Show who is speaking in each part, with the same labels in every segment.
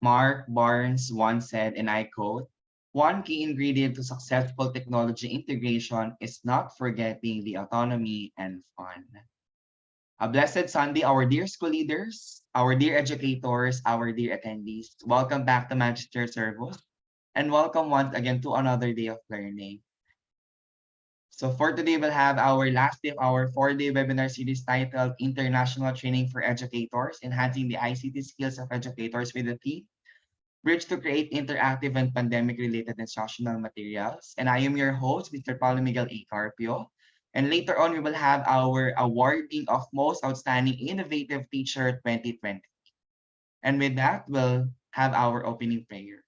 Speaker 1: Mark Barnes once said, and I quote, "One key ingredient to successful technology integration is not forgetting the autonomy and fun." A blessed Sunday, our dear school leaders, our dear educators, our dear attendees. Welcome back to Manchester Servos, and welcome once again to another day of learning. So for today, we'll have our last day of our 4-day webinar series titled International Training for Educators, Enhancing the ICT Skills of Educators with the theme Bridge to Create Interactive and Pandemic-Related Instructional Materials. And I am your host, Mr. Paulo Miguel A. Carpio. And later on, we will have our awarding of Most Outstanding Innovative Teacher 2020. And with that, we'll have our opening prayer.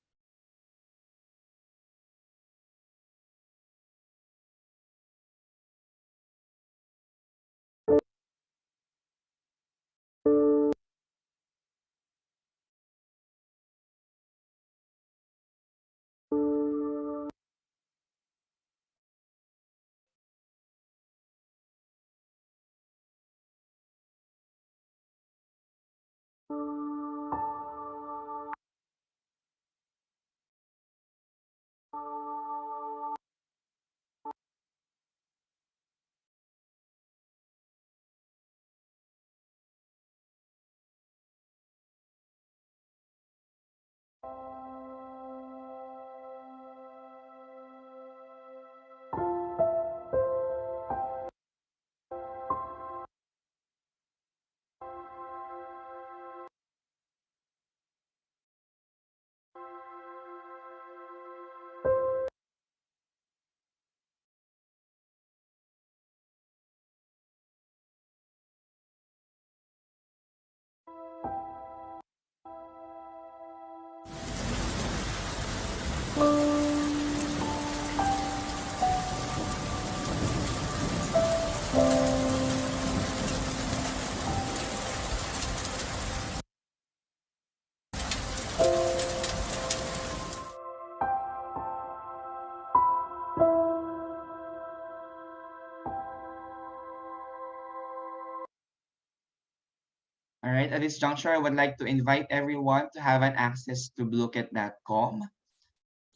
Speaker 1: All right, at this juncture, I would like to invite everyone to have an access to bluekit.com.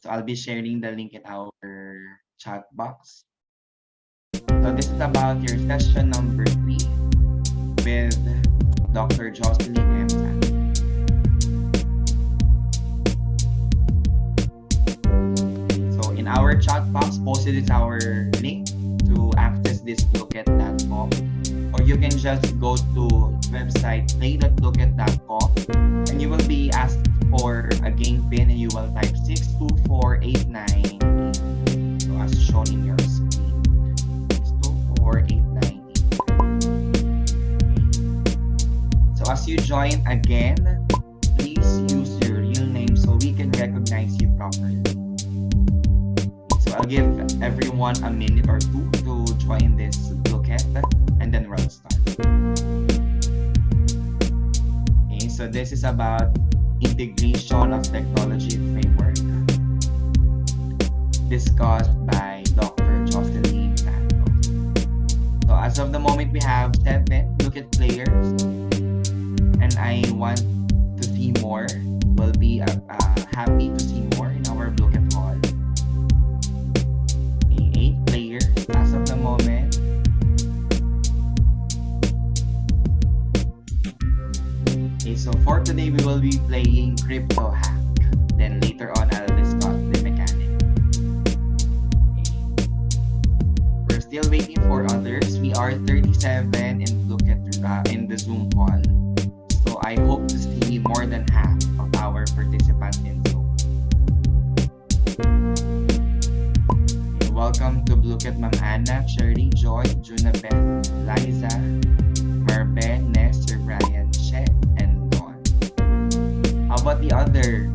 Speaker 1: So I'll be sharing the link in our chat box. So this is about your session number 3 with Dr. Jocelyn M. So in our chat box, posted is our link to access this bluekit.com. Or you can just go to website play.bluekit.com and you will be asked for a game pin and you will type 624898. So as shown in your screen, 624898. So as you join again, please use your real name so we can recognize you properly. So I'll give everyone a minute or two to join this Bluekit and then we'll start. Okay, so this is about integration of technology framework discussed by Dr. Jocelyn Santos. So as of the moment, we have 7 Bluekit players, and I want to see more. We'll be happy to see more in our Bluekit hall. Okay, 8 players as of the moment. Okay, so for today, we will be playing Crypto Hack. Then later on, I'll discuss the mechanic. Okay. We're still waiting for others. We are 37 in Bluekit in the Zoom call. So I hope to see more than half of our participants in Zoom. Okay, welcome to Bluekit, Ma'am Anna, Cherry, Joy, Junabeth, Liza, Marbe, Ness, Sir Brian, She, and Dawn. How about the other?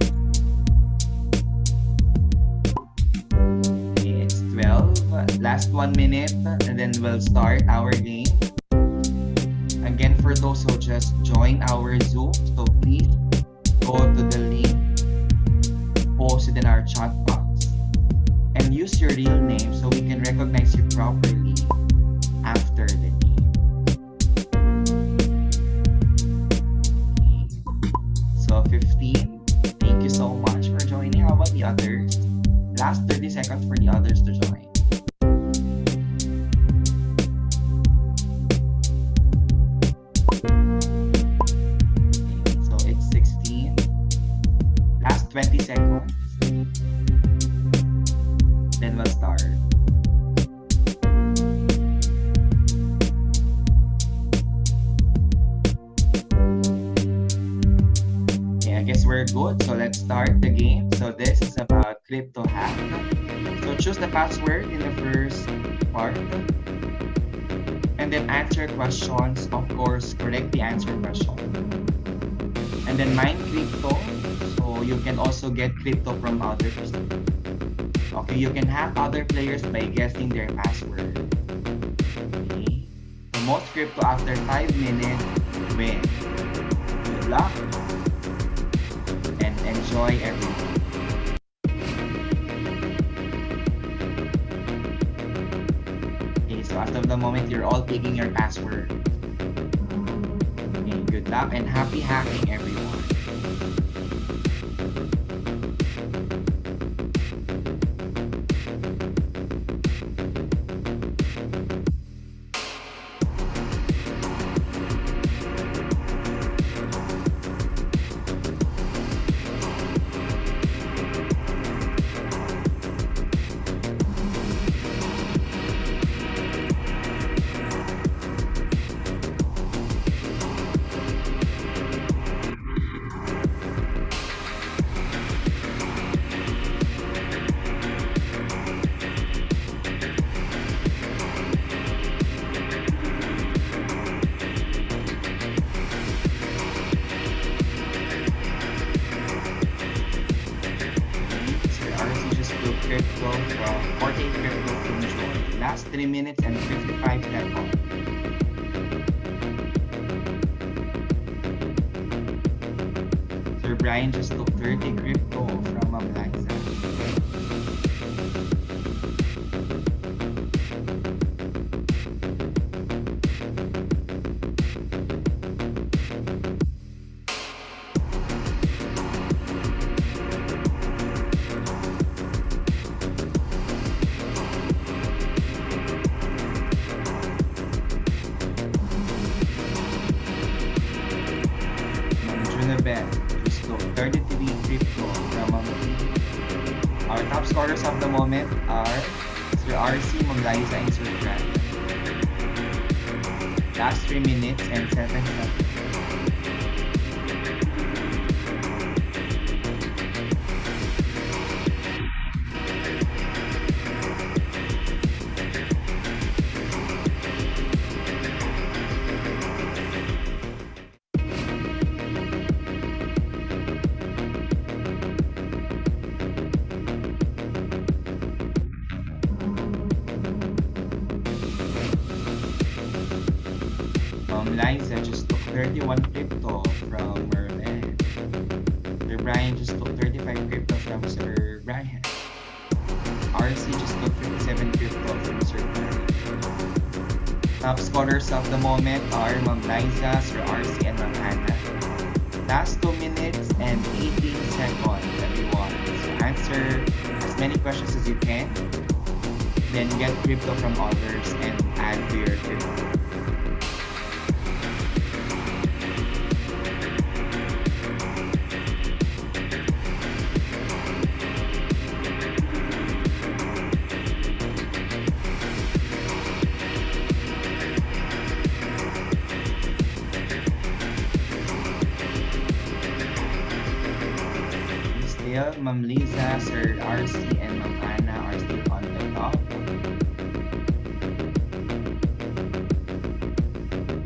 Speaker 1: Okay, it's 12. Last 1 minute, and then we'll start our game. Again, for those who just joined our Zoom, so please go to the link posted in our chat box and use your real name so we can recognize you properly after the game. Okay. So 15, Guess we're good. So let's start the game. So this is about crypto hack. So choose the password in the first part. And then answer questions. Of course, correctly answer questions. And then mine crypto. So you can also get crypto from others. Okay, you can hack other players by guessing their password. Okay. The most crypto after 5 minutes win. Good luck and enjoy everything. Okay, so as of the moment, you're all picking your password. Okay, good luck and happy hacking, everyone. Crypto from 48 crypto from joy. Last 3 minutes and 55 seconds. Sir Brian just took 30 crypto from Liza. Just took 33 crypto from Our top scorers of the moment are Sir RC, Liza, and Sir Brian. Last 3 minutes and 7 seconds. Liza just took 31 crypto from Merlin. Sir Brian just took 35 crypto from Sir Brian. RC just took 57 crypto from Sir Brian. Top scorers of the moment are Ma'am Liza, Sir RC, and Ma'am Anna. Last 2 minutes and 18 seconds, everyone. So answer as many questions as you can. Then get crypto from others and add to your crypto. Ma'am Liza, Sir RC, and Ma'am Anna are still on the top.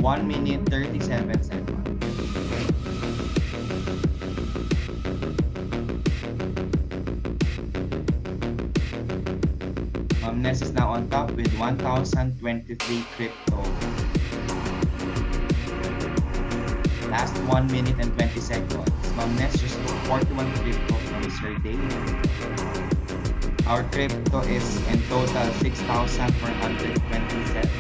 Speaker 1: 1 minute 37 seconds. Ma'am Ness is now on top with 1,023 crypto. Last 1 minute and 20 seconds. Ma'am Ness just took 41 crypto from Sir Dave. Our crypto is in total 6,427.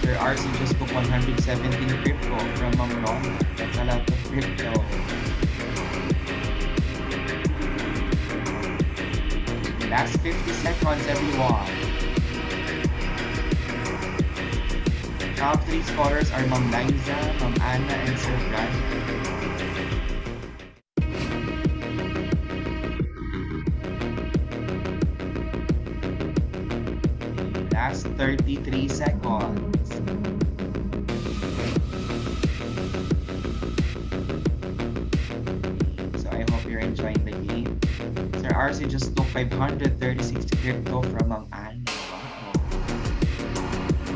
Speaker 1: Sir RC just took 117 crypto from Ma'am Rona. That's a lot of crypto. Last 50 seconds, everyone. Top 3 scorers are Ma'am Liza, Ma'am Anna, and Sir Brian. last 33 seconds. So I hope you're enjoying the game. Sir RC just took 536 crypto from Ma'am Anne. Wow.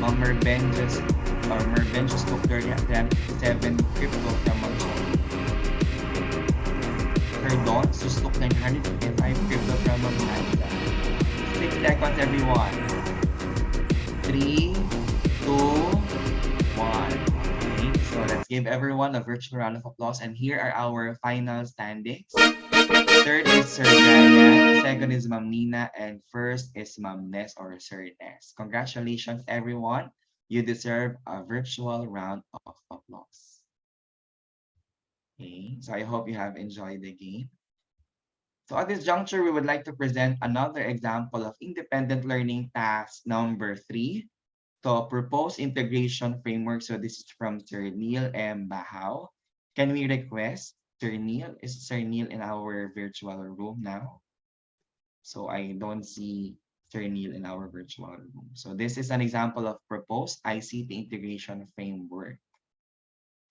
Speaker 1: Ma'am Merben just took 37 crypto from Ma'am Chloe. Her Dons just took 955 crypto from Ma'am Hansa. 6 seconds, everyone. 3, 2, 1. Okay, so let's give everyone a virtual round of applause. And here are our final standings. Third is Sir Brian, second is Ma'am Nina, and first is Ma'am Ness or Sir Ness. Congratulations, everyone. You deserve a virtual round of applause. Okay, so I hope you have enjoyed the game. So at this juncture, we would like to present another example of independent learning task number 3. So propose integration framework. So this is from Sir Neil M. Bahao. Can we request Sir Neil? Is Sir Neil in our virtual room now? So I don't see Sir Neil in our virtual room. So this is an example of proposed ICT integration framework.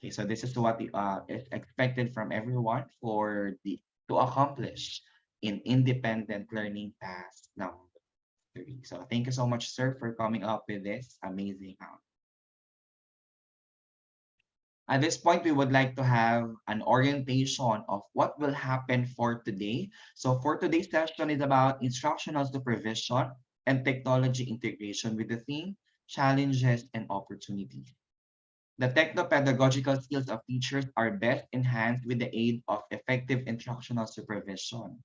Speaker 1: Okay, so this is what is expected from everyone to accomplish in independent learning task number 3. So thank you so much, sir, for coming up with this amazing out. At this point, we would like to have an orientation of what will happen for today. So for today's session is about instructional supervision and technology integration with the theme challenges and opportunities. The techno-pedagogical skills of teachers are best enhanced with the aid of effective instructional supervision.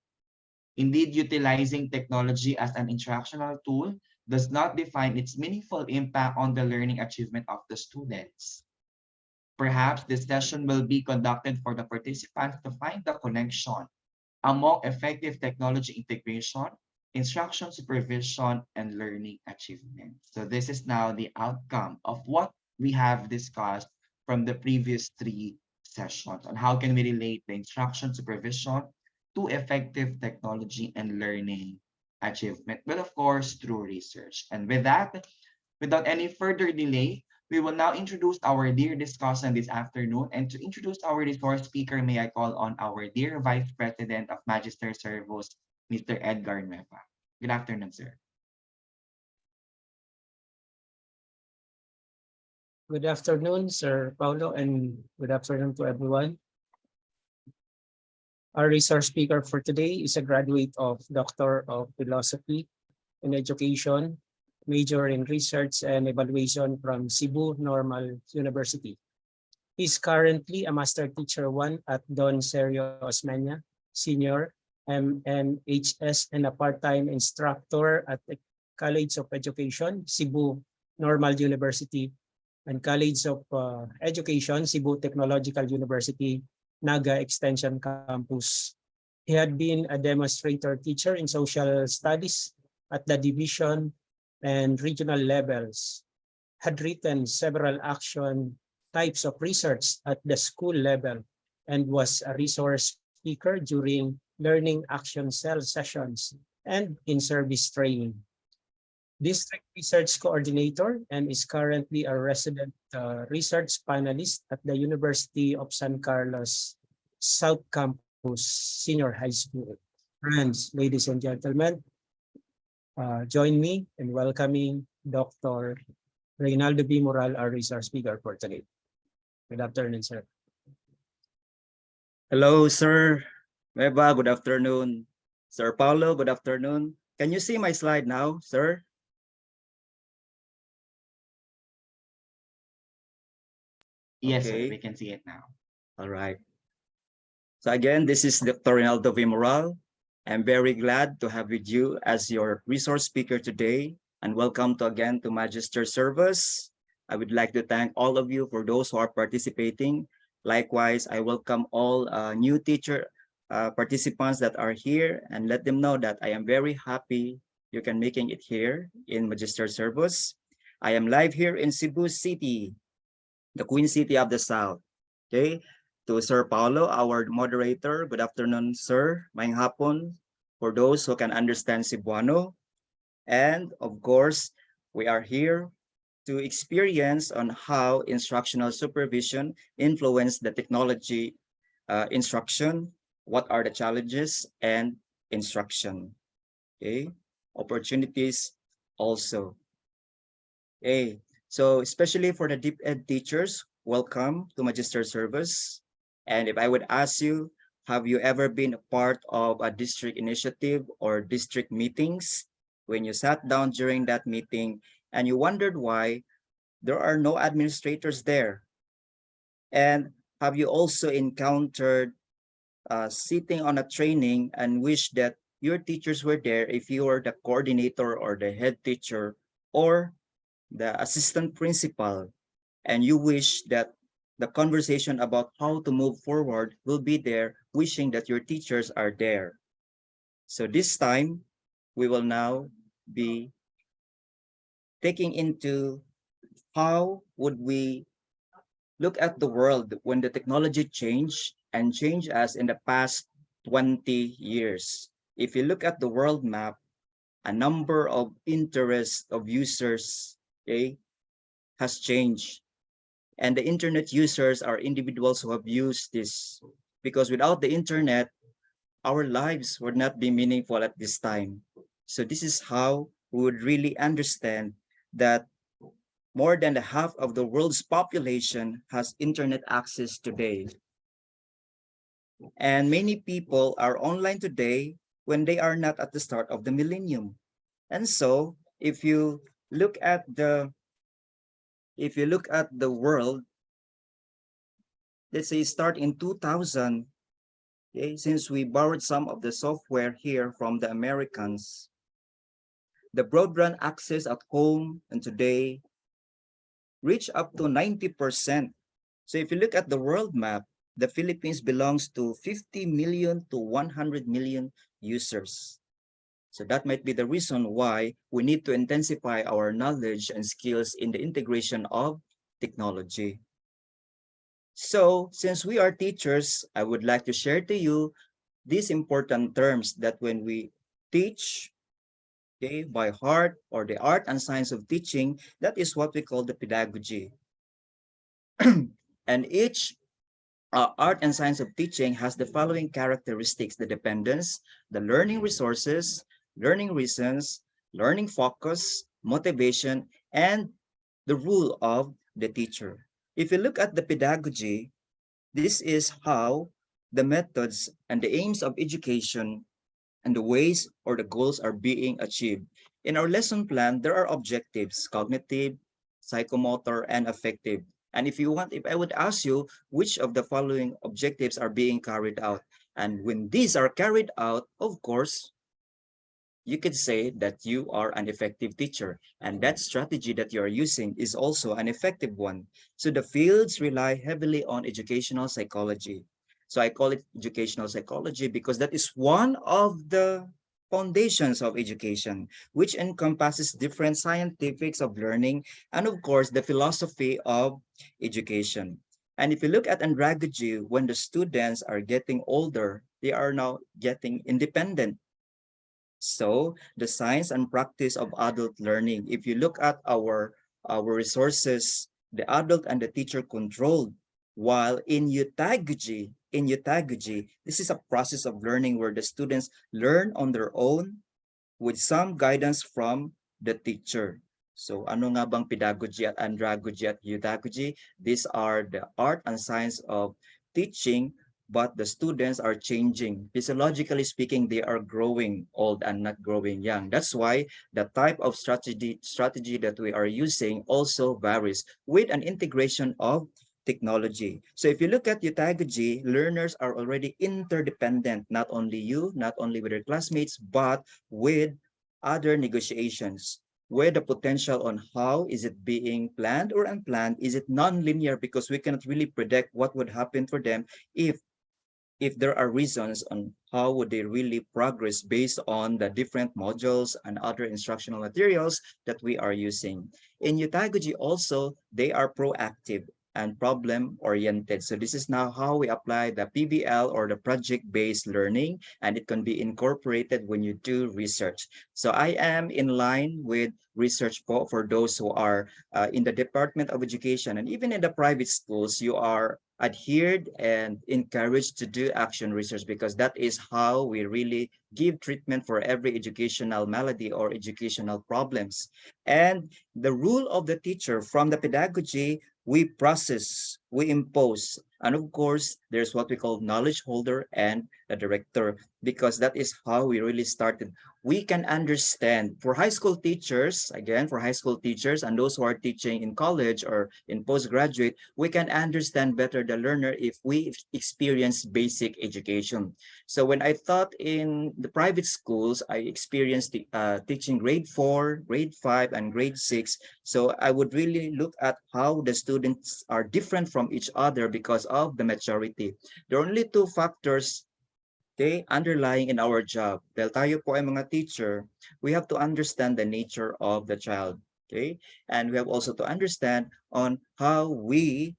Speaker 1: Indeed, utilizing technology as an instructional tool does not define its meaningful impact on the learning achievement of the students. Perhaps this session will be conducted for the participants to find the connection among effective technology integration, instruction supervision, and learning achievement. So this is now the outcome of what we have discussed from the previous 3 sessions on how can we relate the instruction supervision to effective technology and learning achievement, but of course through research. And with that, without any further delay, we will now introduce our dear discussant this afternoon. And to introduce our resource speaker, may I call on our dear Vice President of Magister Servos, Mr. Edgar Nueva. Good afternoon, sir.
Speaker 2: Good afternoon, Sir Paulo, and good afternoon to everyone. Our resource speaker for today is a graduate of Doctor of Philosophy in Education, major in Research and Evaluation from Cebu Normal University. He's currently a Master Teacher 1 at Don Sergio Osmeña, Senior, MNHS, and a part-time instructor at the College of Education, Cebu Normal University, and College of Education, Cebu Technological University, Naga Extension Campus. He had been a demonstrator teacher in social studies at the division and regional levels, had written several action types of research at the school level, and was a resource speaker during learning action cell sessions and in service training. District Research Coordinator, and is currently a resident research panelist at the University of San Carlos South Campus Senior High School. Friends, ladies and gentlemen, join me in welcoming Dr. Reynaldo B. Moral, our resource speaker for today. Good afternoon, sir.
Speaker 3: Hello, Sir Meba. Good afternoon. Sir Paulo, good afternoon. Can you see my slide now, sir?
Speaker 1: Yes,
Speaker 3: Okay.
Speaker 1: sir, we can see it now.
Speaker 3: All right. So again, this is Dr. Reynaldo V. Moral. I'm very glad to have with you as your resource speaker today, and welcome again to Magister Service. I would like to thank all of you for those who are participating. Likewise, I welcome all new teacher participants that are here, and let them know that I am very happy you can making it here in Magister Service. I am live here in Cebu City, the Queen City of the South. Okay, to Sir Paulo, our moderator, good afternoon, sir. Maayong hapon for those who can understand Cebuano. And of course, We are here to experience on how instructional supervision influence the technology instruction, what are the challenges and instruction, okay? Opportunities also. Okay, so especially for the deep ed teachers, welcome to Magister Service. And if I would ask you, have you ever been a part of a district initiative or district meetings when you sat down during that meeting and you wondered why there are no administrators there? And have you also encountered sitting on a training and wish that your teachers were there if you were the coordinator or the head teacher or the assistant principal, and you wish that the conversation about how to move forward will be there, wishing that your teachers are there. So this time, we will now be taking into how would we look at the world when the technology changed and changed as in the past 20 years. If you look at the world map, a number of interest of users, okay, has changed. And the internet users are individuals who have used this, because without the internet, our lives would not be meaningful at this time. So this is how we would really understand that more than the half of the world's population has internet access today. And many people are online today when they are not at the start of the millennium. And so look at the if you look at the world, let's say start in 2000, okay, since we borrowed some of the software here from the Americans, the broadband access at home and today reach up to 90%. So if you look at the world map, the Philippines belongs to 50 million to 100 million users. So that might be the reason why we need to intensify our knowledge and skills in the integration of technology. So since we are teachers, I would like to share to you these important terms that when we teach, okay, by heart or the art and science of teaching, that is what we call the pedagogy. And each art and science of teaching has the following characteristics: the dependence, the learning resources, learning reasons, learning focus, motivation, and the rule of the teacher. If you look at the pedagogy, this is how the methods and the aims of education and the ways or the goals are being achieved. In our lesson plan, there are objectives: cognitive, psychomotor, and affective. And if I would ask you which of the following objectives are being carried out, and when these are carried out, of course, you could say that you are an effective teacher, and that strategy that you are using is also an effective one. So the fields rely heavily on educational psychology. So I call it educational psychology because that is one of the foundations of education, which encompasses different scientifics of learning and of course the philosophy of education. And if you look at andragogy, when the students are getting older, they are now getting independent. So the science and practice of adult learning, if you look at our resources, the adult and the teacher controlled, while in eutagogy, this is a process of learning where the students learn on their own with some guidance from the teacher. So ano nga bang pedagogy at andragogy at eutagogy? These are the art and science of teaching, but the students are changing. Physiologically speaking, they are growing old and not growing young. That's why the type of strategy that we are using also varies with an integration of technology. So if you look at eutagogy, learners are already interdependent, not only you, not only with your classmates, but with other negotiations, where the potential on how is it being planned or unplanned, is it non-linear because we cannot really predict what would happen for them if there are reasons on how would they really progress based on the different modules and other instructional materials that we are using. In eutagogy also, they are proactive. and problem-oriented. So this is now how we apply the PBL or the project-based learning, and it can be incorporated when you do research. So I am in line with research for those who are in the Department of Education and even in the private schools, you are adhered and encouraged to do action research because that is how we really give treatment for every educational malady or educational problems. And the rule of the teacher from the pedagogy, we process, we impose. And of course, there's what we call knowledge holder and the director, because that is how we really started. We can understand for high school teachers, again, for high school teachers and those who are teaching in college or in postgraduate, we can understand better the learner if we experience basic education. So when I taught in the private schools, I experienced teaching grade 4, grade 5, and grade 6. So I would really look at how the students are different from each other because of the maturity. There are only two factors, okay, underlying in our job. Dahil tayo po ay mga teacher, we have to understand the nature of the child, okay? And we have also to understand on how we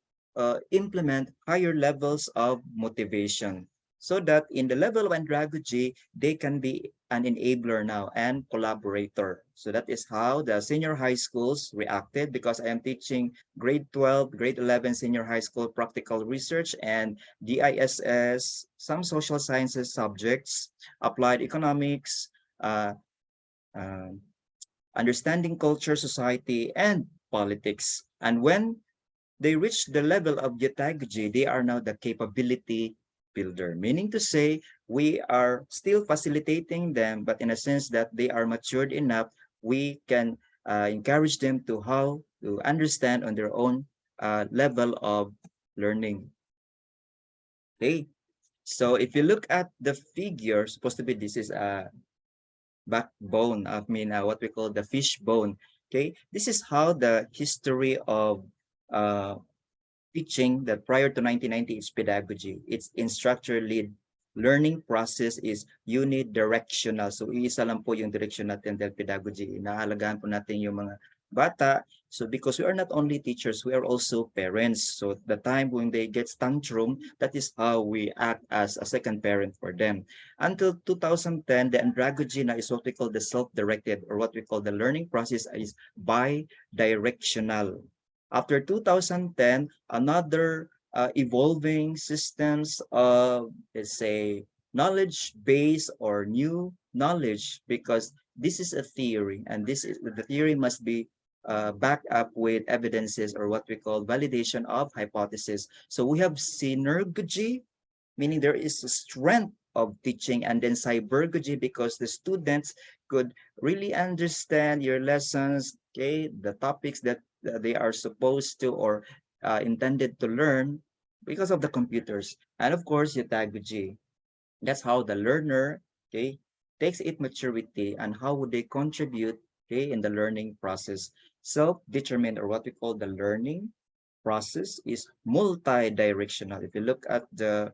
Speaker 3: implement higher levels of motivation so that in the level of andragogy, they can be an enabler now and collaborator. So that is how the senior high schools reacted because I am teaching grade 12, grade 11 senior high school practical research and DISS, some social sciences subjects, applied economics, uh, uh, understanding culture, society, and politics. And when they reach the level of pedagogy, they are now the capability builder, meaning to say we are still facilitating them, but in a sense that they are matured enough, we can encourage them to how to understand on their own level of learning. Okay, so if you look at the figure, supposed to be this is a backbone, I mean what we call the fish bone. Okay, this is how the history of uh, teaching that prior to 1990 is pedagogy. It's instructor-led learning process is unidirectional. So iisa lang po yung direction natin del pedagogy. Inaalagaan po natin yung mga bata. So because we are not only teachers, we are also parents. So the time when they get tantrum, that is how we act as a second parent for them. Until 2010, the andragogy na is what we call the self-directed or what we call the learning process is bi-directional. After 2010, another evolving systems of, let's say, knowledge base or new knowledge, because this is a theory and this is the theory must be backed up with evidences or what we call validation of hypothesis. So we have synergy, meaning there is a strength of teaching, and then cybergogy because the students could really understand your lessons, okay, the topics that they are supposed to or intended to learn because of the computers. And of course, pedagogy. That's how the learner, okay, takes its maturity and how would they contribute, okay, in the learning process. Self-determined or what we call the learning process is multi-directional. If you look at the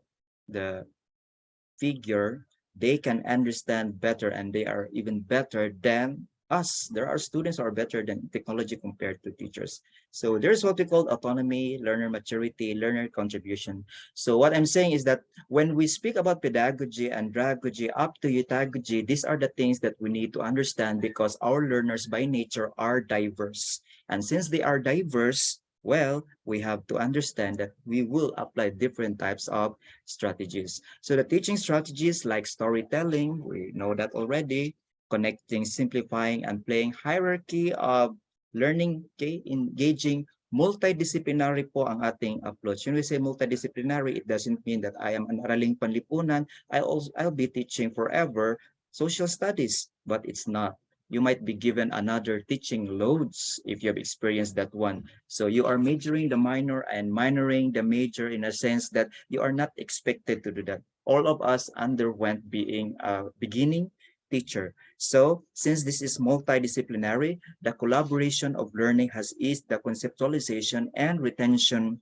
Speaker 3: figure, they can understand better and they are even better than us. There are students who are better than technology compared to teachers. So there's what we call autonomy, learner maturity, learner contribution. So what I'm saying is that when we speak about pedagogy and andragogy up to eutagogy, these are the things that we need to understand because our learners by nature are diverse. And since they are diverse, well, we have to understand that we will apply different types of strategies. So the teaching strategies like storytelling, we know that already, connecting, simplifying, and playing hierarchy of learning, okay, engaging multidisciplinary po ang ating approach. When we say multidisciplinary, it doesn't mean that I am an araling panlipunan. I'll be teaching forever social studies, but it's not. You might be given another teaching loads if you have experienced that one. So you are majoring the minor and minoring the major in a sense that you are not expected to do that. All of us underwent being a beginning teacher. So since this is multidisciplinary, the collaboration of learning has eased the conceptualization and retention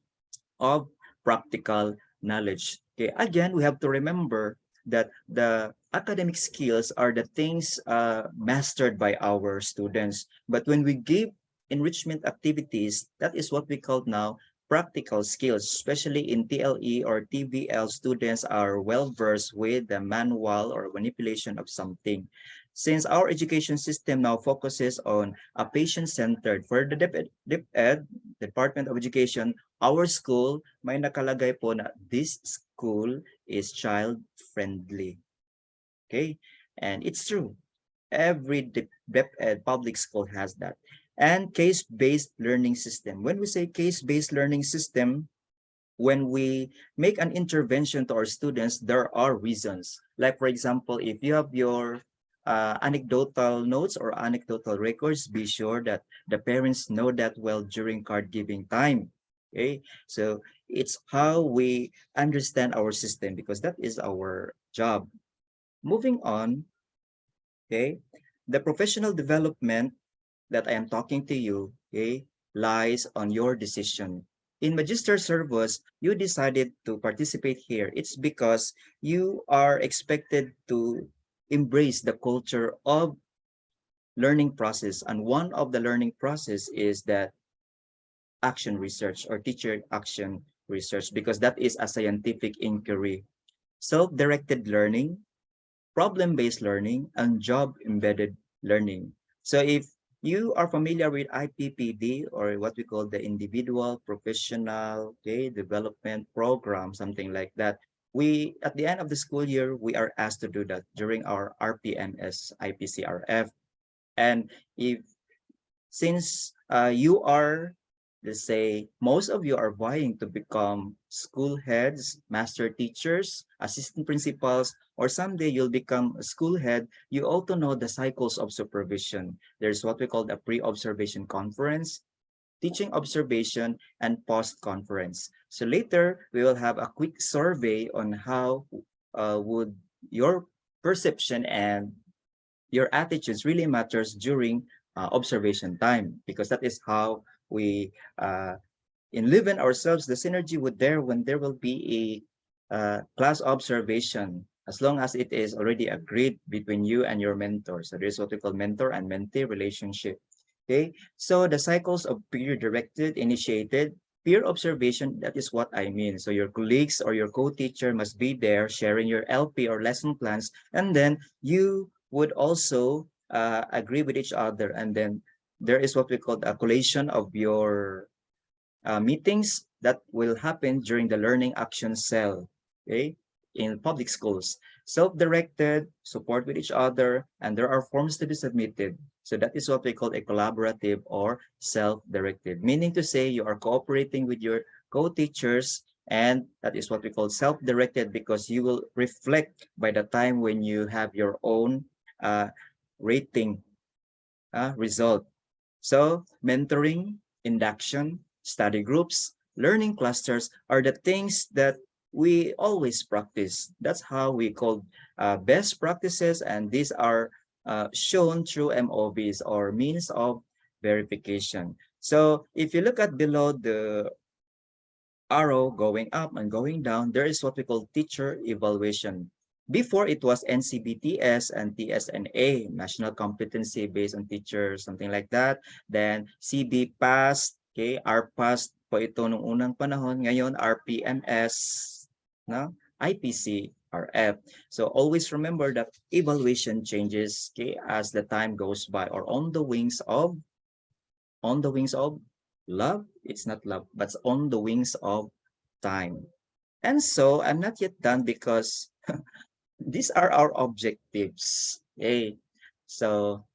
Speaker 3: of practical knowledge. Okay, again, we have to remember that the academic skills are the things mastered by our students. But when we give enrichment activities, that is what we call now practical skills, especially in TLE or TVL, students are well versed with the manual or manipulation of something. Since our education system now focuses on a patient-centered, for the DepEd, Department of Education, our school, may nakalagay po na this school is child-friendly. Okay? And it's true. Every DepEd public school has that. And case-based learning system. When we say case-based learning system, when we make an intervention to our students, there are reasons. Like, for example, if you have your anecdotal notes or anecdotal records, be sure that the parents know that well during card giving time. Okay, so it's how we understand our system because that is our job. Moving on, okay, the professional development that I am talking to you, okay, lies on your decision. In Magister Servus, you decided to participate here. It's because you are expected to embrace the culture of learning process. And one of the learning process is that action research or teacher action research, because that is a scientific inquiry. Self-directed learning, problem-based learning, and job-embedded learning. So if you are familiar with IPPD or what we call the Individual Professional Development Program, something like that, we, at the end of the school year, we are asked to do that during our RPMS IPCRF. And if since you are, let's say, most of you are vying to become school heads, master teachers, assistant principals, or someday you'll become a school head, you also know the cycles of supervision. There's what we call the pre-observation conference, teaching observation, and post-conference. So later, we will have a quick survey on how would your perception and your attitudes really matters during observation time, because that is how we enliven ourselves the synergy with there when there will be a class observation, as long as it is already agreed between you and your mentor. So there's what we call mentor and mentee relationship. Okay, so the cycles of peer directed, initiated, peer observation, that is what I mean. So your colleagues or your co-teacher must be there sharing your LP or lesson plans, and then you would also agree with each other. And then there is what we call a collation of your meetings that will happen during the learning action cell, okay, in public schools. Self-directed, support with each other, and there are forms to be submitted. So that is what we call a collaborative or self-directed, meaning to say you are cooperating with your co-teachers, and that is what we call self-directed because you will reflect by the time when you have your own rating result. So mentoring, induction, study groups, learning clusters are the things that we always practice. That's how we call best practices, and these are shown through MOVs or means of verification. So if you look at below the arrow going up and going down, there is what we call teacher evaluation. Before it was NCBTS and TSNA, National Competency Based on Teachers, something like that. Then CB passed, okay, R passed po ito nung unang panahon. Ngayon, RPMS, no? IPC, RF. So always remember that evaluation changes, okay, as the time goes by, or on the wings of love. It's not love, but on the wings of time. And so I'm not yet done because these are our objectives. Okay. So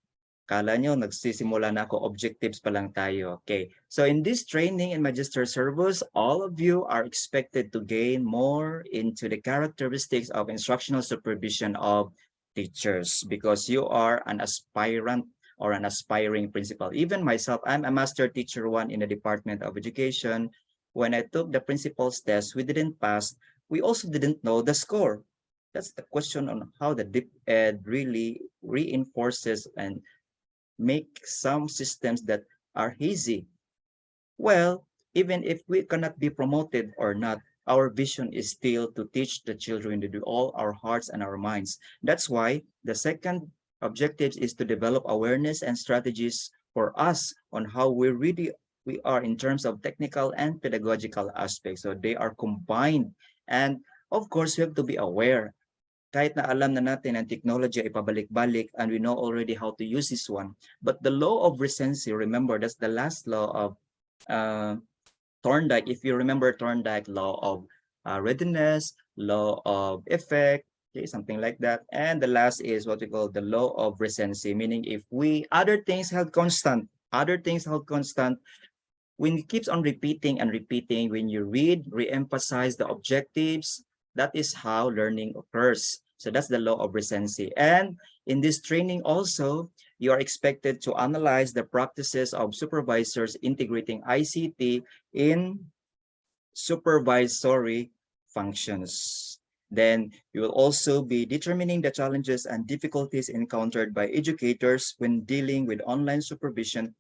Speaker 3: kala nyo, nagsisimula na ako, objectives pa lang tayo. Okay. So in this training in Magister Servus, all of you are expected to gain more into the characteristics of instructional supervision of teachers because you are an aspirant or an aspiring principal. Even myself, I'm a master teacher one in the Department of Education. When I took the principal's test, we didn't pass. We also didn't know the score. That's the question on how the DepEd really reinforces and make some systems that are hazy. Well, even if we cannot be promoted or not, our vision is still to teach the children to do all our hearts and our minds. That's why the second objective is to develop awareness and strategies for us on how we really we are in terms of technical and pedagogical aspects. So they are combined. And of course, we have to be aware. Kahit na alam na natin ang technology ay pabalik-balik and we know already how to use this one. But the law of recency, remember, that's the last law of Thorndike. If you remember Thorndike, law of readiness, law of effect, okay, something like that. And the last is what we call the law of recency, meaning if we, other things held constant, when it keeps on repeating and repeating, when you read, re-emphasize the objectives, that is how learning occurs. So that's the law of recency. And in this training also, you are expected to analyze the practices of supervisors integrating ICT in supervisory functions. Then you will also be determining the challenges and difficulties encountered by educators when dealing with online supervision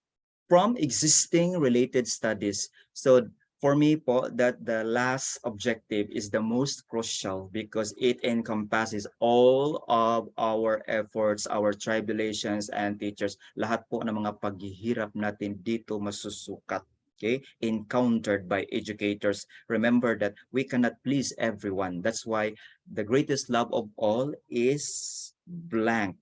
Speaker 3: from existing related studies. So for me po, that the last objective is the most crucial because it encompasses all of our efforts, our tribulations and teachers. Lahat po ng mga paghihirap natin dito masusukat. Okay, encountered by educators. Remember that we cannot please everyone. That's why the greatest love of all is blank.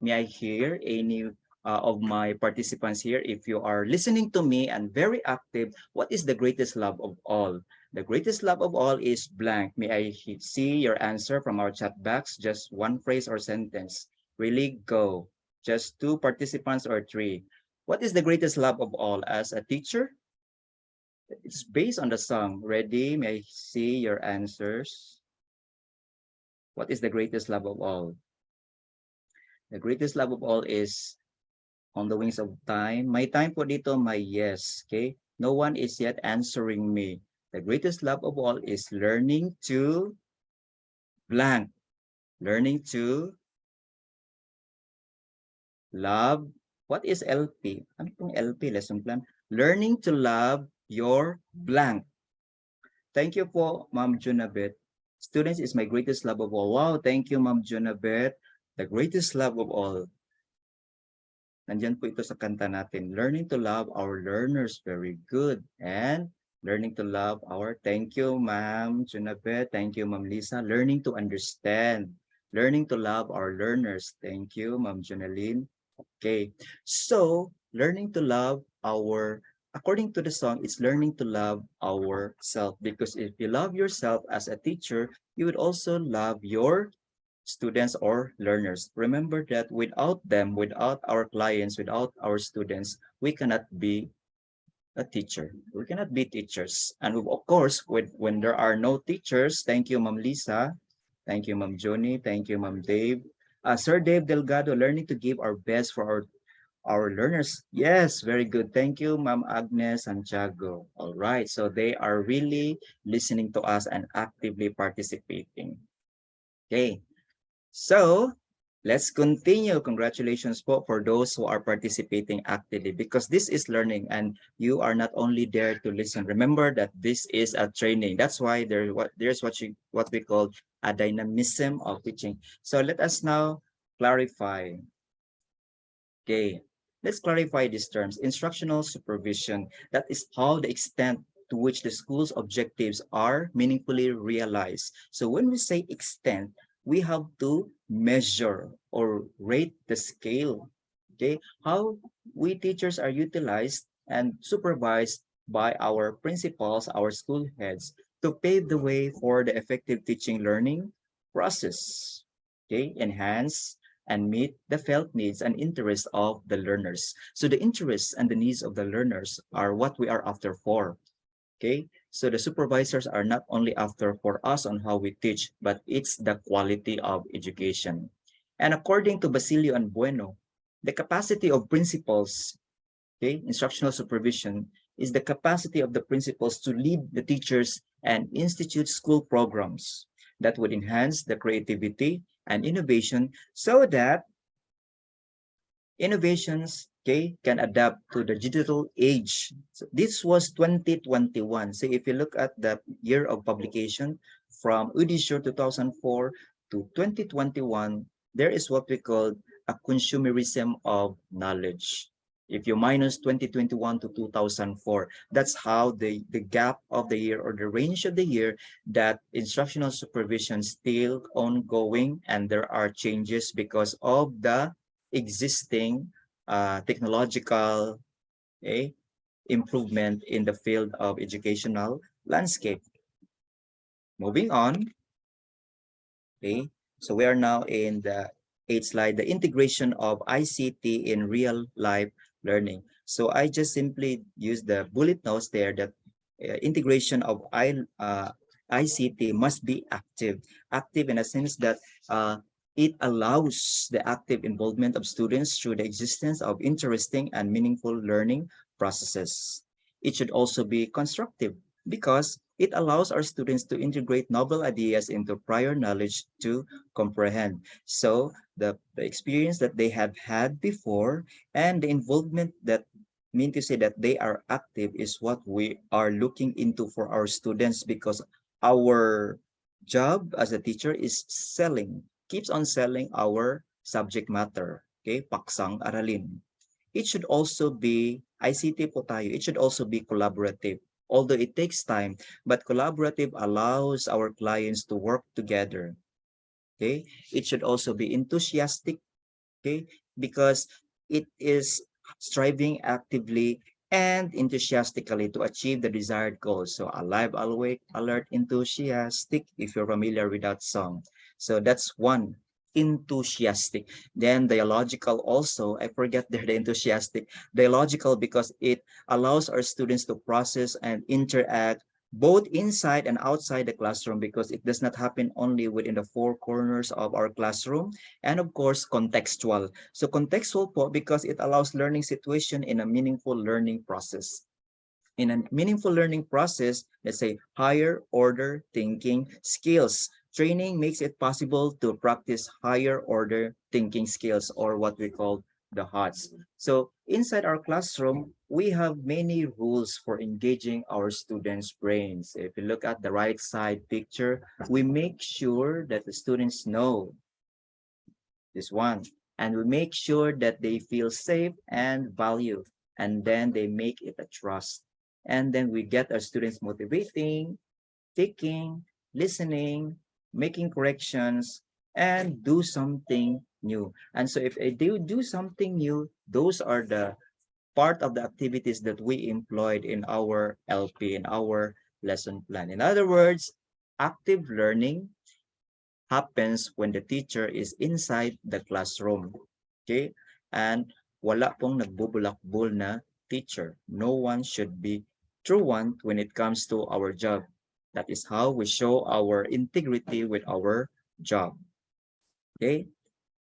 Speaker 3: May I hear any of my participants here, if you are listening to me and very active, what is the greatest love of all? The greatest love of all is blank. May I see your answer from our chat box? Just one phrase or sentence. Really go. Just 2 participants or 3. What is the greatest love of all? As a teacher? It's based on the song. Ready? May I see your answers? What is the greatest love of all? The greatest love of all is On the Wings of Time. My time po dito, my yes. Okay? No one is yet answering me. The greatest love of all is learning to blank. Learning to love. What is LP? Ano pong LP? Lesson plan. Learning to love your blank. Thank you po, Ma'am Junabet. Students is my greatest love of all. Wow, thank you, Ma'am Junabet. The greatest love of all. Nandyan po ito sa kanta natin. Learning to love our learners. Very good. And learning to love our, thank you, Ma'am Junabet. Thank you, Ma'am Lisa. Learning to understand. Learning to love our learners. Thank you, Ma'am Junaline. Okay. So, learning to love our, according to the song, it's learning to love ourself. Because if you love yourself as a teacher, you would also love your students or learners. Remember that without them, without our clients, without our students, we cannot be a teacher. We cannot be teachers. And of course, when there are no teachers, thank you, Ma'am Lisa. Thank you, Ma'am Joni. Thank you, Ma'am Dave. Sir Dave Delgado, learning to give our best for our learners. Yes, very good. Thank you, Ma'am Agnes Santiago. All right, so they are really listening to us and actively participating. Okay, so let's continue. Congratulations po for those who are participating actively because this is learning and you are not only there to listen. Remember that this is a training. That's why there's what we call a dynamism of teaching. So let us now clarify. Okay, let's clarify these terms. Instructional supervision, that is how the extent to which the school's objectives are meaningfully realized. So when we say extent, we have to measure or rate the scale, okay? How we teachers are utilized and supervised by our principals, our school heads, to pave the way for the effective teaching learning process, okay? Enhance and meet the felt needs and interests of the learners. So the interests and the needs of the learners are what we are after for. Okay, so the supervisors are not only after for us on how we teach, but it's the quality of education. And according to Basilio and Bueno, the capacity of principals, okay, instructional supervision, is the capacity of the principals to lead the teachers and institute school programs that would enhance the creativity and innovation so that innovations, okay, can adapt to the digital age. So this was 2021. So if you look at the year of publication from Udisho 2004 to 2021, there is what we call a consumerism of knowledge. If you minus 2021 to 2004, that's how the gap of the year or the range of the year that instructional supervision still ongoing, and there are changes because of the existing technological improvement in the field of educational landscape. Moving on, okay, so we are now in the eighth slide, the integration of ICT in real life learning. So I just simply use the bullet notes there that integration of ICT must be active. Active in a sense that it allows the active involvement of students through the existence of interesting and meaningful learning processes. It should also be constructive because it allows our students to integrate novel ideas into prior knowledge to comprehend. So the experience that they have had before and the involvement that mean to say that they are active is what we are looking into for our students, because our job as a teacher is selling, keeps on selling our subject matter. Okay, paksang aralin. It should also be ICT po tayo. It should also be collaborative. Although it takes time, but collaborative allows our clients to work together. Okay, it should also be enthusiastic. Okay, because it is striving actively and enthusiastically to achieve the desired goals. So alive, awake, alert, enthusiastic, if you're familiar with that song. So that's one, enthusiastic. Then dialogical also, I forget the enthusiastic. Dialogical because it allows our students to process and interact both inside and outside the classroom, because it does not happen only within the four corners of our classroom. And of course, contextual. So contextual po because it allows learning situation in a meaningful learning process. In a meaningful learning process, let's say higher order thinking skills. Training makes it possible to practice higher order thinking skills, or what we call the HOTS. So inside our classroom, we have many rules for engaging our students' brains. If you look at the right side picture, we make sure that the students know this one, and we make sure that they feel safe and valued, and then they make it a trust. And then we get our students motivating, thinking, listening, making corrections, and do something new. And so if they do something new, those are the part of the activities that we employed in our LP, in our lesson plan. In other words, active learning happens when the teacher is inside the classroom. Okay? And wala pong nagbubulakbol na teacher. No one should be truant when it comes to our job. That is how we show our integrity with our job. Okay?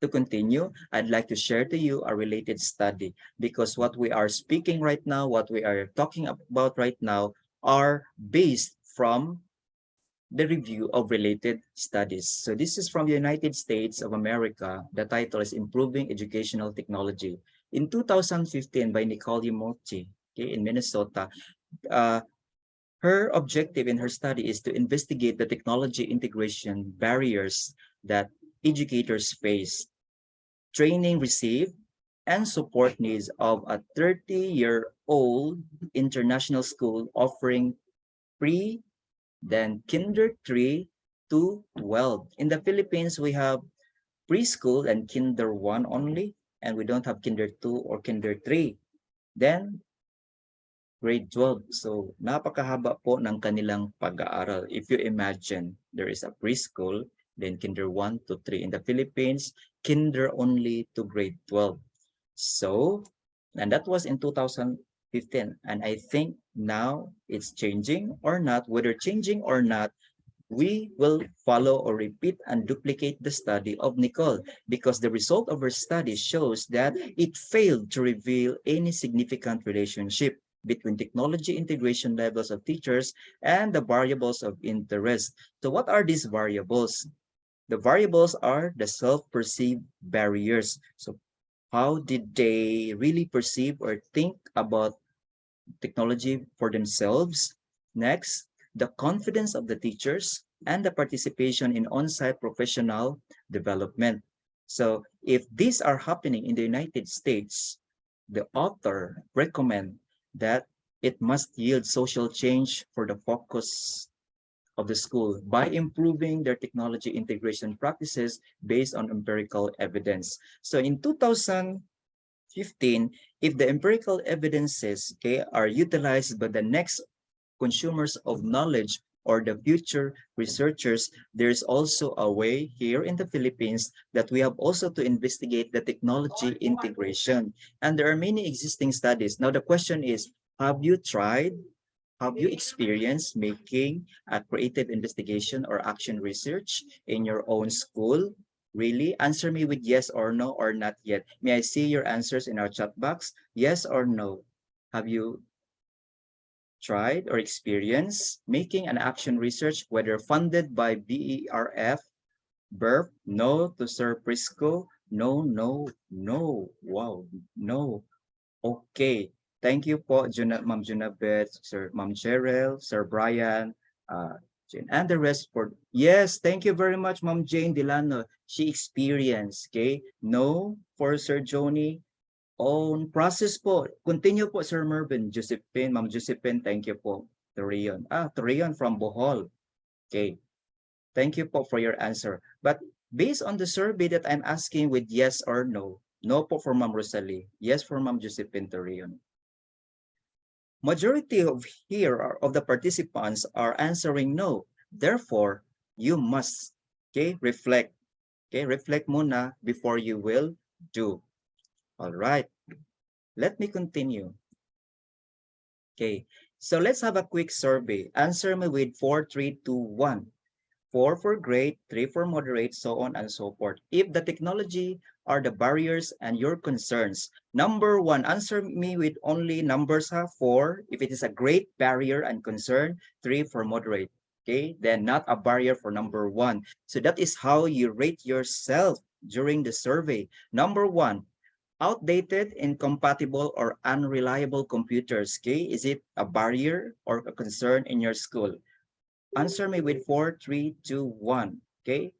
Speaker 3: To continue, I'd like to share to you a related study, because what we are speaking right now, what we are talking about right now, are based from the review of related studies. So this is from the United States of America. The title is Improving Educational Technology. In 2015 by Nicole Yamauchi, okay, in Minnesota, uh, her objective in her study is to investigate the technology integration barriers that educators face, training received, and support needs of a 30-year-old international school offering pre then kinder 3 to 12. In the Philippines, we have preschool and kinder 1 only, and we don't have kinder 2 or kinder 3. Then grade 12. So napakahaba po ng kanilang pag-aaral. If you imagine, there is a preschool, then kinder 1 to 3. In the Philippines, kinder only to grade 12. So, and that was in 2015. And I think now it's changing or not, whether changing or not, we will follow or repeat and duplicate the study of Nicole, because the result of her study shows that it failed to reveal any significant relationship between technology integration levels of teachers and the variables of interest. So what are these variables? The variables are the self-perceived barriers. So how did they really perceive or think about technology for themselves? Next, the confidence of the teachers and the participation in on-site professional development. So if these are happening in the United States, the author recommend that it must yield social change for the focus of the school by improving their technology integration practices based on empirical evidence. So in 2015, if the empirical evidences, okay, are utilized by the next consumers of knowledge or the future researchers, there's also a way here in the Philippines that we have also to investigate the technology integration. And there are many existing studies. Now the question is, have you tried, have you experienced making a creative investigation or action research in your own school? Really? Answer me with yes or no or not yet. May I see your answers in our chat box? Yes or no? Have you tried or experienced making an action research, whether funded by BERF, BERF, no to Sir Prisco, no, no, no, wow, no. Okay, thank you po, Ma'am Junabeth, Sir Ma'am Cheryl, Sir Brian, Jane, and the rest for, yes, thank you very much, Ma'am Jane Delano. She experienced, okay? No for Sir Joni, own process po. Continue po, Sir Mervin. Josephine, Ma'am Josephine, thank you po. Torion. Torion from Bohol. Okay. Thank you po for your answer. But based on the survey that I'm asking with yes or no, no po for Ma'am Rosalie, yes for Ma'am Josephine Torion. Majority of here of the participants are answering no. Therefore, you must, okay, reflect. Okay, reflect muna before you will do. All right. Let me continue. Okay, so let's have a quick survey. Answer me with 4, 3, 2, 1. 4 for great, 3 for moderate, so on and so forth. If the technology are the barriers and your concerns, number 1, answer me with only numbers 4. If it is a great barrier and concern, 3 for moderate. Okay, then not a barrier for number 1. So that is how you rate yourself during the survey. Number 1, outdated, incompatible, or unreliable computers. Okay, is it a barrier or a concern in your school? Answer me with 4, 3, 2, 1. Okay.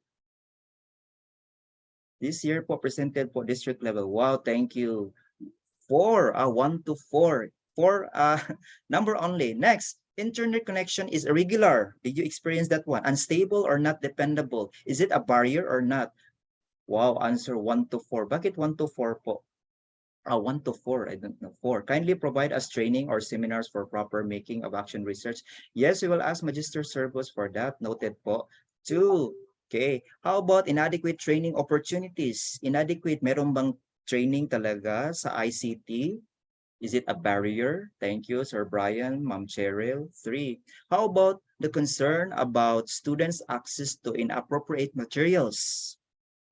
Speaker 3: This year po presented po district level. Wow, thank you. 4, 1 to 4. 4, number only. Next, internet connection is irregular. Did you experience that one? Unstable or not dependable? Is it a barrier or not? Wow, answer 1 to 4. Bakit 1 to 4 po? 1 to 4, I don't know. 4. Kindly provide us training or seminars for proper making of action research. Yes, we will ask Magister Servos for that. Noted po. 2. Okay. How about inadequate training opportunities? Inadequate, meron bang training talaga sa ICT? Is it a barrier? Thank you, Sir Brian, Ma'am Cheryl. 3. How about the concern about students' access to inappropriate materials?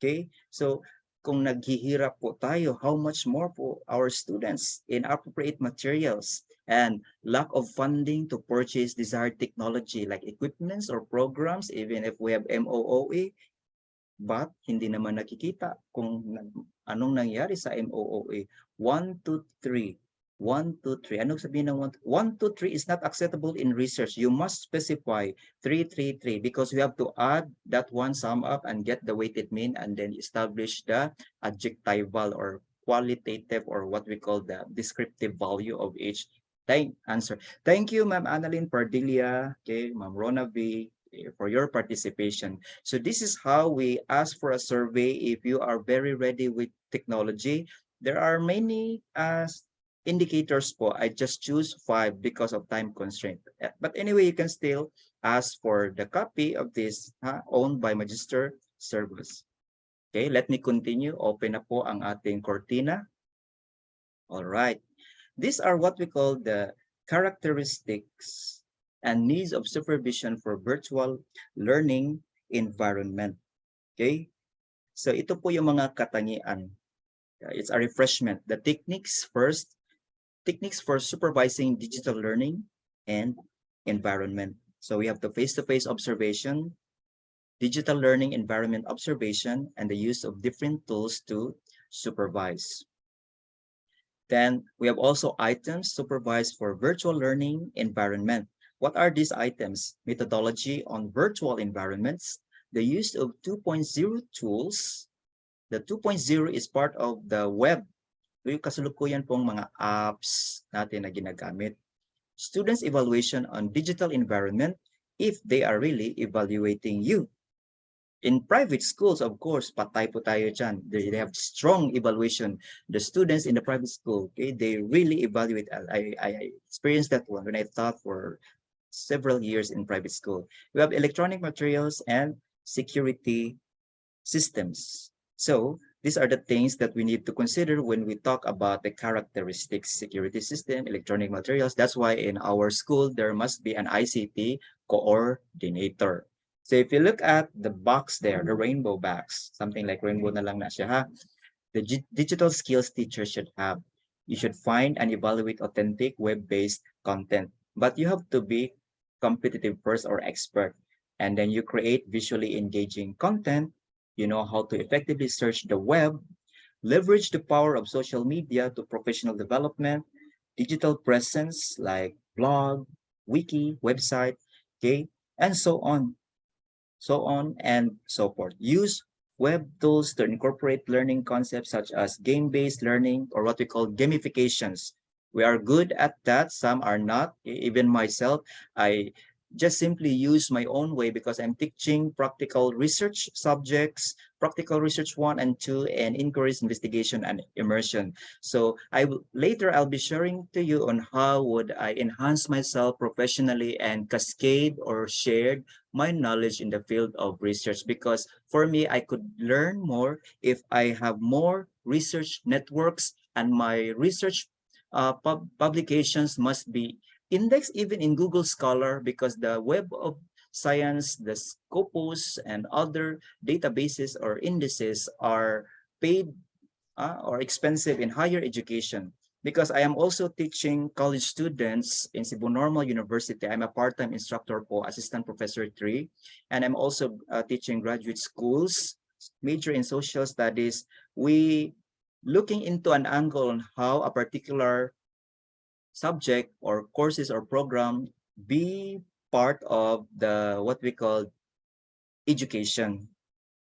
Speaker 3: Okay, so kung naghihirap po tayo, how much more po our students in appropriate materials and lack of funding to purchase desired technology like equipments or programs, even if we have MOOE, but hindi naman nakikita kung anong nangyari sa MOOE. 1, 2, 3. 1, 2, 3. Anong sabihin ng 1, 2, 3 is not acceptable in research. You must specify 3, 3, 3 because we have to add that one sum up and get the weighted mean and then establish the adjectival or qualitative or what we call the descriptive value of each answer. Thank you, Ma'am Annalyn Pardilla, okay, Ma'am Rona V, for your participation. So this is how we ask for a survey if you are very ready with technology. There are many indicators po. I just choose 5 because of time constraint. But anyway, you can still ask for the copy of this owned by Magister Servos. Okay, let me continue. Open na po ang ating cortina. All right. These are what we call the characteristics and needs of supervision for virtual learning environment. Okay? So ito po yung mga katangian. It's a refreshment. The techniques first, techniques for supervising digital learning and environment. So we have the face-to-face observation, digital learning environment observation, and the use of different tools to supervise. Then we have also items supervised for virtual learning environment. What are these items? Methodology on virtual environments, the use of 2.0 tools. The 2.0 is part of the web yung kasalukuyan pong mga apps natin na ginagamit. Students' evaluation on digital environment if they are really evaluating you. In private schools, of course, patay po tayo dyan. They have strong evaluation. The students in the private school, okay, they really evaluate. I experienced that one when I taught for several years in private school. We have electronic materials and security systems. So these are the things that we need to consider when we talk about the characteristics, security system, electronic materials. That's why in our school, there must be an ICT coordinator. So if you look at the box there, the rainbow box, something like rainbow na lang na siya, ha? The digital skills teacher should have. You should find and evaluate authentic web-based content, but you have to be competitive first or expert. And then you create visually engaging content. You know how to effectively search the web, leverage the power of social media to professional development, digital presence like blog, wiki, website, okay, and so on and so forth. Use web tools to incorporate learning concepts such as game-based learning or what we call gamifications. We are good at that. Some are not. Even myself, I just simply use my own way because I'm teaching practical research subjects, practical research 1 and 2, and encourage investigation and immersion. So later I'll be sharing to you on how would I enhance myself professionally and cascade or share my knowledge in the field of research, because for me, I could learn more if I have more research networks, and my research publications must be indexed even in Google Scholar, because the Web of Science, the Scopus, and other databases or indices are paid or expensive in higher education. Because I am also teaching college students in Cebu Normal University. I'm a part-time instructor po, Assistant Professor 3. And I'm also teaching graduate schools, major in social studies. We looking into an angle on how a particular subject or courses or program be part of the what we call education.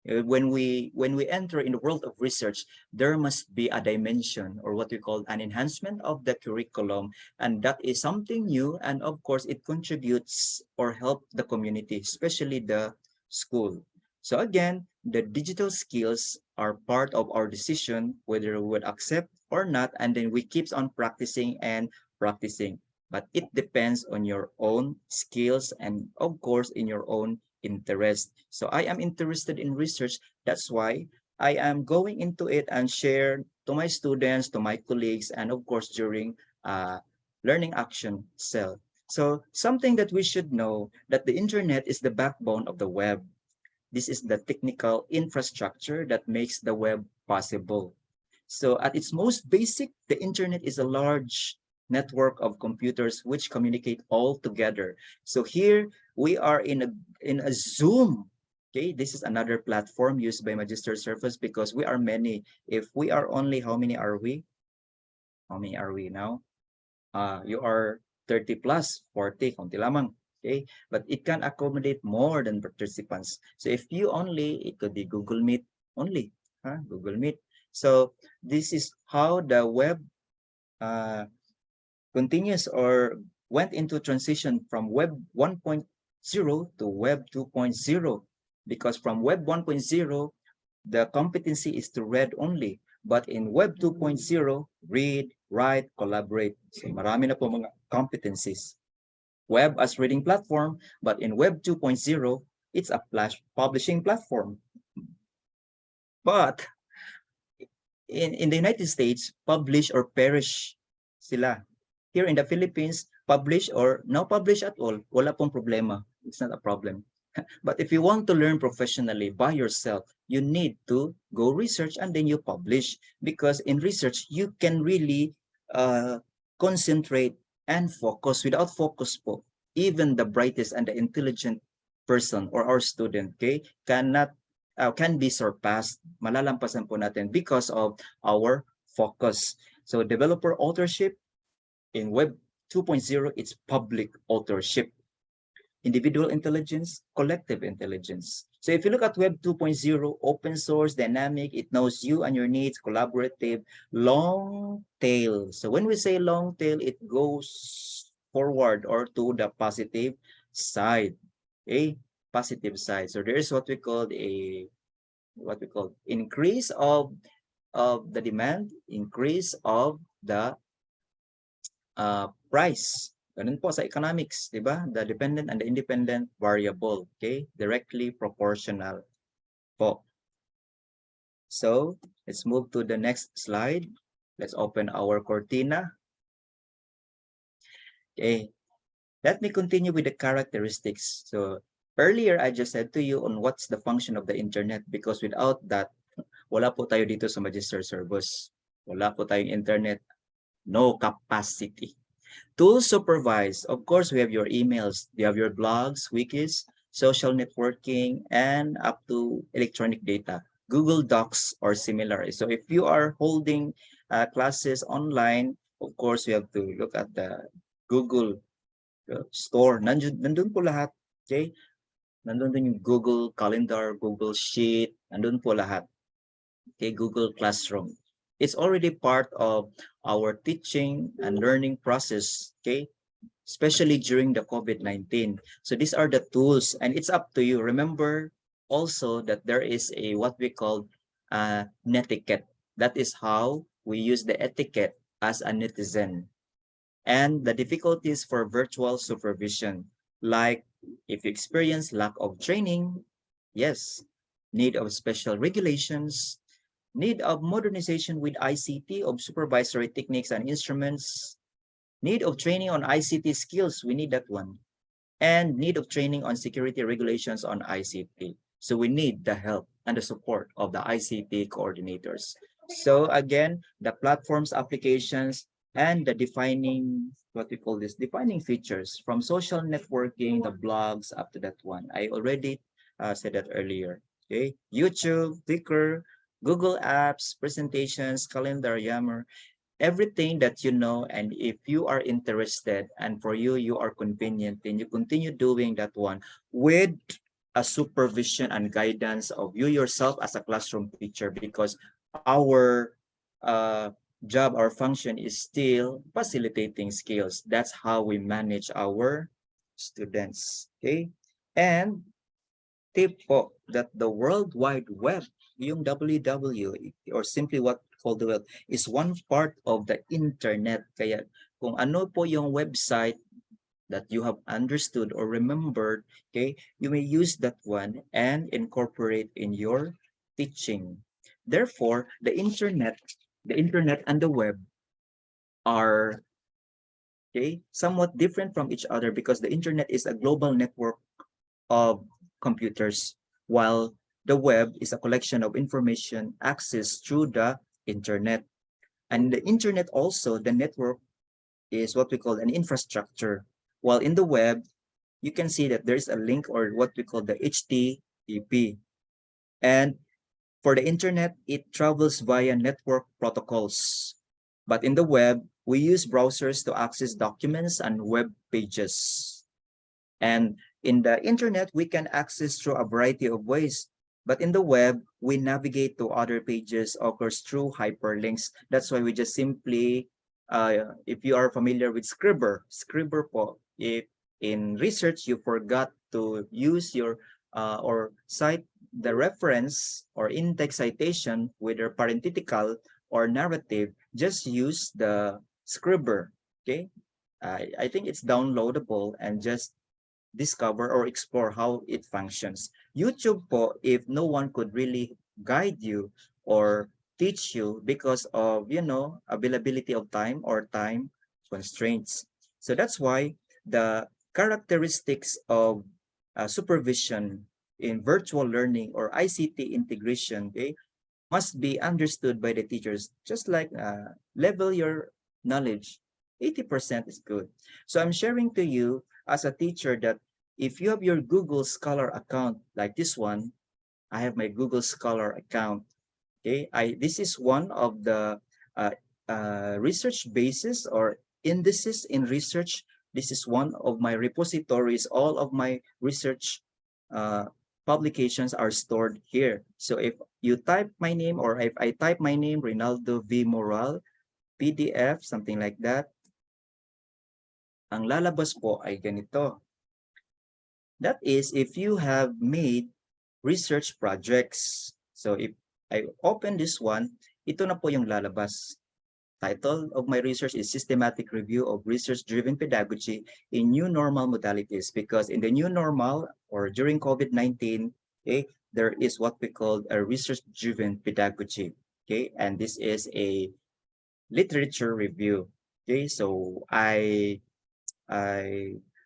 Speaker 3: When we enter in the world of research, there must be a dimension or what we call an enhancement of the curriculum, and that is something new, and of course it contributes or help the community, especially the school. So again, the digital skills are part of our decision whether we would accept or not, and then we keeps on practicing and practicing, but it depends on your own skills and of course in your own interest. So I am interested in research. That's why I am going into it and share to my students, to my colleagues, and of course during learning action cell. So something that we should know, that the internet is the backbone of the web. This is the technical infrastructure that makes the web possible. So at its most basic, the internet is a large network of computers which communicate all together. So here we are in a Zoom. Okay, this is another platform used by Magister Surface because we are many. If we are only, how many are we? How many are we now? You are 30 plus, 40, konti lamang. Okay, but it can accommodate more than participants. So if you only, it could be Google Meet only, Google Meet. So this is how the web continues or went into transition from Web 1.0 to Web 2.0, because from Web 1.0, the competency is to read only. But in Web 2.0, read, write, collaborate. So marami na po mga competencies. Web as reading platform, but in Web 2.0, it's a publishing platform. But in the United States, publish or perish sila. Here in the Philippines, publish or no publish at all, wala pong problema. It's not a problem. But if you want to learn professionally by yourself, you need to go research and then you publish. Because in research, you can really concentrate and focus. Without focus po, even the brightest and the intelligent person or our student, okay, can be surpassed. Malalampasan po natin because of our focus. So developer authorship in Web 2.0, it's public authorship. individual intelligence, collective intelligence. So if you look at Web 2.0, open source, dynamic, it knows you and your needs, collaborative, long tail. So when we say long tail, it goes forward or to the positive side, a positive side. So there is what we call increase of the demand, increase of the price. Ganun po sa economics, di ba? The dependent and the independent variable, okay? Directly proportional po. So, let's move to the next slide. Let's open our Cortina. Okay, let me continue with the characteristics. So, earlier I just said to you on what's the function of the internet because without that, wala po tayo dito sa Magister Service. Wala po tayong internet. No capacity. To supervise, of course, we have your emails, you have your blogs, wikis, social networking, and up to electronic data, Google Docs or similar. So if you are holding classes online, of course, you have to look at the Google store. Nandun po lahat, okay? Nandun din yung Google Calendar, Google Sheet, nandun po lahat. Okay, Google Classroom. It's already part of our teaching and learning process, okay? Especially during the COVID-19. So these are the tools and it's up to you. Remember also that there is a what we call netiquette. That is how we use the etiquette as a netizen. And the difficulties for virtual supervision, like if you experience lack of training, yes, need of special regulations, need of modernization with ICT of supervisory techniques and instruments, need of training on ICT skills, we need that one, and need of training on security regulations on ICT. So we need the help and the support of the ICT coordinators. So again, the platforms, applications, and the defining, what we call this, defining features from social networking, the blogs, up to that one. I already said that earlier. Okay, YouTube, Flickr, Google Apps, presentations, calendar, Yammer, everything that you know, and if you are interested and for you, you are convenient, then you continue doing that one with a supervision and guidance of you yourself as a classroom teacher because our job, our function is still facilitating skills. That's how we manage our students, okay? And tip po that the World Wide Web, yung WW, or simply what called the web, is one part of the internet. Kaya kung ano po yung website that you have understood or remembered, okay, you may use that one and incorporate in your teaching. Therefore, the internet and the web are okay, somewhat different from each other because the internet is a global network of computers, while the web is a collection of information accessed through the internet. And the internet also, the network is what we call an infrastructure. While in the web, you can see that there's a link or what we call the HTTP. And for the internet, it travels via network protocols. But in the web, we use browsers to access documents and web pages. And in the internet, we can access through a variety of ways. But in the web, we navigate to other pages, of course, through hyperlinks. That's why we just simply, if you are familiar with Scribr po, if in research you forgot to use your or cite the reference or in-text citation, whether parenthetical or narrative, just use the Scribr, okay? I think it's downloadable and just discover or explore how it functions. YouTube po, if no one could really guide you or teach you because of, you know, availability of time or time constraints. So that's why the characteristics of supervision in virtual learning or ICT integration, okay, must be understood by the teachers, just like level your knowledge. 80% is good. So I'm sharing to you as a teacher that if you have your Google Scholar account like this one, I have my Google Scholar account. Okay, this is one of the research basis or indices in research This is one of my repositories. All of my research publications are stored here. So if you type my name, or if I type my name, Rinaldo V. Moral, PDF, something like that, ang lalabas po ay ganito. That is, if you have made research projects. So if I open this one, ito na po yung lalabas. Title of my research is Systematic Review of Research-Driven Pedagogy in New Normal Modalities, because in the new normal, or during COVID-19, okay, there is what we call a research-driven pedagogy. Okay, and this is a literature review. Okay, so I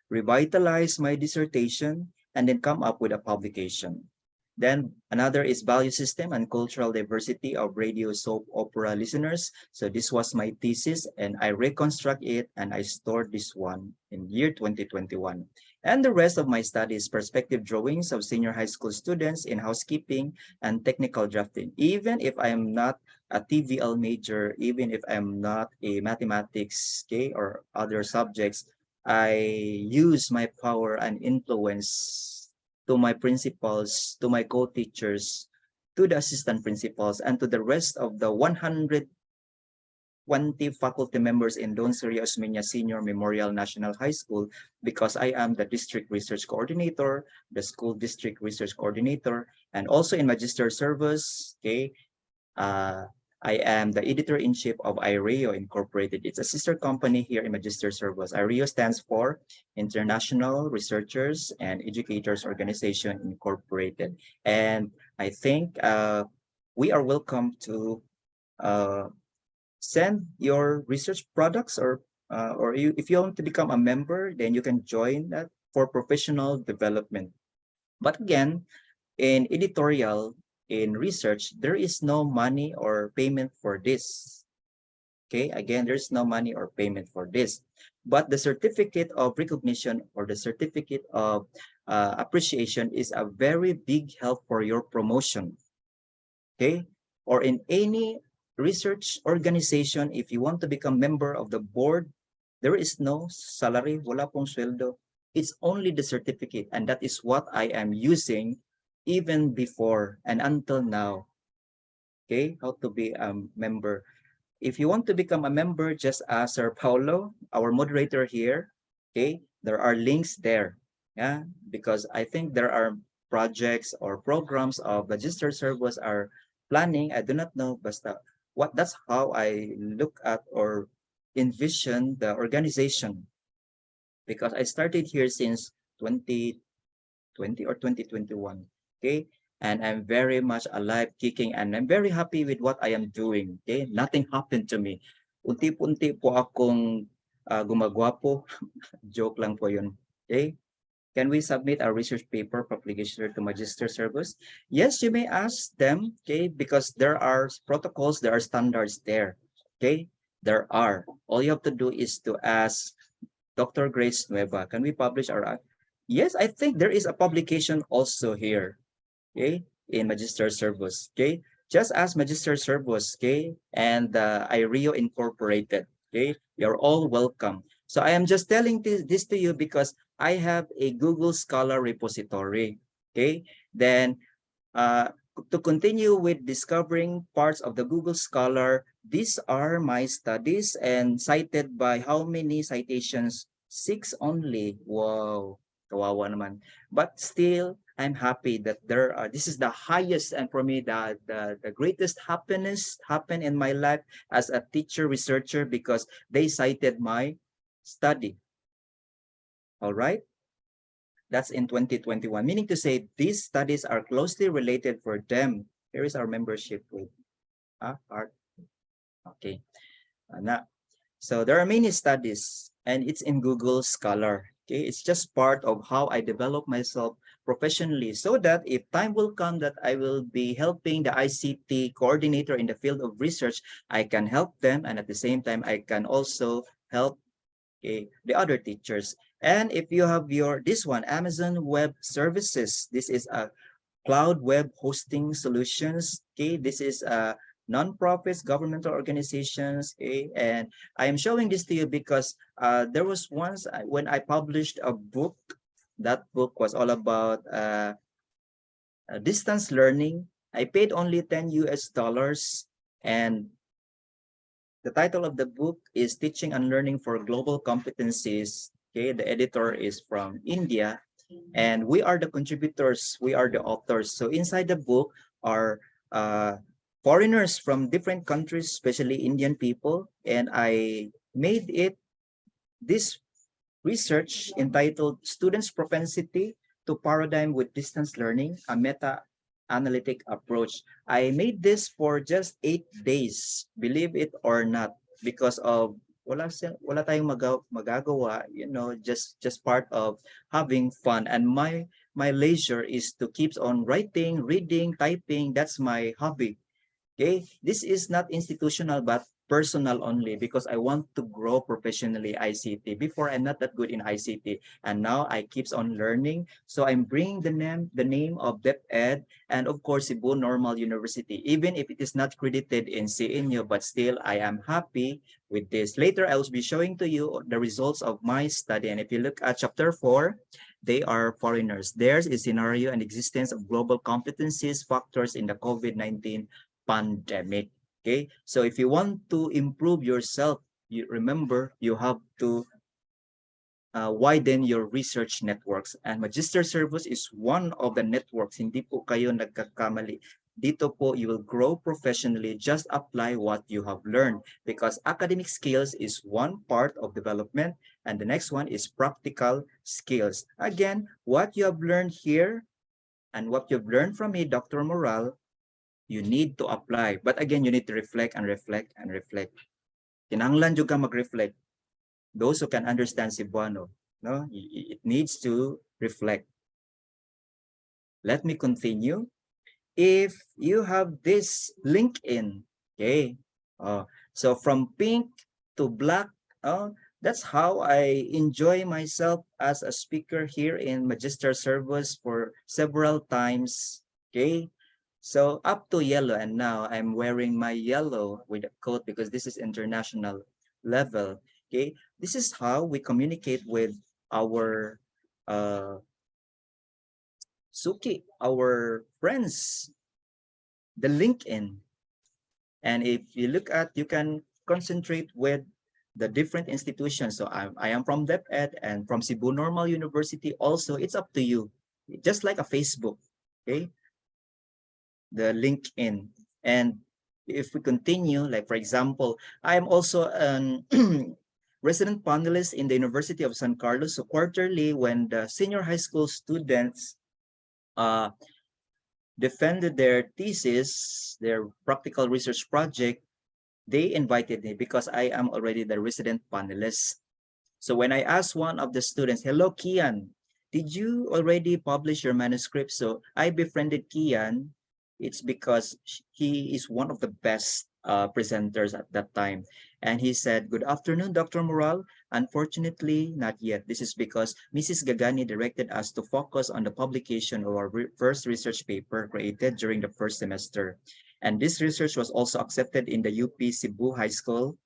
Speaker 3: revitalize my dissertation and then come up with a publication. Then another is value system and cultural diversity of radio soap opera listeners. So this was my thesis, and I reconstruct it and I stored this one in year 2021. And the rest of my studies, perspective drawings of senior high school students in housekeeping and technical drafting. Even if I am not a TVL major, even if I'm not a mathematics, okay, or other subjects, I use my power and influence to my principals, to my co-teachers, to the assistant principals, and to the rest of the 120 faculty members in Don Siria Osmeña Senior Memorial National High School, because I am the district research coordinator, the school district research coordinator, and also in magister service, okay, I am the editor-in-chief of IREO Incorporated. It's a sister company here in Magister Service. IREO stands for International Researchers and Educators Organization Incorporated. And I think we are welcome to send your research products, or if you want to become a member, then you can join that for professional development. But again, in editorial, in research, there is no money or payment for this. Okay, again, there's no money or payment for this. But the certificate of recognition, or the certificate of appreciation, is a very big help for your promotion. Okay, or in any research organization, if you want to become member of the board, there is no salary, wala pong sweldo. It's only the certificate, and that is what I am using even before and until now. Okay, how to be a member. If you want to become a member, just ask Sir Paulo, our moderator here. Okay, there are links there. Yeah, because I think there are projects or programs of registered service are planning. I do not know, but that's how I look at or envision the organization, because I started here since 2020 or 2021. Okay, and I'm very much alive, kicking, and I'm very happy with what I am doing. Okay, nothing happened to me. Unti-unti po akong gumagwapo. Joke lang po yun. Okay, can we submit our research paper publication to Magister Service? Yes, you may ask them. Okay, because there are protocols, there are standards there. Okay, there are. All you have to do is to ask Dr. Grace Nueva, can we publish our? Yes, I think there is a publication also here. Okay, in Magister Service. Okay, just ask Magister Service. Okay, and IREO Incorporated. Okay, you're all welcome. So I am just telling this to you because I have a Google Scholar repository. Okay, then to continue with discovering parts of the Google Scholar, these are my studies and cited by how many citations? 6 only. Wow, kawawa naman. But still, I'm happy that there are, this is the highest, and for me, the greatest happiness happened in my life as a teacher researcher, because they cited my study. All right. That's in 2021, meaning to say these studies are closely related for them. Here is our membership with art. Okay. So there are many studies, and it's in Google Scholar. Okay, it's just part of how I develop myself professionally, so that if time will come that I will be helping the ICT coordinator in the field of research, I can help them, and at the same time, I can also help the other teachers. And if you have this one, Amazon Web Services, this is a cloud web hosting solutions. Okay, this is non-profits, governmental organizations, okay? And I am showing this to you because there was once when I published a book. That book was all about distance learning. I paid only 10 US dollars, and the title of the book is Teaching and Learning for Global Competencies. Okay, the editor is from India, and we are the contributors, we are the authors. So inside the book are foreigners from different countries, especially Indian people, and I made it this research entitled Students' Propensity to Paradigm with Distance Learning, a meta-analytic approach. I made this for just 8 days, believe it or not, because of wala tayong magagawa, you know, just part of having fun. And my leisure is to keep on writing, reading, typing. That's my hobby. Okay, this is not institutional but personal only because I want to grow professionally ICT. Before I'm not that good in ICT, and now I keeps on learning. So I'm bringing the name of DepEd and of course Cebu Normal University, even if it is not credited in CNU, but still I am happy with this. Later I will be showing to you the results of my study, and if you look at chapter 4, they are foreigners. Theirs is scenario and existence of global competencies factors in the COVID-19 pandemic. Okay, so if you want to improve yourself, you remember you have to widen your research networks, and Magister Service is one of the networks. Hindi po kayo nagkakamali. Dito po you will grow professionally. Just apply what you have learned, because academic skills is one part of development and the next one is practical skills. Again, what you have learned here and what you've learned from me, Dr. Moral, you need to apply. But again, you need to reflect and reflect and reflect. Kinahanglan jud ka mag-reflect. Those who can understand Cebuano, no, it needs to reflect. Let me continue. If you have this LinkedIn, okay, so from pink to black, that's how I enjoy myself as a speaker here in Magister Service for several times, okay. So up to yellow, and now I'm wearing my yellow with a coat because this is international level. Okay, this is how we communicate with our Suki, our friends, the LinkedIn. And if you look at, you can concentrate with the different institutions. So I am from DepEd and from Cebu Normal University also. It's up to you, just like a Facebook, okay? The LinkedIn. And if we continue, like for example, I am also an resident panelist in the University of San Carlos. So quarterly, when the senior high school students defended their thesis, their practical research project, they invited me because I am already the resident panelist. So when I asked one of the students, hello, Kian, did you already publish your manuscript? So I befriended Kian. It's because he is one of the best presenters at that time. And he said, good afternoon, Dr. Moral. Unfortunately, not yet. This is because Mrs. Gagani directed us to focus on the publication of our first research paper created during the first semester. And this research was also accepted in the UP Cebu High School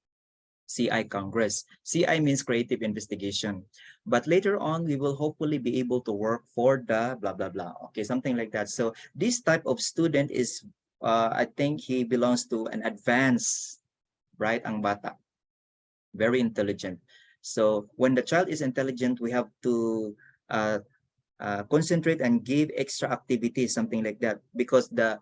Speaker 3: CI Congress. CI means creative investigation. But later on, we will hopefully be able to work for the blah, blah, blah. Okay, something like that. So this type of student is, I think he belongs to an advanced, right, ang bata. Very intelligent. So when the child is intelligent, we have to concentrate and give extra activities, something like that. Because the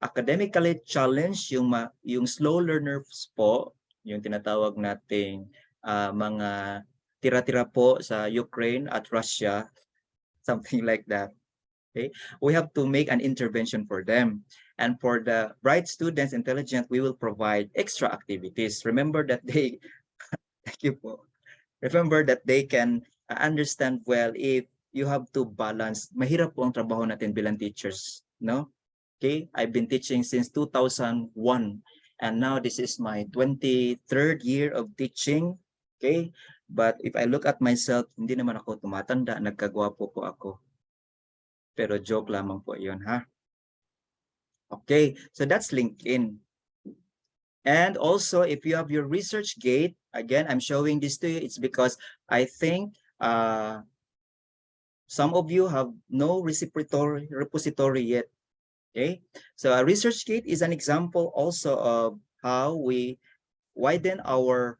Speaker 3: academically challenged, yung slow learners po, yung tinatawag nating mga tira-tira po sa Ukraine at Russia, something like that. Okay, we have to make an intervention for them. And for the bright students, intelligent, we will provide extra activities. Remember that they, thank you po. Remember that they can understand well if you have to balance. Mahirap po ang trabaho natin bilang teachers, no? Okay, I've been teaching since 2001. And now this is my 23rd year of teaching. Okay, but if I look at myself, hindi naman ako tumatanda, nagkagwapo po ako. Pero joke lamang po yun, ha? Okay, so that's LinkedIn. And also, if you have your research gate, again, I'm showing this to you. It's because I think some of you have no repository yet. Okay, so a research gate is an example also of how we widen our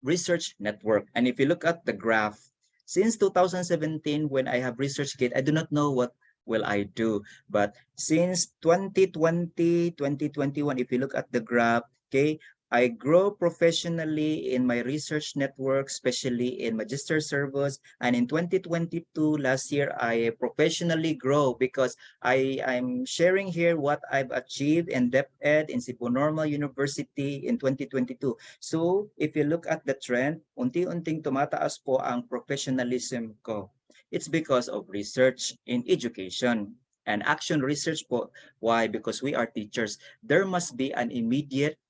Speaker 3: research network. And if you look at the graph, since 2017, when I have ResearchGate, I do not know what will I do. But since 2020, 2021, if you look at the graph, okay, I grow professionally in my research network, especially in Magister Servos. And in 2022, last year, I professionally grow because I'm sharing here what I've achieved in DepEd in Cebu Normal University in 2022. So if you look at the trend, unti-unting tumataas po ang professionalism ko. It's because of research in education and action research po. Why? Because we are teachers. There must be an immediate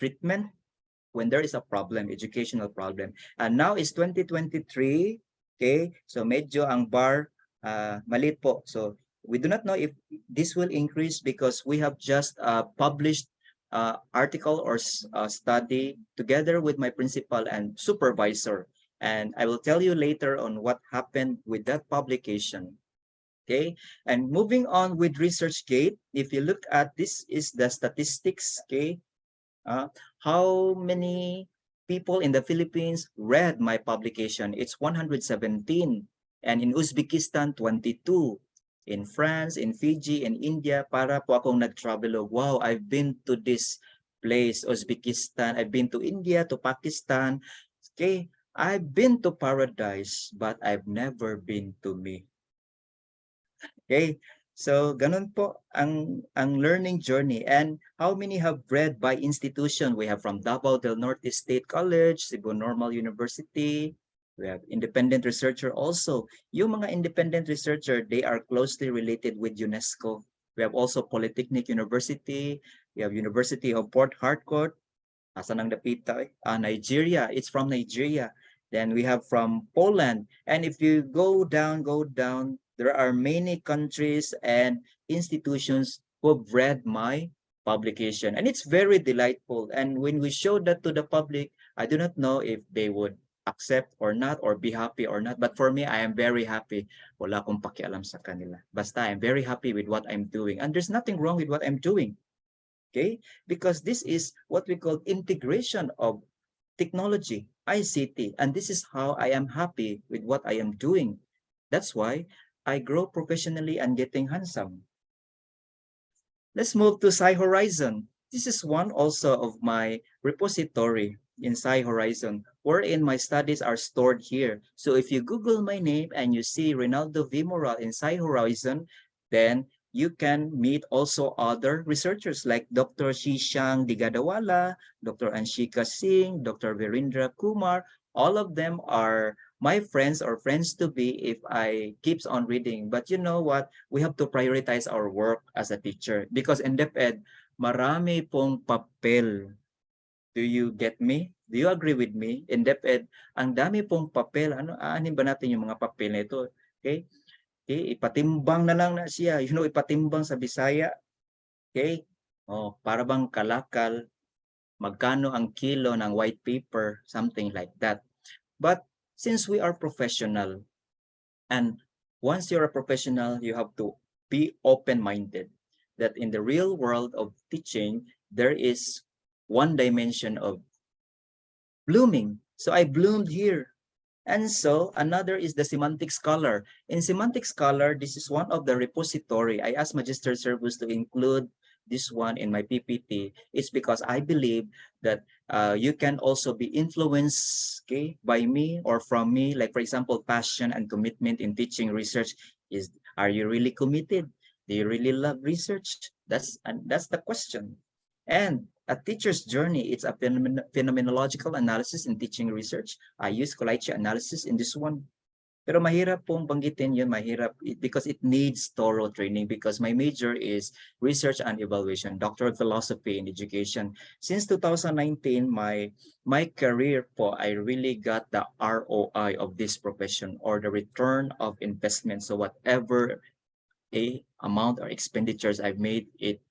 Speaker 3: treatment when there is a problem, educational problem. And now is 2023, okay? So medyo ang bar malit po. So we do not know if this will increase because we have just published article or study together with my principal and supervisor. And I will tell you later on what happened with that publication. Okay, and moving on with ResearchGate, if you look at this is the statistics, okay, how many people in the Philippines read my publication? It's 117. And in Uzbekistan, 22. In France, in Fiji, in India, para po akong nag-travel. Wow, I've been to this place, Uzbekistan. I've been to India, to Pakistan. Okay, I've been to paradise, but I've never been to me. Okay, so ganun po ang learning journey. And how many have read by institution? We have from Davao del Norte State College, Cebu Normal University. We have independent researcher also. Yung mga independent researcher, they are closely related with UNESCO. We have also Polytechnic University. We have University of Port Harcourt. Asan ang dapita? Nigeria. It's from Nigeria. Then we have from Poland. And if you go down, there are many countries and institutions who've read my publication. And it's very delightful. And when we show that to the public, I do not know if they would accept or not or be happy or not. But for me, I am very happy. Wala akong pakialam sa kanila. Basta I'm very happy with what I'm doing. And there's nothing wrong with what I'm doing. Okay? Because this is what we call integration of technology, ICT. And this is how I am happy with what I am doing. That's why I grow professionally and getting handsome. Let's move to Sci Horizon. This is one also of my repository in Sci Horizon, wherein my studies are stored here. So if you Google my name and you see Rinaldo V. Moral in Sci Horizon, then you can meet also other researchers like Dr. Shishang Digadawala, Dr. Anshika Singh, Dr. Virendra Kumar. All of them are my friends or friends to be if I keeps on reading. But you know what? We have to prioritize our work as a teacher because in DepEd, marami pong papel. Do you get me? Do you agree with me? In DepEd, ang dami pong papel. Aanin ba natin yung mga papel na ito? Okay? Okay, ipatimbang na lang na siya. You know, ipatimbang sa Bisaya. Okay? Oh, para bang kalakal, magkano ang kilo ng white paper, something like that. But since we are professional, and once you're a professional, you have to be open-minded that in the real world of teaching, there is one dimension of blooming. So I bloomed here. And so another is the semantic scholar. In semantic scholar, this is one of the repository. I asked Magister Servus to include this one in my PPT. It's because I believe that you can also be influenced, okay, by me or from me. Like for example, passion and commitment in teaching research are you really committed? Do you really love research? That's the question. And a teacher's journey, it's a phenomenological analysis in teaching research. I use Kolaichi analysis in this one. Pero mahirap pong banggitin yun, mahirap because it needs thorough training because my major is research and evaluation, Doctor of Philosophy in Education. Since 2019, my career po, I really got the ROI of this profession or the return of investment. So whatever a amount or expenditures I've made, it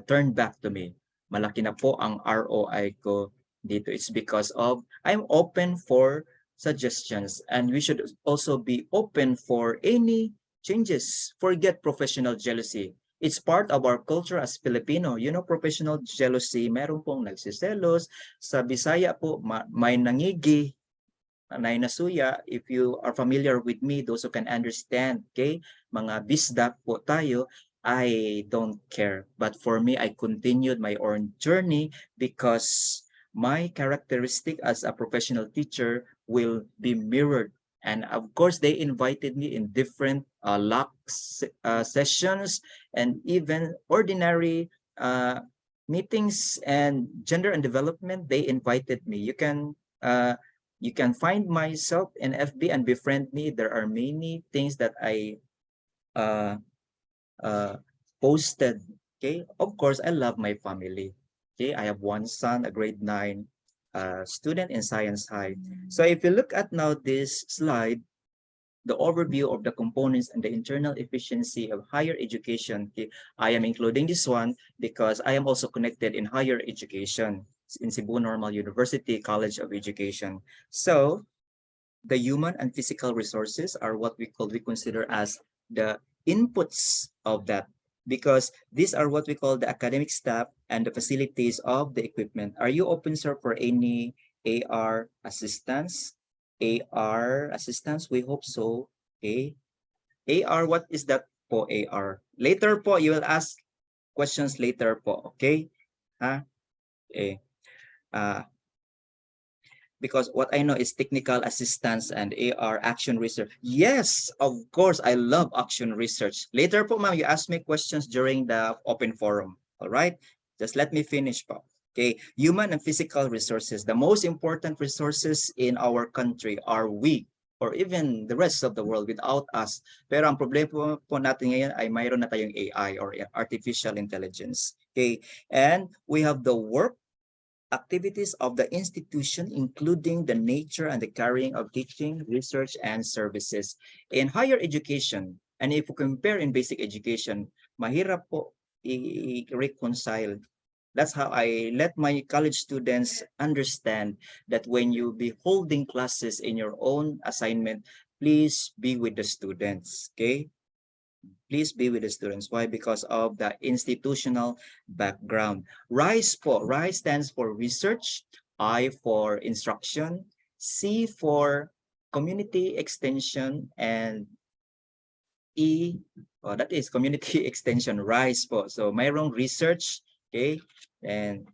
Speaker 3: turned back to me. Malaki na po ang ROI ko dito. It's because of I'm open for suggestions, and we should also be open for any changes. Forget professional jealousy. It's part of our culture as Filipino. You know, professional jealousy, meron pong nagsiselos. Sa Bisaya po, may nangigi, may nasuya. If you are familiar with me, those who can understand, okay? Mga bisdak po tayo, I don't care. But for me, I continued my own journey because my characteristic as a professional teacher will be mirrored. And of course, they invited me in different sessions and even ordinary meetings and gender and development. They invited me. You can find myself in FB and befriend me. There are many things that I posted. Okay, of course, I love my family. Okay, I have one son, a grade 9 student in Science High. So if you look at now this slide, the overview of the components and the internal efficiency of higher education. Okay, I am including this one because I am also connected in higher education in Cebu Normal University College of Education. So the human and physical resources are what we consider as the inputs of that, because these are what we call the academic staff and the facilities of the equipment. Are you open, sir, for any AR assistance? AR assistance, we hope so. Okay. AR, what is that po, AR? Later po, you will ask questions later po, okay? Ha? Okay. Because what I know is technical assistance and AR action research. Yes, of course, I love action research. Later po, ma'am, you ask me questions during the open forum. All right, just let me finish po. Okay, human and physical resources. The most important resources in our country are we, or even the rest of the world without us. Pero ang problema po natin ngayon ay mayroon na tayong AI or artificial intelligence. Okay, and we have the work activities of the institution, including the nature and the carrying of teaching, research, and services. In higher education, and if we compare in basic education, mahirap po i-reconcile. That's how I let my college students understand that when you be holding classes in your own assignment, please be with the students, okay? Please be with the students. Why? Because of the institutional background. RISE po. RISE stands for research, I for instruction, C for community extension, and E, that is community extension, RISE po. So mayroong research, okay, and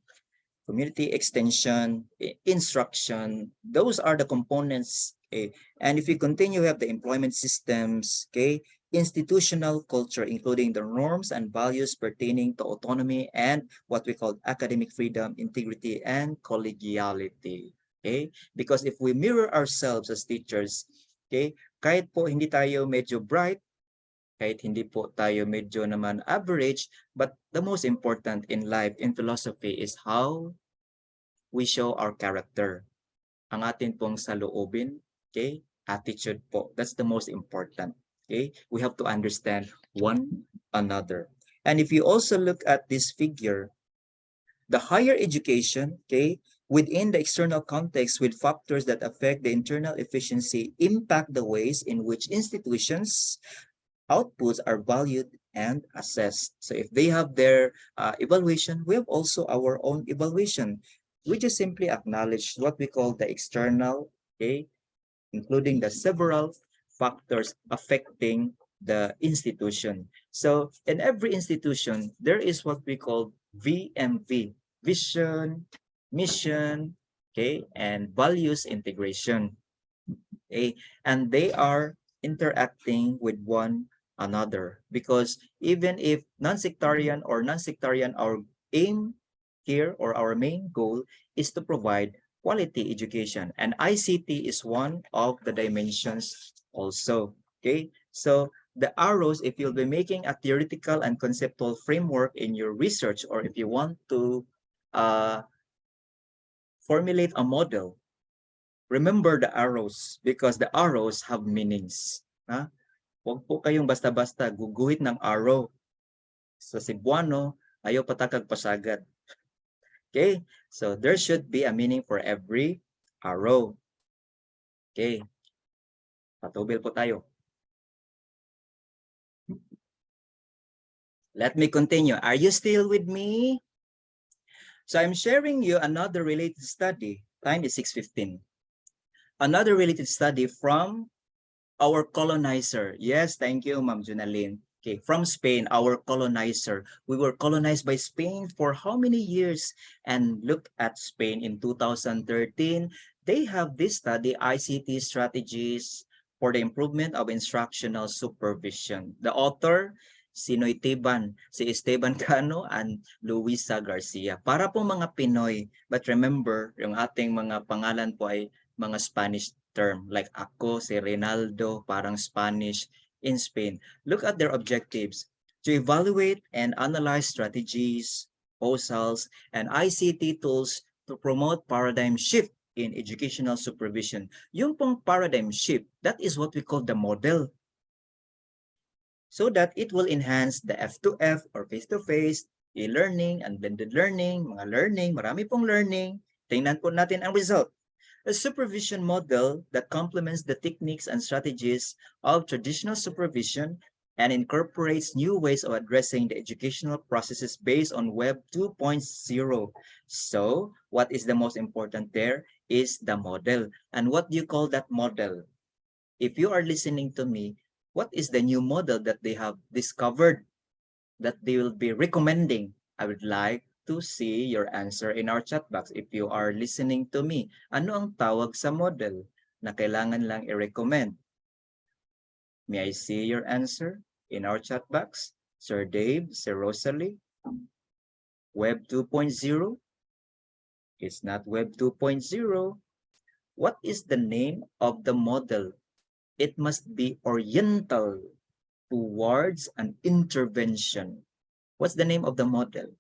Speaker 3: community extension, instruction. Those are the components. Okay? And if you continue, we have the employment systems, okay, institutional culture, including the norms and values pertaining to autonomy and what we call academic freedom, integrity, and collegiality. Okay? Because if we mirror ourselves as teachers, okay, kahit po hindi tayo medyo bright, kahit hindi po tayo medyo naman average, but the most important in life, in philosophy, is how we show our character. Ang atin pong saloobin, okay, attitude po. That's the most important. Okay, we have to understand one another. And if you also look at this figure, the higher education, okay, within the external context with factors that affect the internal efficiency impact the ways in which institutions outputs are valued and assessed. So if they have their evaluation, we have also our own evaluation. We just simply acknowledge what we call the external, okay, including the several factors affecting the institution. So in every institution, there is what we call VMV, vision, mission, okay, and values integration. Okay, and they are interacting with one another, because even if non-sectarian, our aim here or our main goal is to provide quality education, and ICT is one of the dimensions also. Okay, so the arrows, if you'll be making a theoretical and conceptual framework in your research, or if you want to formulate a model, remember the arrows, because the arrows have meanings. Ha? Huwag po kayong basta-basta guguhit ng arrow. Sa Cebuano, Ayaw patakag pasagat. Okay, so there should be a meaning for every arrow. Okay, patubil po tayo. Let me continue. Are you still with me? So I'm sharing you another related study. Time is 6:15. Another related study from our colonizer. Yes, thank you, Ma'am Junaline. Okay, from Spain, our colonizer. We were colonized by Spain for how many years? And look at Spain in 2013. They have this study, ICT strategies for the improvement of instructional supervision. The author, sino Esteban? Si Esteban Cano and Luisa Garcia. Para po mga Pinoy, but remember, yung ating mga pangalan po ay mga Spanish term. Like ako, si Rinaldo, parang Spanish in Spain. Look at their objectives: to evaluate and analyze strategies, proposals, and ICT tools to promote paradigm shift in educational supervision. Yung pong paradigm shift, that is what we call the model. So that it will enhance the F2F or face-to-face, e-learning, and blended learning, mga learning, marami pong learning. Tingnan po natin ang result. A supervision model that complements the techniques and strategies of traditional supervision and incorporates new ways of addressing the educational processes based on Web 2.0. So, what is the most important there is the model. And what do you call that model? If you are listening to me, what is the new model that they have discovered that they will be recommending? I would like to see your answer in our chat box. If you are listening to me, ano ang tawag sa model na kailangan lang i-recommend? May I see your answer in our chat box? Sir Dave, Sir Rosalie, Web 2.0? It's not Web 2.0. What is the name of the model? It must be oriental towards an intervention. What's the name of the model?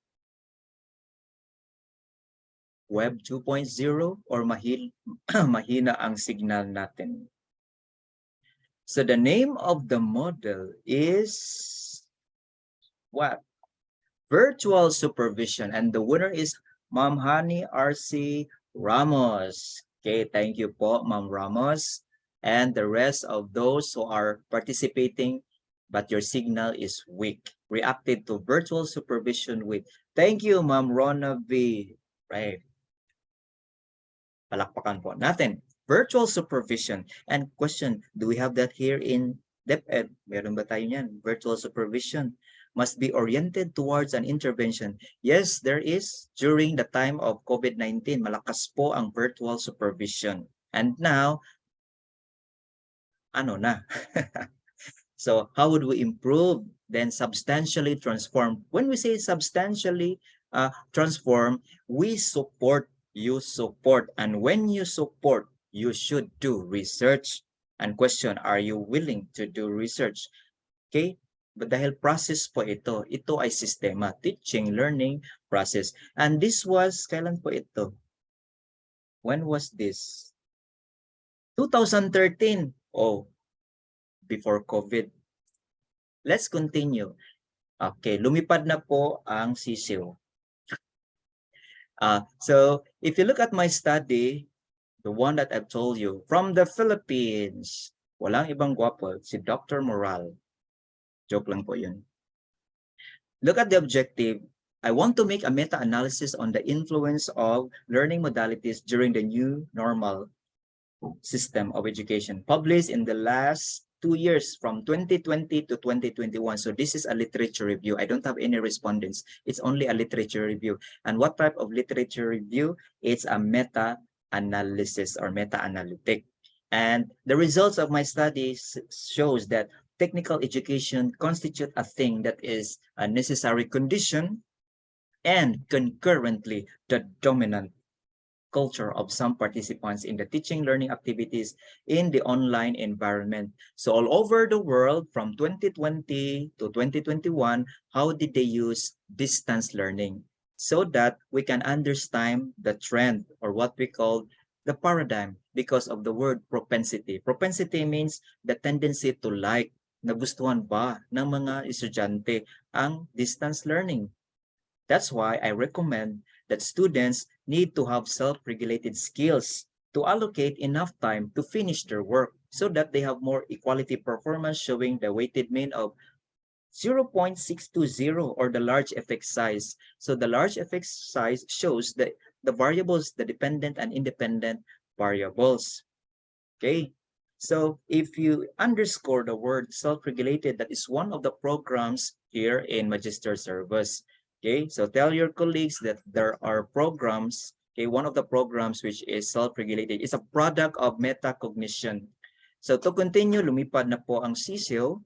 Speaker 3: Web 2.0 or mahina ang signal natin? So the name of the model is what? Virtual supervision. And the winner is Ma'am Hani RC Ramos. Okay, thank you po, Ma'am Ramos. And the rest of those who are participating, but your signal is weak, reacted to virtual supervision with. Thank you, Ma'am Rona V. Right. Palakpakan po natin. Virtual supervision. And question, do we have that here in DepEd? Meron ba tayo niyan? Virtual supervision must be oriented towards an intervention. Yes, there is. During the time of COVID-19, malakas po ang virtual supervision. And now, ano na? So how would we improve? Then substantially transform. When we say substantially transform, we support, you support. And when you support, you should do research. And question, are you willing to do research? Okay? But dahil process po ito, ito ay sistema, teaching, learning, process. And this was, kailan po ito? When was this? 2013. Oh, before COVID. Let's continue. Okay, lumipad na po ang sisiw. So, if you look at my study, the one that I've told you, from the Philippines, walang ibang gwapo, si Dr. Moral. Joke lang po yun. Look at the objective. I want to make a meta-analysis on the influence of learning modalities during the new normal system of education, published in the last 2 years from 2020 to 2021. So this is a literature review. I don't have any respondents. It's only a literature review. And what type of literature review? It's a meta-analysis or meta-analytic. And the results of my studies shows that technical education constitute a thing that is a necessary condition and concurrently the dominant culture of some participants in the teaching learning activities in the online environment. So all over the world from 2020 to 2021, how did they use distance learning? So that we can understand the trend or what we call the paradigm because of the word propensity. Propensity means the tendency to like, nagustuhan ba ng mga estudyante ang distance learning? That's why I recommend that students need to have self-regulated skills to allocate enough time to finish their work so that they have more equality performance, showing the weighted mean of 0.620, or the large effect size. So the large effect size shows the variables, the dependent and independent variables. Okay. So if you underscore the word self-regulated, that is one of the programs here in Magister Service. Okay. So tell your colleagues that there are programs. Okay. One of the programs which is self-regulated is a product of metacognition. So to continue, lumipad na po ang sisiyo.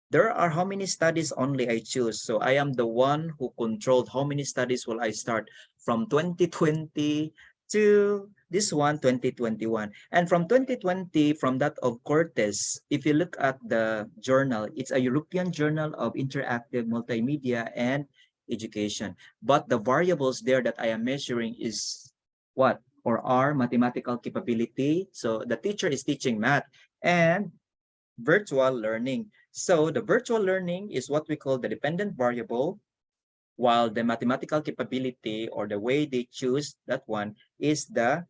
Speaker 3: There are how many studies only I choose. So I am the one who controlled how many studies will I start from 2020 to this one, 2021. And from 2020, from that of Cortes, if you look at the journal, it's a European Journal of Interactive Multimedia and Education. But the variables there that I am measuring is what? Or are mathematical capability. So the teacher is teaching math and virtual learning. So the virtual learning is what we call the dependent variable, while the mathematical capability, or the way they choose that one, is the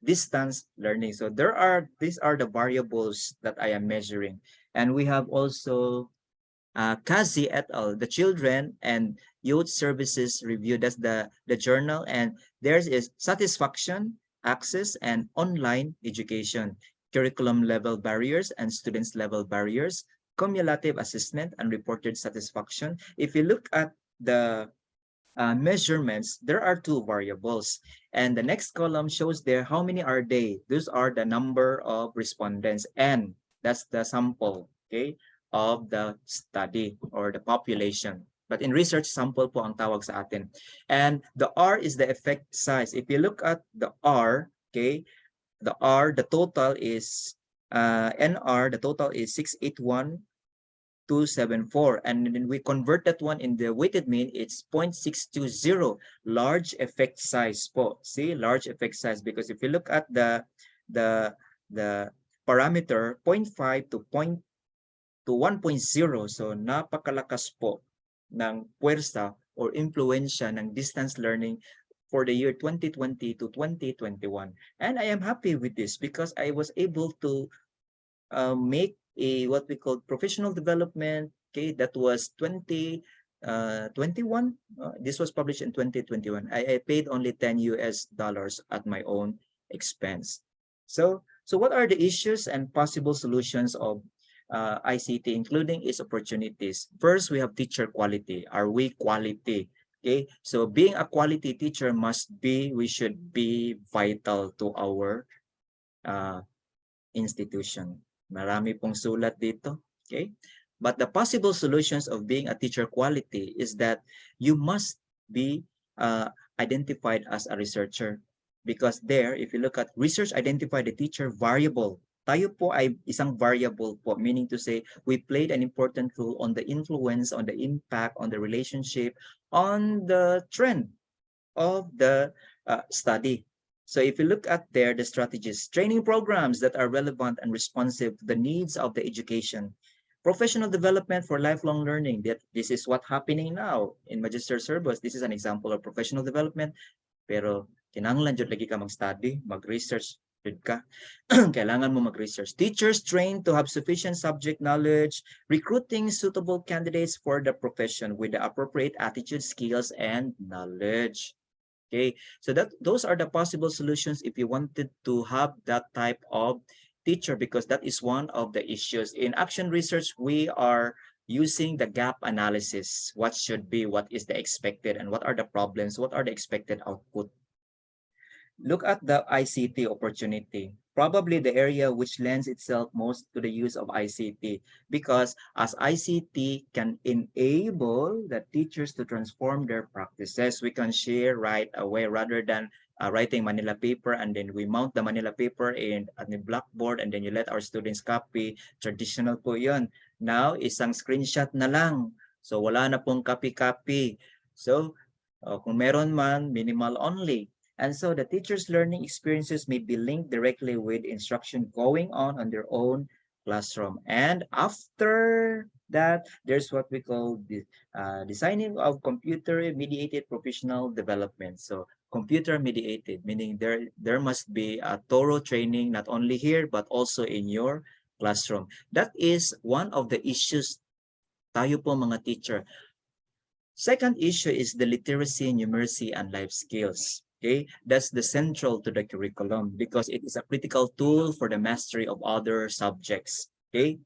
Speaker 3: distance learning. So these are the variables that I am measuring. And we have also Kazi et al., the Children and Youth Services Review. That's the journal. And theirs is satisfaction, access, and online education, curriculum level barriers and students level barriers, cumulative assessment and reported satisfaction. If you look at the measurements, there are two variables. And the next column shows there how many are they. Those are the number of respondents. N, that's the sample, okay, of the study or the population. But in research, sample po ang tawag sa atin. And the R is the effect size. If you look at the R, okay, the R, the total is NR, the total is 681,274, and then we convert that one in the weighted mean, it's 0.620, large effect size po. See, large effect size, because if you look at the parameter 0.5 to 1.0, so napakalakas po ng puwersa or impluensya ng distance learning for the year 2020 to 2021. And I am happy with this because I was able to make a what we call professional development. Okay, that was 2021. This was published in 2021. I paid only $10 at my own expense. So what are the issues and possible solutions of ICT, including its opportunities? First, we have teacher quality. Are we quality? Okay, so being a quality teacher we should be vital to our institution. Marami pong sulat dito, okay? But the possible solutions of being a teacher quality is that you must be identified as a researcher. Because there, if you look at research, identify the teacher variable. Tayo po ay isang variable po, meaning to say, we played an important role on the influence, on the impact, on the relationship, on the trend of the study. So if you look at there, the strategies, training programs that are relevant and responsive to the needs of the education, professional development for lifelong learning. This is what's happening now in Magister Service. This is an example of professional development. Pero kinahanglan jud lagi ka mag-study, mag-research jud ka. Kailangan mo mag-research. Teachers trained to have sufficient subject knowledge, recruiting suitable candidates for the profession with the appropriate attitude, skills, and knowledge. Okay, so those are the possible solutions if you wanted to have that type of teacher, because that is one of the issues. In action research, we are using the gap analysis. What should be, what is the expected, and what are the problems, what are the expected output. Look at the ICT opportunity, probably the area which lends itself most to the use of ICT, because as ICT can enable the teachers to transform their practices, we can share right away rather than writing Manila paper and then we mount the Manila paper at the blackboard and then you let our students copy. Traditional po yun. Now, isang screenshot na lang. So, wala na pong copy-copy. So, kung meron man, minimal only. And so the teacher's learning experiences may be linked directly with instruction going on their own classroom. And after that, there's what we call the designing of computer-mediated professional development. So computer-mediated, meaning there must be a thorough training, not only here, but also in your classroom. That is one of the issues tayo po mga teacher. Second issue is the literacy, numeracy, and life skills. Okay, that's the central to the curriculum because it is a critical tool for the mastery of other subjects. Okay,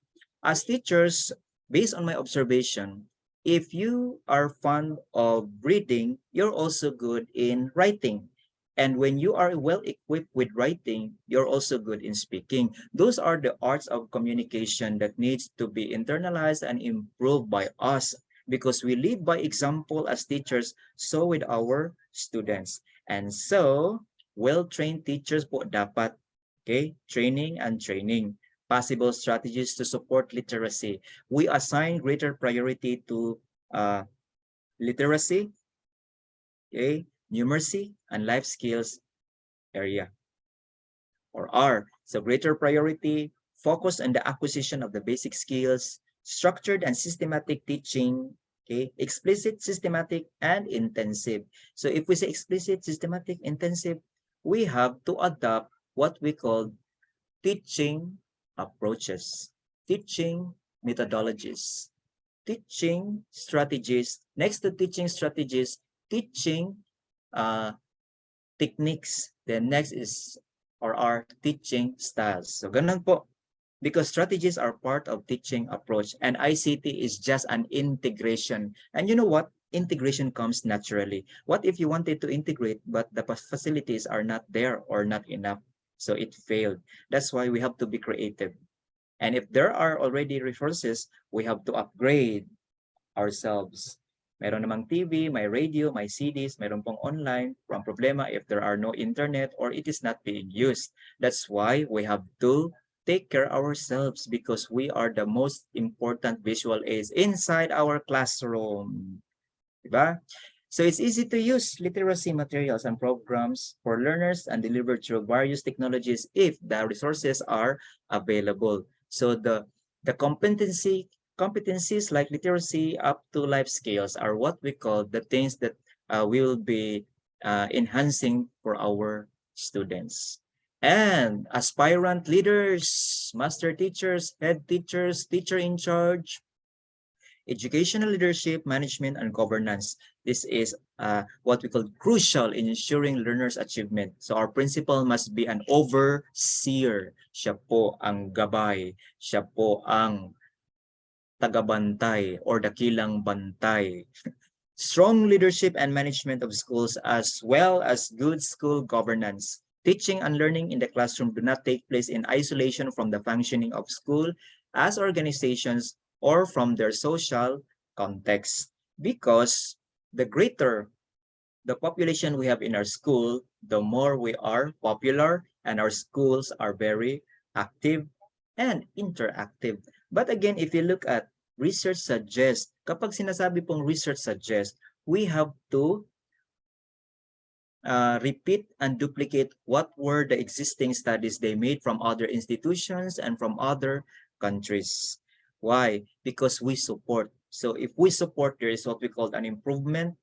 Speaker 3: as teachers, based on my observation, if you are fond of reading, you're also good in writing. And when you are well equipped with writing, you're also good in speaking. Those are the arts of communication that needs to be internalized and improved by us because we lead by example as teachers, so with our students. And so, well-trained teachers po dapat, okay, training and training. Possible strategies to support literacy. We assign greater priority to literacy, okay, numeracy, and life skills area, or R. So greater priority, focus on the acquisition of the basic skills, structured and systematic teaching, okay, explicit, systematic, and intensive. So if we say explicit, systematic, intensive, we have to adopt what we call teaching approaches, teaching methodologies, teaching strategies. Next to teaching strategies, teaching techniques. Then next is or are teaching styles. So ganun po. Because strategies are part of teaching approach and ICT is just an integration. And you know what? Integration comes naturally. What if you wanted to integrate but the facilities are not there or not enough? So it failed. That's why we have to be creative. And if there are already resources, we have to upgrade ourselves. Meron namang TV, may radio, may CDs, meron pong online. Ang problema if there are no internet or it is not being used. That's why we have to take care ourselves because we are the most important visual aids inside our classroom. Diba? So it's easy to use literacy materials and programs for learners and delivered through various technologies if the resources are available. So the competencies like literacy up to life skills are what we call the things that we will be enhancing for our students. And aspirant leaders, master teachers, head teachers, teacher in charge, educational leadership, management, and governance. This is what we call crucial in ensuring learners' achievement. So our principal must be an overseer. Siya po ang gabay. Siya po ang tagabantay or dakilang bantay. Strong leadership and management of schools as well as good school governance. Teaching and learning in the classroom do not take place in isolation from the functioning of school as organizations or from their social context. Because the greater the population we have in our school, the more we are popular and our schools are very active and interactive. But again, if you look at research suggests, kapag sinasabi pong research suggests, we have to repeat and duplicate what were the existing studies they made from other institutions and from other countries. Why? Because we support. So if we support, there is what we call an improvement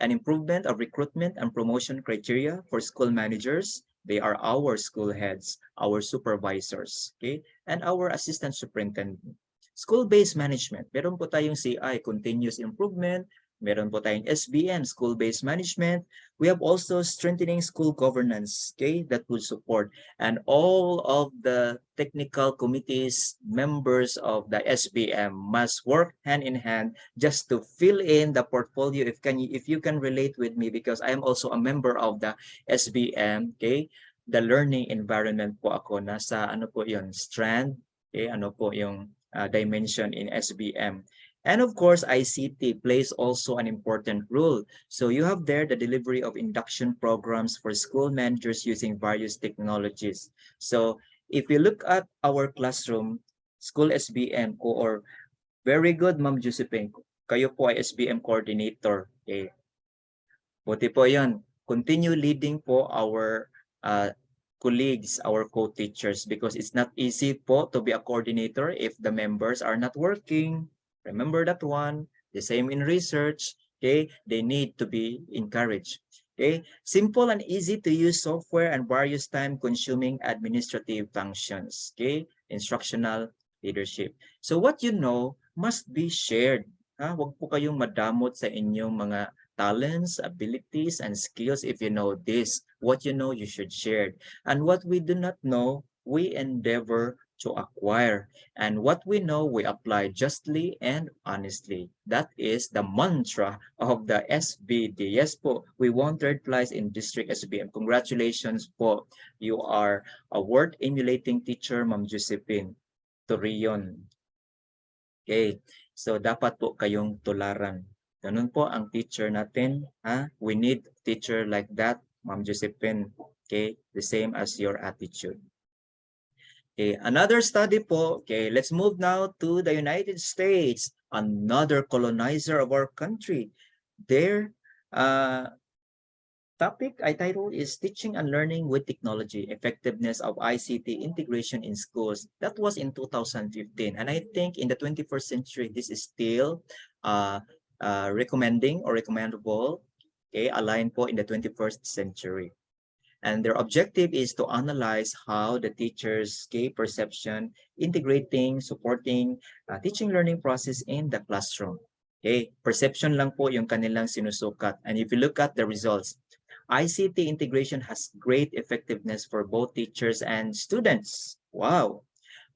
Speaker 3: of recruitment and promotion criteria for school managers. They are our school heads, our supervisors, okay, and our assistant superintendent. School-based management. Meron po tayong CI, continuous improvement. Meron po tayong SBM, school-based management. We have also strengthening school governance, okay, that will support. And all of the technical committees, members of the SBM must work hand in hand just to fill in the portfolio. If you can relate with me, because I am also a member of the SBM, okay, the learning environment po ako, nasa ano po yun, strand, okay, ano po yung dimension in SBM. And of course, ICT plays also an important role. So you have there the delivery of induction programs for school managers using various technologies. So if you look at our classroom, school SBM or very good, Ma'am Josephine, kayo po ay SBM coordinator. Okay. Buti po yan. Continue leading po our colleagues, our co-teachers, because it's not easy po to be a coordinator if the members are not working. Remember that one. The same in research. Okay, they need to be encouraged. Okay, simple and easy to use software and various time-consuming administrative functions. Okay, instructional leadership. So what you know must be shared. Ha? Huwag po kayong madamot sa inyong mga talents, abilities, and skills. If you know this, what you know, you should share. And what we do not know, we endeavor to acquire. And what we know, we apply justly and honestly. That is the mantra of the SBD. Yes po, we won third place in District SBM. Congratulations po. You are a word emulating teacher, Ma'am Josephine Torion. Okay, so dapat po kayong tularan. Ganun po ang teacher natin. Ha? We need teacher like that, Ma'am Josephine. Okay, the same as your attitude. Okay, another study po. Okay, let's move now to the United States, another colonizer of our country. Their topic I title is Teaching and Learning with Technology, Effectiveness of ICT Integration in Schools. That was in 2015. And I think in the 21st century, this is still recommending or recommendable, okay, aligned po in the 21st century. And their objective is to analyze how the teacher's perception, integrating, supporting teaching learning process in the classroom. Okay, perception lang po yung kanilang sinusukat. And if you look at the results, ICT integration has great effectiveness for both teachers and students. Wow.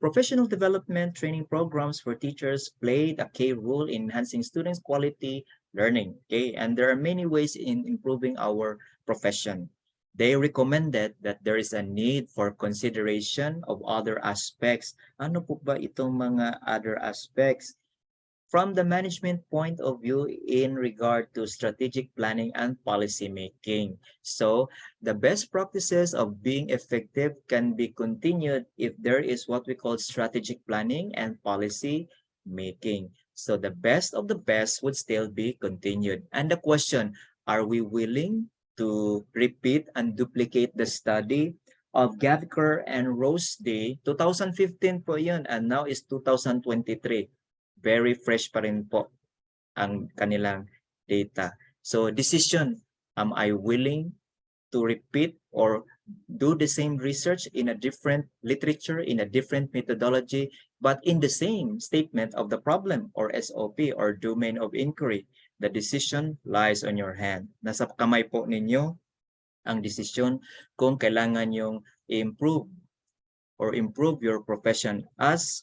Speaker 3: Professional development training programs for teachers played a key role in enhancing students' quality learning. Okay, and there are many ways in improving our profession. They recommended that there is a need for consideration of other aspects. Ano po ba itong mga other aspects? From the management point of view in regard to strategic planning and policy making. So the best practices of being effective can be continued if there is what we call strategic planning and policy making. So the best of the best would still be continued. And the question, are we willing to repeat and duplicate the study of Gavker and Rosdy? 2015 po yun, and now is 2023. Very fresh pa rin po ang kanilang data. So decision, am I willing to repeat or do the same research in a different literature, in a different methodology, but in the same statement of the problem or SOP or domain of inquiry? The decision lies on your hand. Nasa kamay po ninyo ang desisyon kung kailangan yung improve your profession as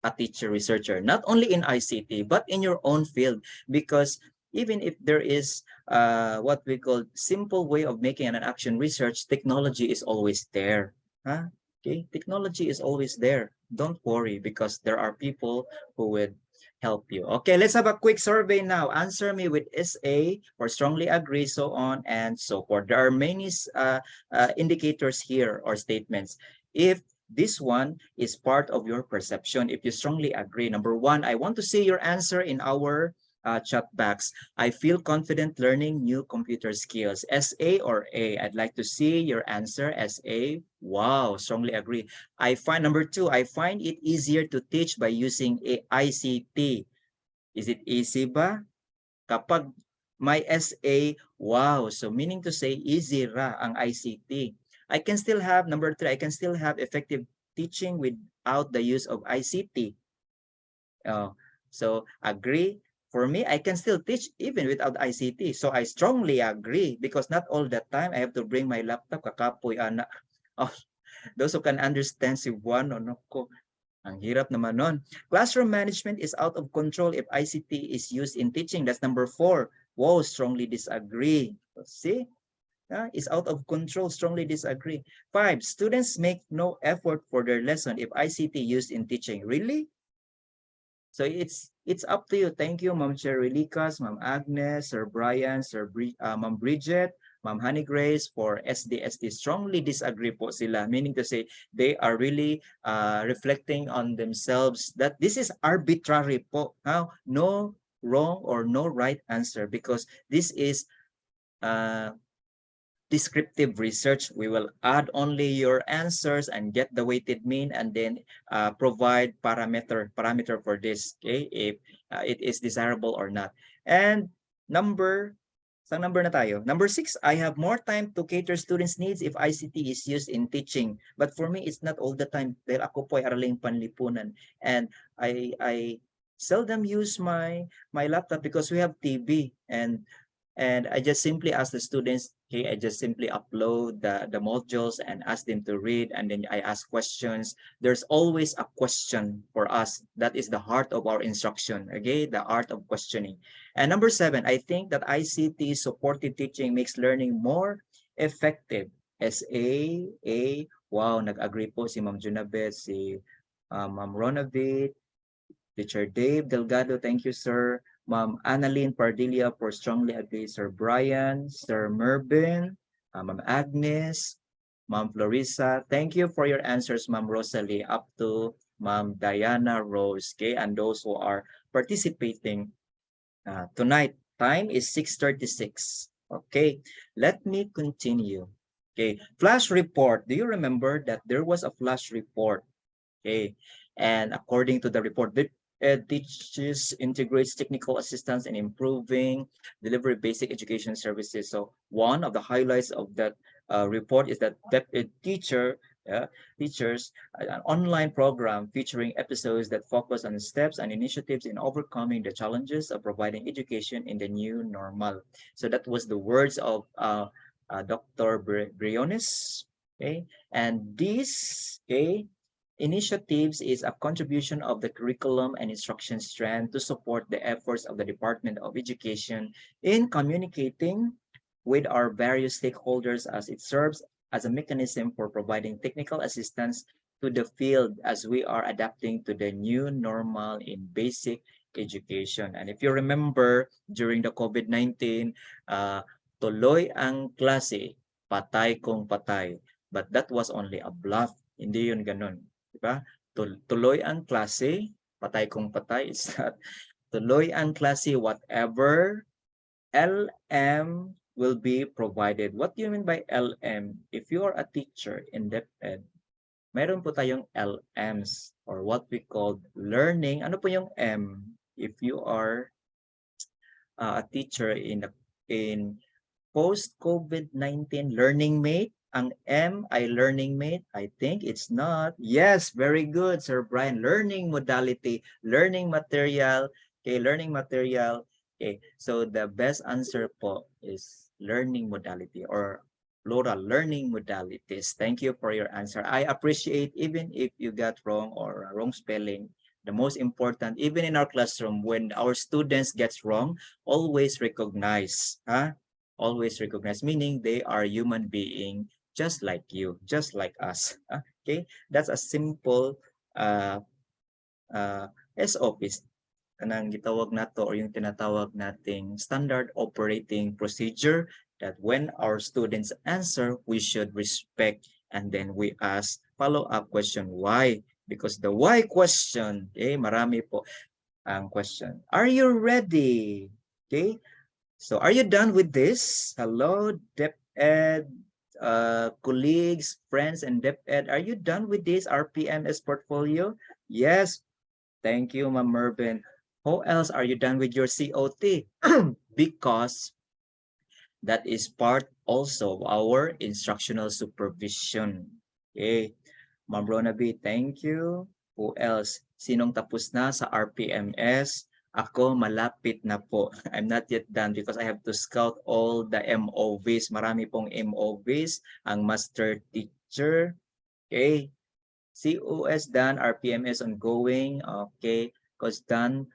Speaker 3: a teacher researcher, not only in ICT, but in your own field. Because even if there is what we call simple way of making an action research, technology is always there. Huh? Okay, technology is always there. Don't worry, because there are people who would help you. Okay, let's have a quick survey now. Answer me with SA or strongly agree, so on and so forth. There are many indicators here or statements. If this one is part of your perception, if you strongly agree. Number one, I want to see your answer in our chat box. I feel confident learning new computer skills. SA or A? I'd like to see your answer. SA. Wow, strongly agree. I find number two, I find it easier to teach by using ICT. Is it easy ba? Kapag may SA, wow. So meaning to say easy ra ang ICT. I can still have, number three, I can still have effective teaching without the use of ICT. So agree. For me, I can still teach even without ICT. So I strongly agree, because not all the time I have to bring my laptop, kakapoy anak. Oh, those who can understand si Juan, no ko. Ang hirap naman nun. Classroom management is out of control if ICT is used in teaching. That's number four. Whoa, strongly disagree. See? Is out of control, strongly disagree. 5, students make no effort for their lesson if ICT used in teaching. Really? So it's up to you. Thank you, Ma'am Cherry Licas, Ma'am Agnes, Sir Brian, Ma'am Bridget, Ma'am Honey Grace for SDSD. Strongly disagree po sila, meaning to say they are really reflecting on themselves that this is arbitrary po. No wrong or no right answer, because this is descriptive research. We will add only your answers and get the weighted mean, and then provide parameter for this, okay, if it is desirable or not. And number na tayo? Number 6, I have more time to cater students' needs if ICT is used in teaching. But for me, it's not all the time. Dahil ako po ay araling panlipunan. And I seldom use my laptop because we have TV, and I just simply ask the students, okay, I just simply upload the modules and ask them to read, and then I ask questions. There's always a question for us. That is the heart of our instruction, okay, the art of questioning. And number 7, I think that ICT supported teaching makes learning more effective. Wow, nag-agree po si Ma'am Junabeth, si Ma'am Ronavit, Teacher Dave Delgado, thank you, sir. Ma'am Annalyn Pardilla for strongly agree. Sir Brian, Sir Mervin, Ma'am Agnes, Ma'am Florissa. Thank you for your answers, Ma'am Rosalie, up to Ma'am Diana Rose, okay, and those who are participating tonight. Time is 6:36. Okay, let me continue. Okay, flash report. Do you remember that there was a flash report? Okay, and according to the report, teaches integrates technical assistance in improving delivery basic education services. So one of the highlights of that report is that teachers an online program featuring episodes that focus on steps and initiatives in overcoming the challenges of providing education in the new normal. So that was the words of Dr. Briones. Okay, and this, okay, initiatives is a contribution of the curriculum and instruction strand to support the efforts of the Department of Education in communicating with our various stakeholders, as it serves as a mechanism for providing technical assistance to the field as we are adapting to the new normal in basic education. And if you remember, during the COVID-19, tuloy ang klase, patay kung patay. But that was only a bluff. Hindi yun ganun. Diba? Tuloy ang klase, patay kung patay. It's not tuloy ang klase, whatever LM will be provided. What do you mean by LM? If you are a teacher in DepEd, meron po tayong LMs or what we call learning. Ano po yung M? If you are a teacher in post-COVID-19 learning mate, ang M ay learning mate? I think it's not. Yes, very good, Sir Brian. Learning modality, learning material. Okay, learning material. Okay, so the best answer po is learning modality or plural, learning modalities. Thank you for your answer. I appreciate even if you got wrong or wrong spelling. The most important, even in our classroom, when our students gets wrong, always recognize. Always recognize, meaning they are human being just like you, just like us. Okay, that's a simple SOP kanang gitawag nato or yung tinatawag nating standard operating procedure, that when our students answer, we should respect, and then we ask follow-up question, why? Because the why question, okay, marami po ang question. Are you ready? Okay, so are you done with this? Hello, DepEd colleagues, friends, and DepEd. Are you done with this RPMS portfolio? Yes. Thank you, Ma'am Mervin. How else are you done with your COT? Because that is part also of our instructional supervision. Okay. Ma'am Ronaby, thank you. Who else? Sinong tapos na sa RPMS? Ako, malapit na po. I'm not yet done because I have to scout all the MOVs. Marami pong MOVs. Ang master teacher. Okay. COS done. RPMS ongoing. Okay. COS done.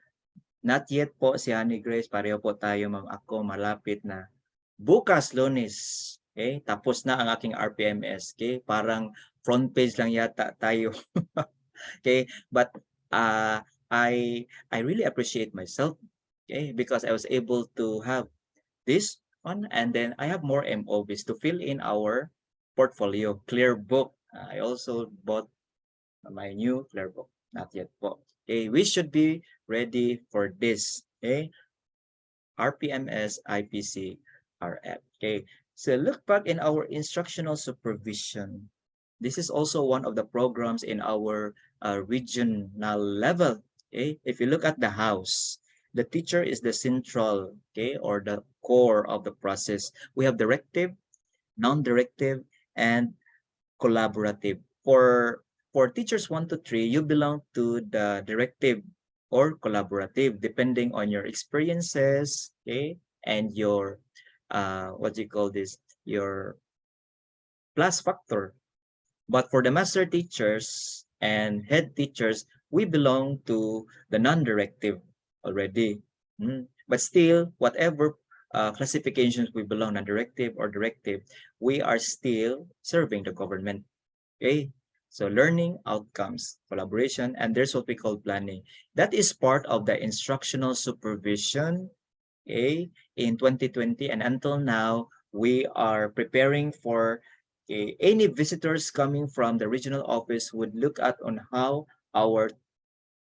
Speaker 3: Not yet po si Honey Grace. Pareho po tayo, ma'am. Ako, malapit na. Bukas, Lunes. Okay. Tapos na ang aking RPMS. Okay. Parang front page lang yata tayo. Okay. But, I really appreciate myself, okay, because I was able to have this one, and then I have more MOVs to fill in our portfolio. Clear book. I also bought my new clear book. Not yet po. Okay, we should be ready for this. Okay, RPMS, IPC, RF. Okay, So look back in our instructional supervision. This is also one of the programs in our regional level. Okay, if you look at the house, the teacher is the central, okay, or the core of the process. We have directive, non-directive, and collaborative. For teachers 1 to 3, you belong to the directive or collaborative, depending on your experiences, okay, and your what do you call this, your plus factor. But for the master teachers and head teachers, we belong to the non-directive already. But still, whatever classifications we belong, non-directive or directive, we are still serving the government. Okay, so learning outcomes, collaboration, and there's what we call planning. That is part of the instructional supervision, okay, in 2020. And until now, we are preparing for any visitors coming from the regional office would look at on how our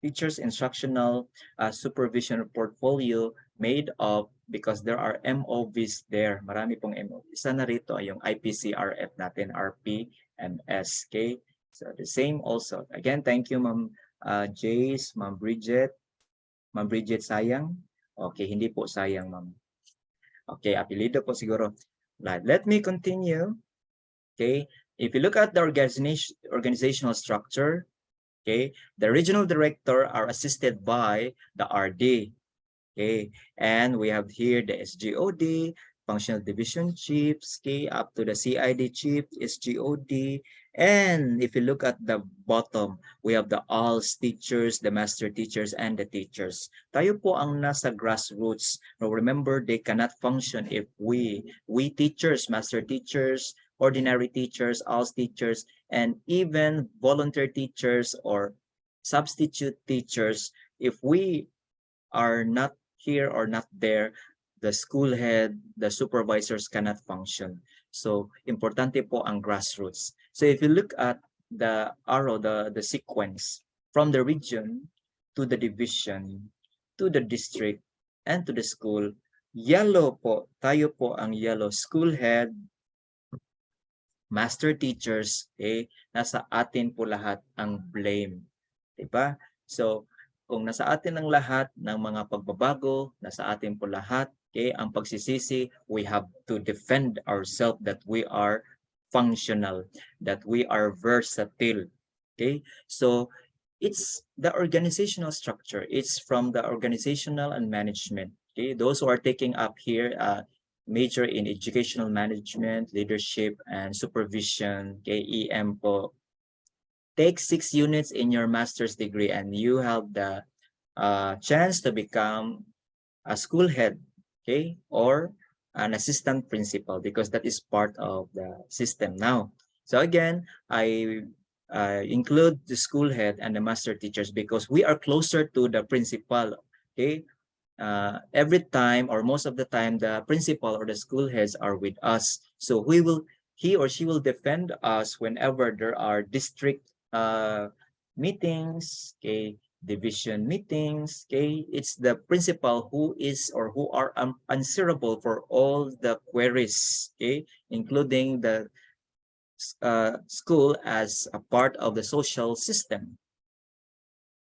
Speaker 3: teachers instructional supervision portfolio made of, because there are MOVs there. Marami pong MOVs. Isa na rito ay yung IPCRF natin, RP and SK. So the same also. Again, thank you Ma'am Jace, Ma'am Bridget. Ma'am Bridget sayang. Okay, hindi po sayang Ma'am. Okay, apelido po siguro. Let me continue. Okay, if you look at the organizational structure, okay, the regional director are assisted by the RD. Okay, and we have here the SGOD, functional division chiefs, okay, up to the CID chief, SGOD. And if you look at the bottom, we have the ALS teachers, the master teachers, and the teachers. Tayo po ang nasa grassroots. Now remember, they cannot function if we teachers, master teachers, ordinary teachers, ALS teachers, and even volunteer teachers or substitute teachers, if we are not here or not there, the school head, the supervisors cannot function. So, importante po ang grassroots. So, if you look at the arrow, the sequence from the region to the division, to the district, and to the school, yellow po, tayo po ang yellow, school head, master teachers, okay, nasa atin po lahat ang blame. Diba? So, kung nasa atin ang lahat ng mga pagbabago, nasa atin po lahat, okay, ang pagsisisi, we have to defend ourselves that we are functional, that we are versatile. Okay? So, it's the organizational structure. It's from the organizational and management. Okay? Those who are taking up here, major in educational management, leadership, and supervision, okay, EM po. Take 6 units in your master's degree and you have the chance to become a school head, okay, or an assistant principal, because that is part of the system now. So again, I include the school head and the master teachers because we are closer to the principal, okay. Every time or most of the time, the principal or the school heads are with us. So he or she will defend us whenever there are district meetings, okay, division meetings, okay. It's the principal who is or who are answerable for all the queries, okay, including the school as a part of the social system,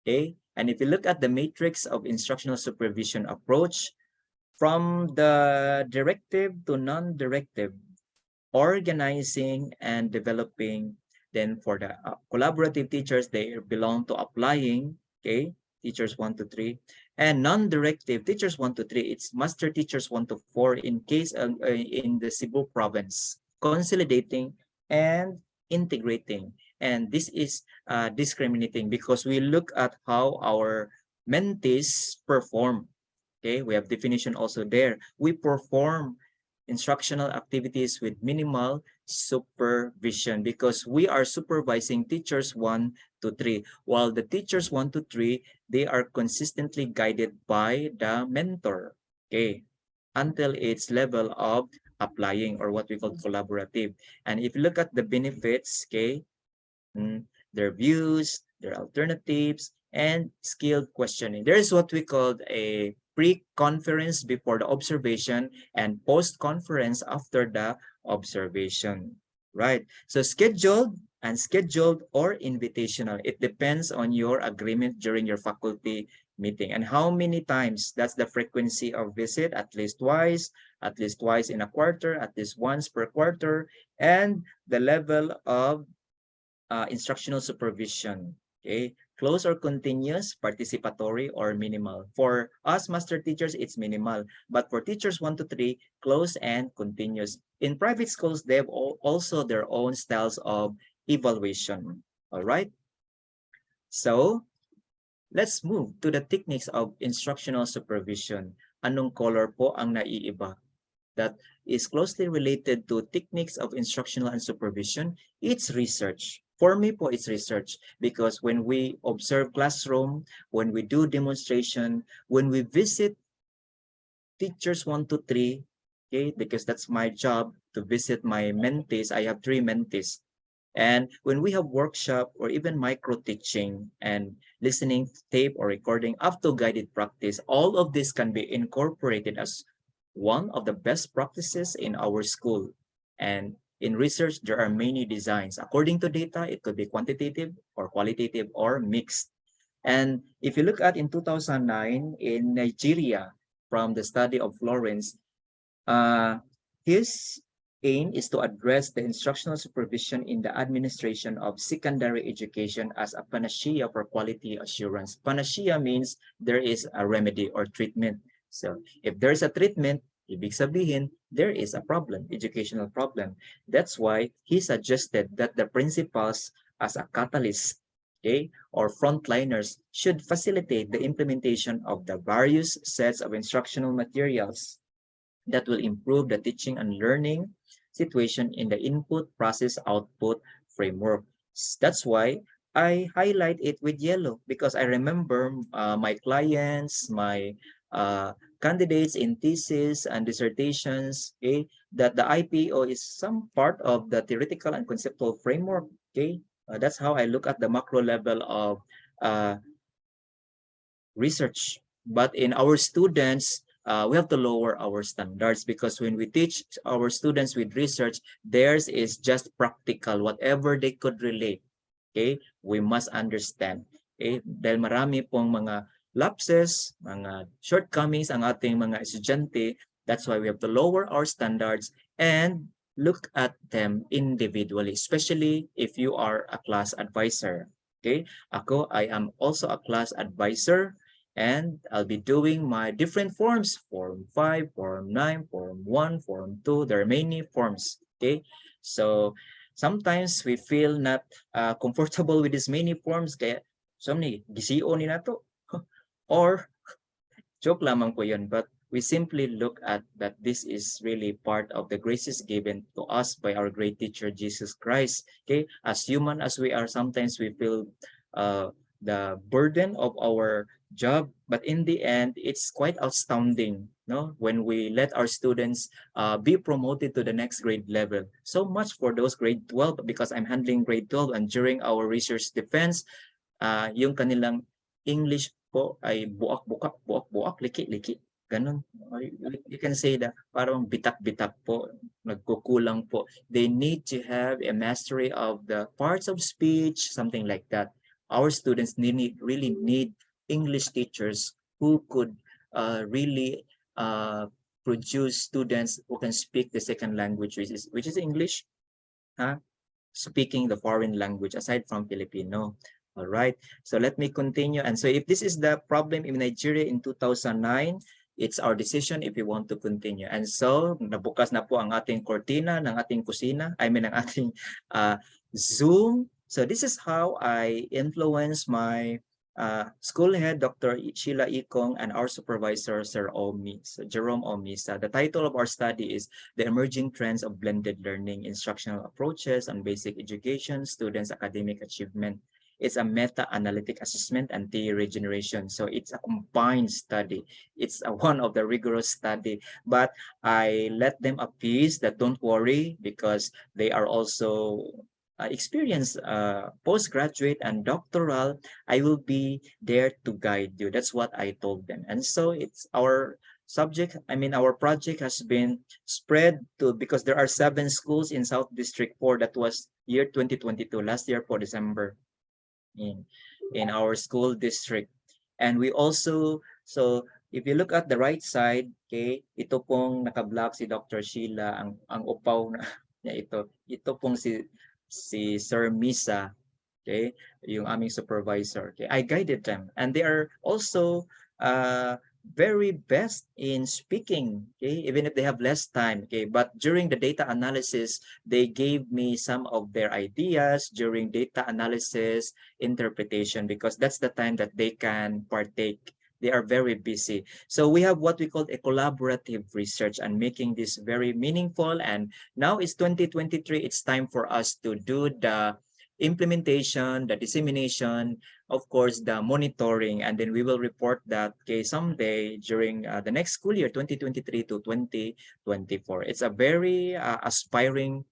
Speaker 3: okay. And if you look at the matrix of instructional supervision approach, from the directive to non-directive, organizing and developing. Then for the collaborative teachers, they belong to applying, okay, teachers 1 to 3, and non-directive teachers 1 to 3. It's master teachers 1 to 4 in case in the Cebu province, consolidating and integrating. And this is discriminating because we look at how our mentees perform. Okay, we have definition also there. We perform instructional activities with minimal supervision because we are supervising teachers 1 to 3, while the teachers 1 to 3, they are consistently guided by the mentor, okay, until its level of applying or what we call collaborative. And if you look at the benefits, okay, their views, their alternatives, and skilled questioning, there is what we call a pre-conference before the observation, and post-conference after the observation, right? So scheduled, unscheduled, or invitational. It depends on your agreement during your faculty meeting. And how many times? That's the frequency of visit, at least twice in a quarter, at least once per quarter, and the level of instructional supervision. Okay, close or continuous, participatory, or minimal. For us master teachers, it's minimal. But for teachers 1 to 3, close and continuous. In private schools, they have also their own styles of evaluation. All right. So let's move to the techniques of instructional supervision. Anong color po ang naiiba? That is closely related to techniques of instructional and supervision. It's research. For me po, it's research because when we observe classroom, when we do demonstration, when we visit teachers 1 to 3, okay, because that's my job to visit my mentees. I have 3 mentees. And when we have workshop or even micro teaching and listening tape or recording up to guided practice, all of this can be incorporated as one of the best practices in our school. And in research, there are many designs. According to data, it could be quantitative or qualitative or mixed. And if you look at in 2009 in Nigeria, from the study of Florence, his aim is to address the instructional supervision in the administration of secondary education as a panacea for quality assurance. Panacea means there is a remedy or treatment. So if there's a treatment, ibig sabihin, there is a problem, educational problem. That's why he suggested that the principals as a catalyst, okay, or frontliners should facilitate the implementation of the various sets of instructional materials that will improve the teaching and learning situation in the input, process, output framework. That's why I highlight it with yellow because I remember my clients, my candidates in thesis and dissertations, okay, that the IPO is some part of the theoretical and conceptual framework, okay. That's how I look at the macro level of research. But in our students, we have to lower our standards because when we teach our students with research, theirs is just practical, whatever they could relate. Okay, we must understand. Okay, dahil marami pong mga lapses, mga shortcomings ang ating mga estudyante, that's why we have to lower our standards and look at them individually, especially if you are a class advisor. Okay, ako, I am also a class advisor. And I'll be doing my different forms, Form 5, Form 9, Form 1, Form 2. There are many forms, okay? So sometimes we feel not comfortable with these many forms, kaya somni, gisiyo ni nato. Or, joke lamang po yun, but we simply look at that this is really part of the graces given to us by our great teacher, Jesus Christ, okay? As human as we are, sometimes we feel the burden of our job, but in the end it's quite astounding, no, when we let our students be promoted to the next grade level. So much for those grade 12 because I'm handling grade 12, and during our research defense, yung kanilang English po ay buak-buak, liki-liki, ganun. You can say that parang bitak-bitak po, nagkukulang po. They need to have a mastery of the parts of speech, something like that. Our students really need English teachers who could really produce students who can speak the second language, which is English, speaking the foreign language aside from Filipino. All right, so let me continue. And so if this is the problem in Nigeria in 2009, it's our decision if we want to continue. And so nabukas na po ang ating cortina ng ating kusina, I mean ang ating Zoom. So this is how I influence my school head, Dr. Sheila Ikong, and our supervisor, Sir Jerome Omisa. The title of our study is The Emerging Trends of Blended Learning, Instructional Approaches and Basic Education, Students' Academic Achievement. It's a meta-analytic assessment and theory generation. So it's a combined study. It's one of the rigorous study, but I let them appease that don't worry because they are also experience, postgraduate and doctoral, I will be there to guide you. That's what I told them. And so it's our subject, I mean, our project has been spread to, because there are 7 schools in South District 4. That was year 2022, last year for December, in our school district. And we also, so if you look at the right side, okay, ito pong naka-block si Dr. Sheila, ang upaw na niya ito pong si Sir Misa, okay, yung aming supervisor. Okay, I guided them, and they are also very best in speaking, okay, even if they have less time. Okay, but during the data analysis, they gave me some of their ideas during data analysis interpretation, because that's the time that they can partake. They are very busy. So we have what we call a collaborative research and making this very meaningful. And now it's 2023. It's time for us to do the implementation, the dissemination, of course, the monitoring, and then we will report that, okay, someday during the next school year, 2023 to 2024. It's a very aspiring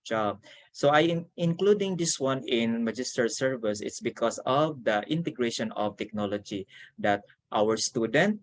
Speaker 3: job. So including this one in Magister Service, it's because of the integration of technology that our student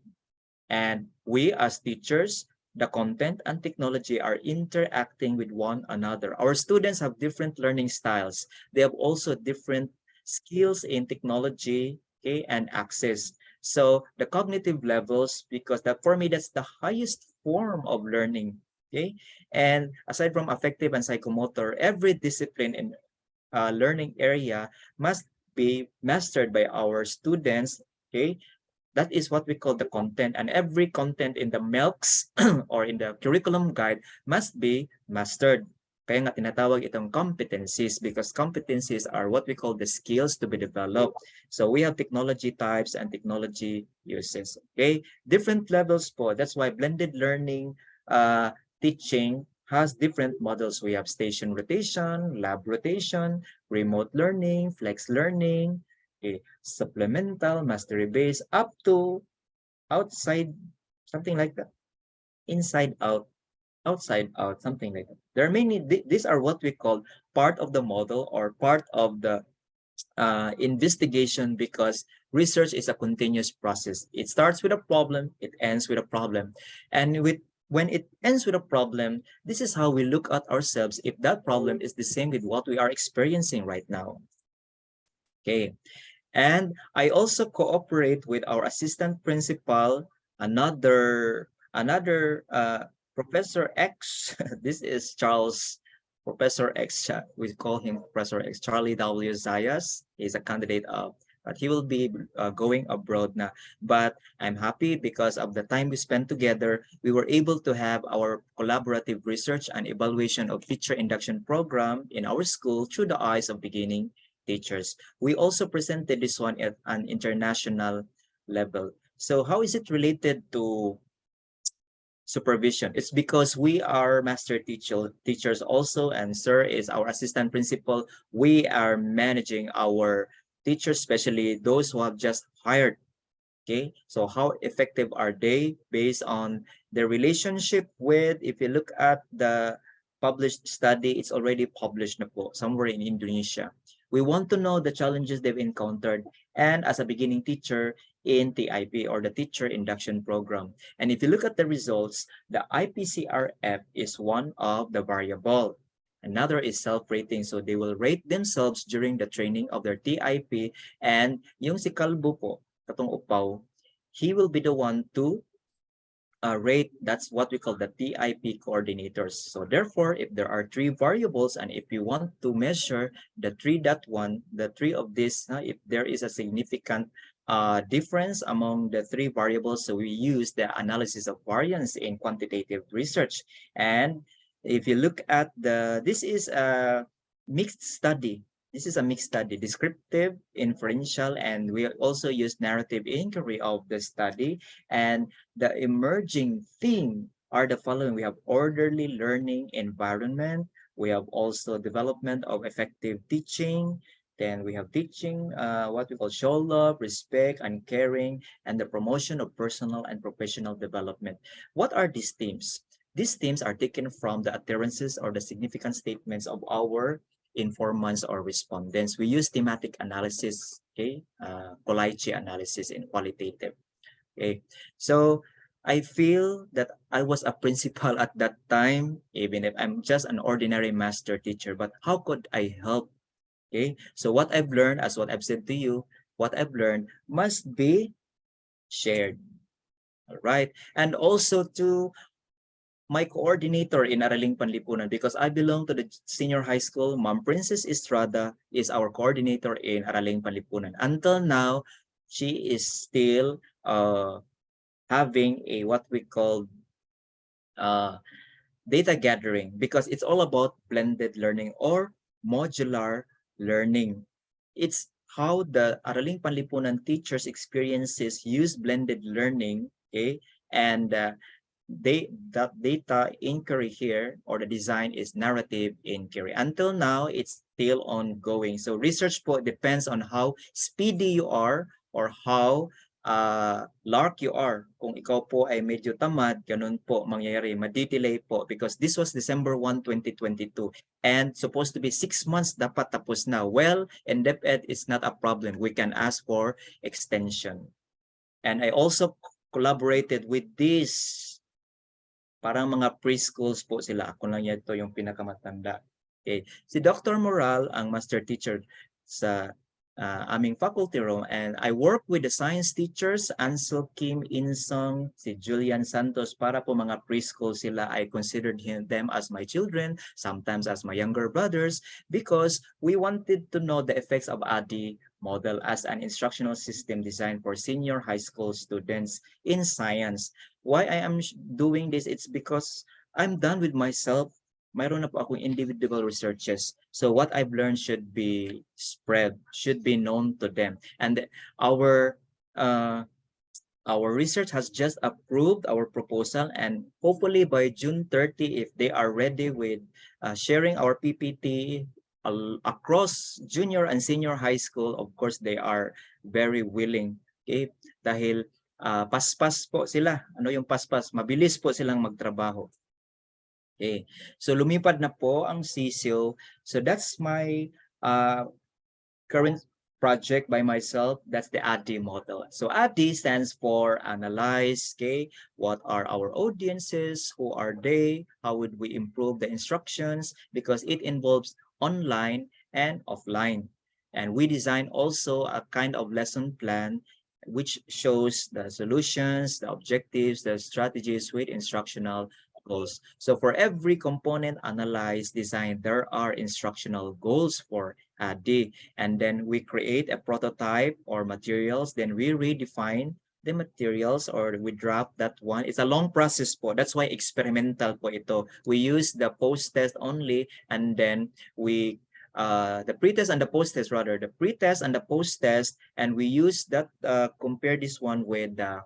Speaker 3: and we as teachers, the content and technology are interacting with one another. Our students have different learning styles. They have also different skills in technology, okay, and access. So the cognitive levels, because that for me, that's the highest form of learning, okay? And aside from affective and psychomotor, every discipline in learning area must be mastered by our students, okay? That is what we call the content, and every content in the MELCs or in the curriculum guide must be mastered. Kaya nga tinatawag itong competencies, because competencies are what we call the skills to be developed. So we have technology types and technology uses. Okay, different levels po. That's why blended learning teaching has different models. We have station rotation, lab rotation, remote learning, flex learning, okay, supplemental, mastery base, up to outside, something like that. Inside out, outside out, something like that. There are many, these are what we call part of the model or part of the investigation, because research is a continuous process. It starts with a problem, it ends with a problem. And when it ends with a problem, this is how we look at ourselves if that problem is the same with what we are experiencing right now. Okay. And I also cooperate with our assistant principal, another Professor X. This is Charles, Professor X. We call him Professor X, Charlie W. Zayas. He's a candidate of, but he will be going abroad now. But I'm happy because of the time we spent together, we were able to have our collaborative research and evaluation of teacher induction program in our school through the eyes of beginning teachers. We also presented this one at an international level. So how is it related to supervision? It's because we are master teachers also, and Sir is our assistant principal. We are managing our teachers, especially those who have just hired. Okay, so how effective are they based on their relationship with, if you look at the published study, it's already published na po, somewhere in Indonesia. We want to know the challenges they've encountered, and as a beginning teacher in TIP or the Teacher Induction Program. And if you look at the results, the IPCRF is one of the variable. Another is self-rating. So they will rate themselves during the training of their TIP, and yung si Kalbo po, katong upaw, he will be the one to rate. That's what we call the TIP coordinators. So therefore, if there are 3 variables, and if you want to measure the 3.1, the 3 of this, if there is a significant difference among the 3 variables, so we use the analysis of variance in quantitative research. And if you look at this is a mixed study. This is a mixed study, descriptive, inferential, and we also use narrative inquiry of the study. And the emerging theme are the following. We have orderly learning environment. We have also development of effective teaching. Then we have teaching, what we call show love, respect, and caring, and the promotion of personal and professional development. What are these themes? These themes are taken from the utterances or the significant statements of our informants or respondents. We use thematic analysis, okay, Kolaichi analysis in qualitative. Okay, so I feel that I was a principal at that time, even if I'm just an ordinary master teacher, but how could I help? Okay, so what I've learned, as what I've said to you, what I've learned must be shared. All right, and also to my coordinator in Araling Panlipunan, because I belong to the senior high school. Ma'am Princess Estrada is our coordinator in Araling Panlipunan. Until now, she is still having a what we call uh, data gathering, because it's all about blended learning or modular learning. It's how the Araling Panlipunan teachers experiences use blended learning, okay, and that data inquiry here, or the design, is narrative inquiry. Until now, it's still ongoing. So research po depends on how speedy you are or how lark you are. Kung ikaw po ay medyo tamad, ganun po mangyayari, madi-delay po, because this was December 1, 2022 and supposed to be 6 months dapat tapos na. Well, in DepEd is not a problem. We can ask for extension. And I also collaborated with this, parang mga preschools po sila. Ako lang ito yung pinakamatanda. Okay. Si Dr. Moral ang master teacher sa aming faculty room, and I work with the science teachers, Ansel Kim, Insong, si Julian Santos. Para po mga preschool sila, I considered them as my children, sometimes as my younger brothers, because we wanted to know the effects of ADI model as an instructional system designed for senior high school students in science. Why I am doing this, it's because I'm done with myself. Mayroon na po akong individual researches. So what I've learned should be spread, should be known to them. And our research has just approved our proposal, and hopefully by June 30, if they are ready with sharing our PPT across junior and senior high school, of course, they are very willing. Okay? Dahil paspas po sila. Ano yung paspas? Mabilis po silang magtrabaho. Okay. So lumipad na po ang CSIL. So that's my current project by myself. That's the ADI model. So ADI stands for analyze, okay? What are our audiences? Who are they? How would we improve the instructions? Because it involves online and offline. And we design also a kind of lesson plan which shows the solutions, the objectives, the strategies with instructional goals. So for every component analyzed, designed, there are instructional goals for ADI. And then we create a prototype or materials, then we redefine the materials, or we drop that one. It's a long process po. That's why experimental po ito. We use the post-test only, and then we the pre-test and the post-test, rather the pre-test and the post-test, and we use that compare this one with the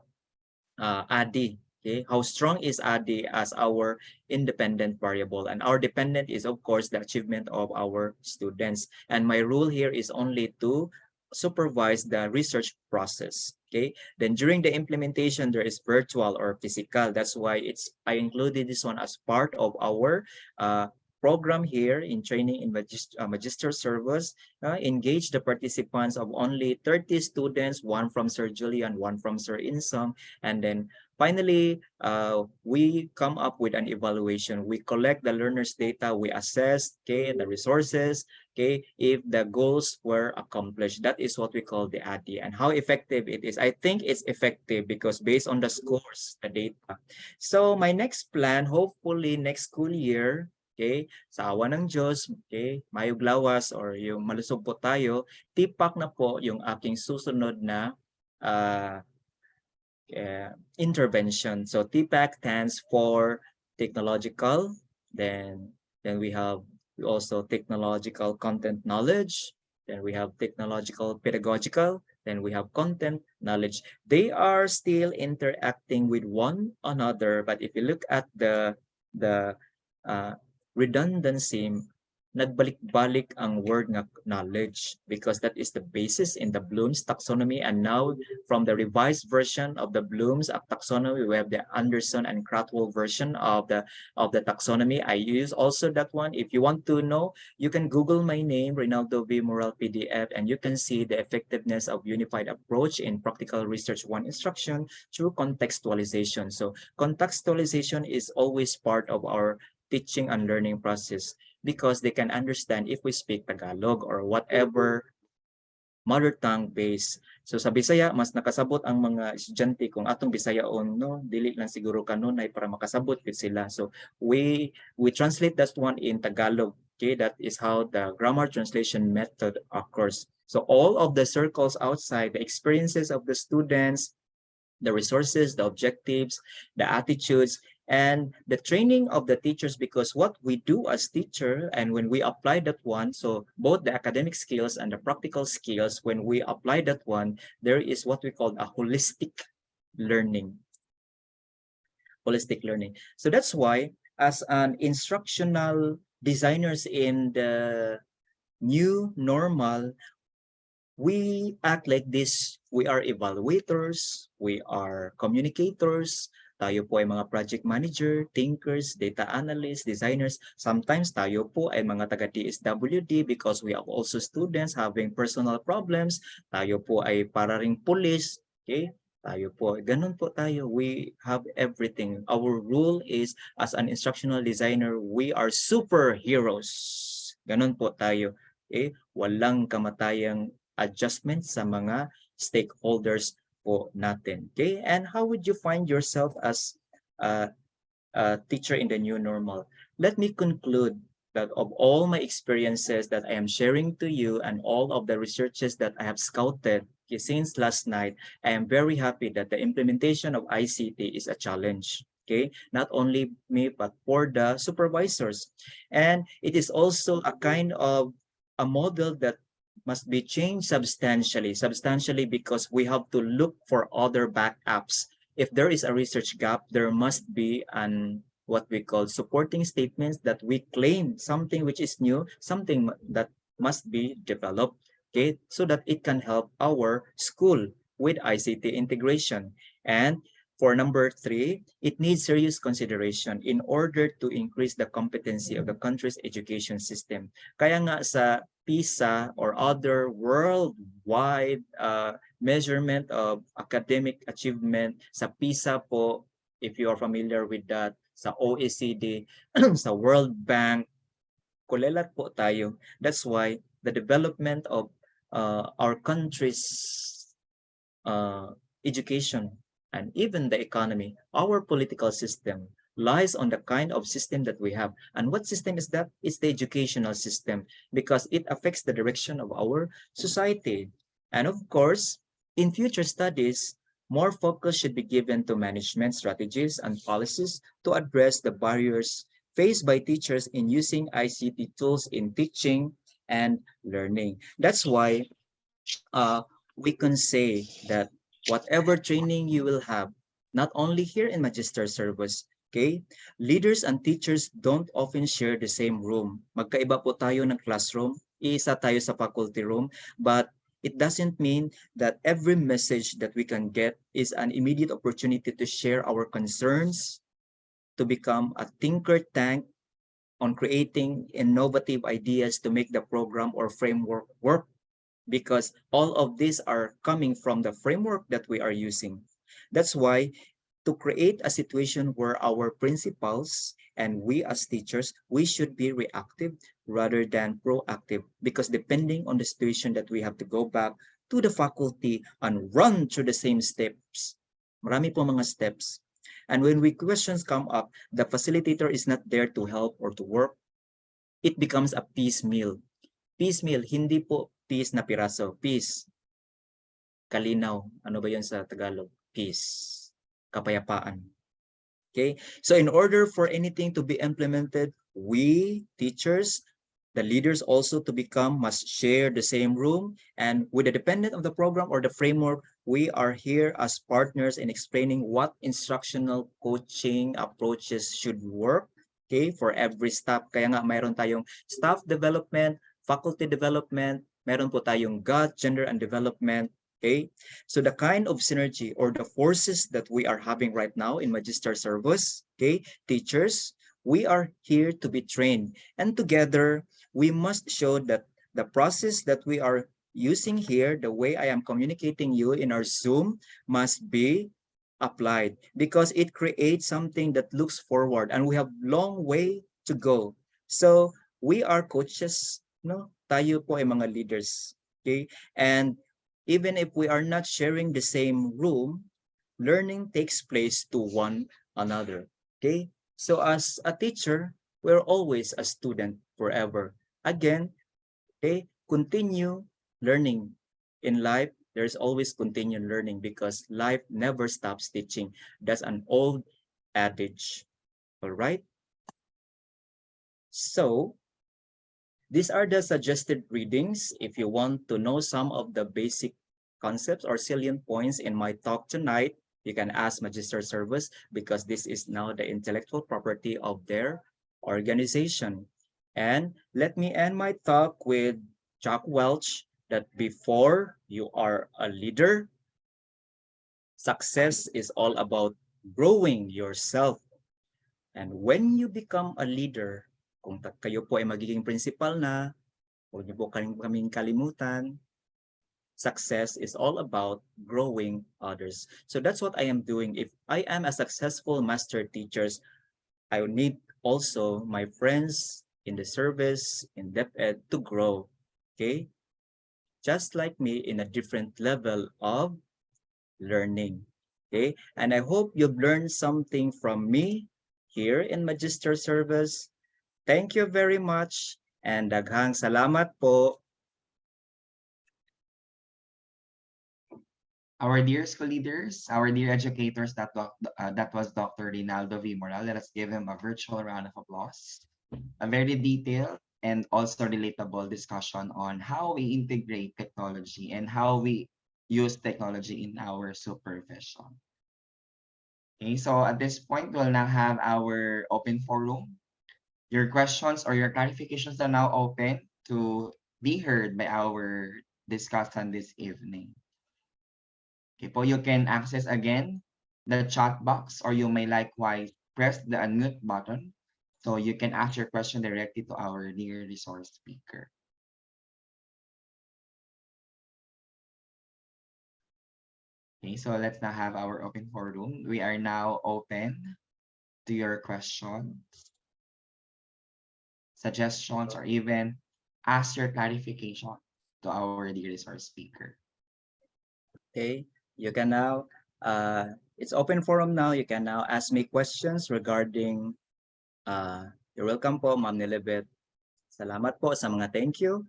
Speaker 3: ADI. Okay, how strong is ADI as our independent variable, and our dependent is of course the achievement of our students. And my role here is only to supervise the research process. Okay, then during the implementation there is virtual or physical. That's why I included this one as part of our program here in training in magister service. Engage the participants of only 30 students, one from Sir Julian, one from Sir Insong, and then finally, we come up with an evaluation. We collect the learners' data, we assess, okay, the resources, okay, if the goals were accomplished. That is what we call the ADI. And how effective it is, I think it's effective because based on the scores, the data. So my next plan, hopefully next school year, okay, sa awa ng Diyos, okay, mayog lawas or yung malusog po tayo, tipak na po yung aking susunod na intervention. So TPAC stands for technological, then we have also technological content knowledge, then we have technological pedagogical, then we have content knowledge. They are still interacting with one another, but if you look at the redundancy, nagbalik-balik ang word nga knowledge because that is the basis in the Bloom's taxonomy. And now from the revised version of the Bloom's taxonomy, we have the Anderson and Krathwohl version of the taxonomy. I use also that one. If you want to know, you can Google my name, Rinaldo V. Moral PDF, and you can see the effectiveness of unified approach in practical research one instruction through contextualization. So contextualization is always part of our teaching and learning process, because they can understand if we speak Tagalog or whatever mother tongue base. So sa Bisaya, mas nakasabot ang mga estudyante kung atong Bisayaon, no, dili lang siguro kanunay para makasabot gid sila. So we translate that one in Tagalog. Okay, that is how the grammar translation method occurs. So all of the circles outside, the experiences of the students, the resources, the objectives, the attitudes, and the training of the teachers, because what we do as teacher and when we apply that one, so both the academic skills and the practical skills, when we apply that one, there is what we call a holistic learning. Holistic learning. So that's why as an instructional designers in the new normal, we act like this. We are evaluators, we are communicators, tayo po ay mga project manager, thinkers, data analysts, designers. Sometimes tayo po ay mga taga-DSWD because we have also students having personal problems. Tayo po ay para ring police, okay? Tayo po, ganun po tayo. We have everything. Our rule is, as an instructional designer, we are superheroes. Ganun po tayo. Okay? Walang kamatayang adjustment sa mga stakeholders po natin. Okay? And how would you find yourself as a teacher in the new normal? Let me conclude that of all my experiences that I am sharing to you and all of the researches that I have scouted since last night, I am very happy that the implementation of ICT is a challenge. Okay, not only me, but for the supervisors. And it is also a kind of a model that must be changed substantially because we have to look for other backups. If there is a research gap, there must be an what we call supporting statements that we claim something which is new, something that must be developed, okay, so that it can help our school with ICT integration. And for number 3, it needs serious consideration in order to increase the competency of the country's education system. Kaya nga sa PISA or other worldwide measurement of academic achievement, sa PISA po, if you are familiar with that, sa OECD, sa World Bank, kulelat po tayo. That's why the development of our country's education and even the economy, our political system lies on the kind of system that we have. And what system is that? It's the educational system, because it affects the direction of our society. And of course, in future studies, more focus should be given to management strategies and policies to address the barriers faced by teachers in using ICT tools in teaching and learning. That's why we can say that whatever training you will have, not only here in Magister Service, okay, leaders and teachers don't often share the same room. Magkaiba po tayo ng classroom, isa tayo sa faculty room, but it doesn't mean that every message that we can get is an immediate opportunity to share our concerns, to become a thinker tank on creating innovative ideas to make the program or framework work, because all of these are coming from the framework that we are using. That's why to create a situation where our principals and we as teachers, we should be reactive rather than proactive, because depending on the situation that we have to go back to the faculty and run through the same steps. Marami po mga steps. And when questions come up, the facilitator is not there to help or to work. It becomes a piecemeal. Piecemeal, hindi po piece na piraso. Peace. Kalinaw. Ano ba yun sa Tagalog? Peace. Kapayapaan. Okay? So in order for anything to be implemented, we, teachers, the leaders also to become must share the same room. And with the dependent of the program or the framework, we are here as partners in explaining what instructional coaching approaches should work. Okay, for every staff. Kaya nga mayroon tayong staff development, faculty development, meron po tayong GOT, gender and development. Okay, so the kind of synergy or the forces that we are having right now in Magister Service, okay, teachers, we are here to be trained. And together, we must show that the process that we are using here, the way I am communicating you in our Zoom, must be applied because it creates something that looks forward and we have long way to go. So we are coaches, no? Tayo po ay mga leaders. Okay? And even if we are not sharing the same room, learning takes place to one another. Okay? So as a teacher, we're always a student forever. Again, okay, continue learning in life. There's always continued learning because life never stops teaching. That's an old adage. All right. So these are the suggested readings. If you want to know some of the basic concepts or salient points in my talk tonight, you can ask Magister Service because this is now the intellectual property of their organization. And let me end my talk with Jack Welch that before you are a leader, success is all about growing yourself. And when you become a leader, kung kayo po ay magiging principal na, huwag niyo po kaming kalimutan, success is all about growing others. So that's what I am doing. If I am a successful master teacher, I need also my friends in the service, in DepEd to grow, okay? Just like me in a different level of learning, okay? And I hope you've learned something from me here in Magister Service. Thank you very much and daghang salamat po.
Speaker 1: Our dear school leaders, our dear educators, that was Dr. Rinaldo V. Moral. Let us give him a virtual round of applause. A very detailed and also relatable discussion on how we integrate technology and how we use technology in our supervision. Okay, so at this point, we'll now have our open forum. Your questions or your clarifications are now open to be heard by our discussant this evening. Okay po, you can access again the chat box or you may likewise press the unmute button so you can ask your question directly to our dear resource speaker. Okay, so let's now have our open forum. We are now open to your questions, suggestions, or even ask your clarification to our dear resource speaker.
Speaker 3: Okay, you can now, it's open forum now. You can now ask me questions regarding, you're welcome po, Ma'am Nilibet. Salamat po sa mga thank you.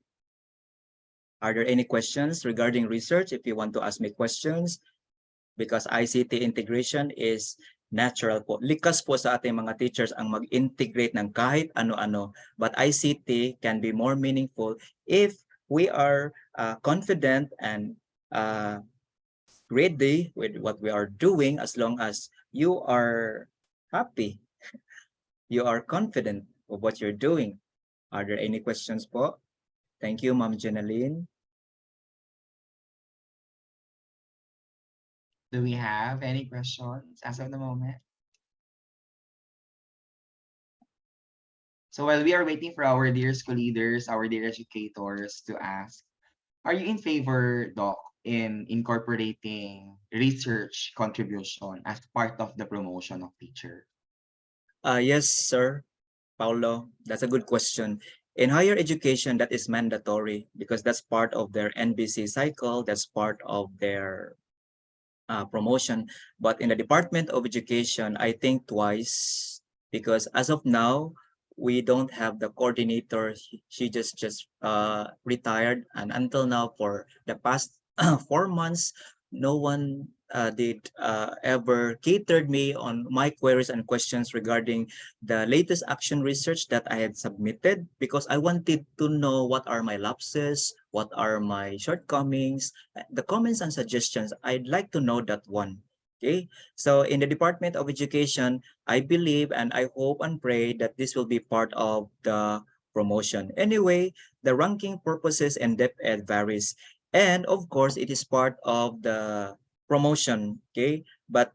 Speaker 3: Are there any questions regarding research? If you want to ask me questions, because ICT integration is natural po. Likas po sa ating mga teachers ang mag-integrate ng kahit ano-ano. But ICT can be more meaningful if we are confident and ready with what we are doing, as long as you are happy, you are confident of what you're doing. Are there any questions po? Thank you, Ma'am Jenaline.
Speaker 1: Do we have any questions as of the moment? So while we are waiting for our dear school leaders, our dear educators to ask, are you in favor, Doc, in incorporating research contribution as part of the promotion of teacher?
Speaker 3: Yes, sir, Paulo, that's a good question. In higher education, that is mandatory because that's part of their NBC cycle, that's part of their promotion. But in the Department of Education, I think twice because as of now, we don't have the coordinator. She just retired, and until now, for the past 4 months, no one did ever catered me on my queries and questions regarding the latest action research that I had submitted because I wanted to know what are my lapses, what are my shortcomings, the comments and suggestions. I'd like to know that one. Okay, so in the Department of Education, I believe and I hope and pray that this will be part of the promotion. Anyway, the ranking purposes and depth ed varies. And of course, it is part of the promotion, okay? But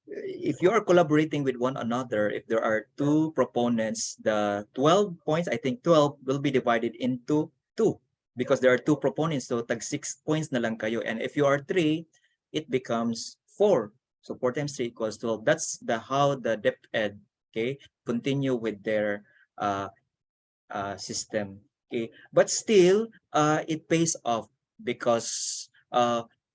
Speaker 3: if you are collaborating with one another, if there are two proponents, the 12 points, I think 12 will be divided into two because there are two proponents, so tag 6 points na lang kayo. And if you are three, it becomes 4. So 4 times 3 equals 12. That's how the depth ed, okay, continue with their system. Okay, but still, it pays off because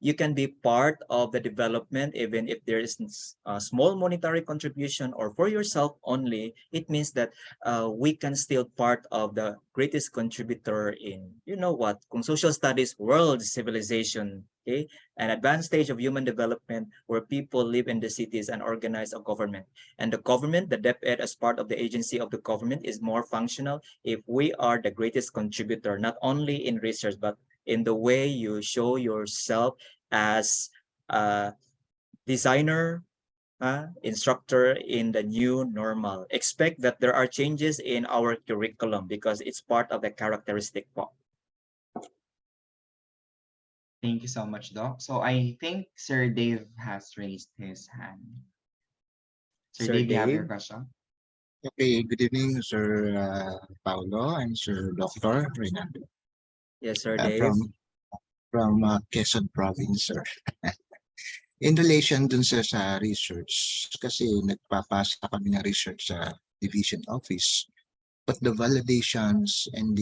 Speaker 3: you can be part of the development even if there is a small monetary contribution or for yourself only. It means that we can still part of the greatest contributor in, you know what, kung social studies, world civilization, okay, an advanced stage of human development where people live in the cities and organize a government. And the government, the DepEd as part of the agency of the government is more functional if we are the greatest contributor, not only in research, but in the way you show yourself as a designer, instructor in the new normal. Expect that there are changes in our curriculum because it's part of the characteristic.
Speaker 1: Thank you so much, Doc. So I think Sir Dave has raised his hand. Sir
Speaker 3: Sir
Speaker 1: Dave, you have your
Speaker 3: Dave?
Speaker 1: question?
Speaker 4: Okay, good evening, Sir Paulo and Sir Dr. Reynaldo.
Speaker 3: Yes, Sir
Speaker 4: Uh,
Speaker 3: Dave.
Speaker 4: from from Quezon Province, sir. In relation dun sa research, kasi nagpapasa kami ng research sa division office, but the validations and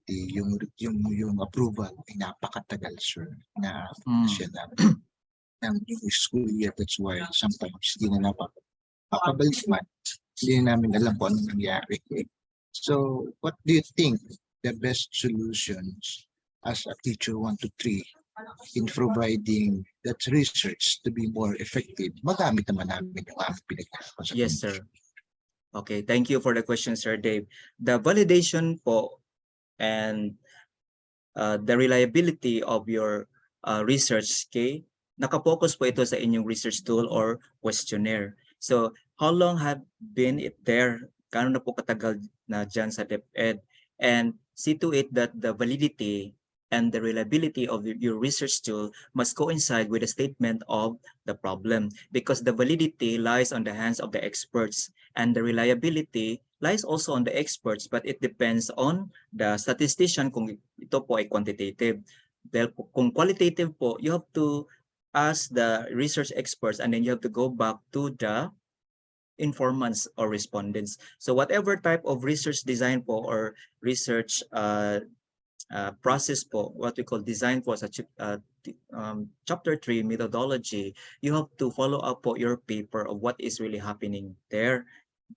Speaker 4: yung approval ay napakatagal, sir, na siya ng new school year. That's why sometimes hindi na napakabalik man. Hindi na namin alam kung anong nangyari. So, what do you think the best solutions as a teacher 1 to 3 in providing that research to be more effective? Magamit naman namin yung aming pinagkakaroon sa
Speaker 3: Yes,
Speaker 4: community.
Speaker 3: sir. Okay, thank you for the question, Sir Dave. The validation po and the reliability of your research, okay, nakapokus po ito sa inyong research tool or questionnaire. So, how long have been it there? Kano na po katagal na dyan sa DepEd? And see to it that the validity and the reliability of your research tool must coincide with the statement of the problem because the validity lies on the hands of the experts and the reliability lies also on the experts, but it depends on the statistician kung ito po ay quantitative. Dahil kung qualitative po, you have to ask the research experts and then you have to go back to the informants or respondents. So whatever type of research design po or research process po, what we call design po sa chapter 3 methodology, you have to follow up po your paper of what is really happening there.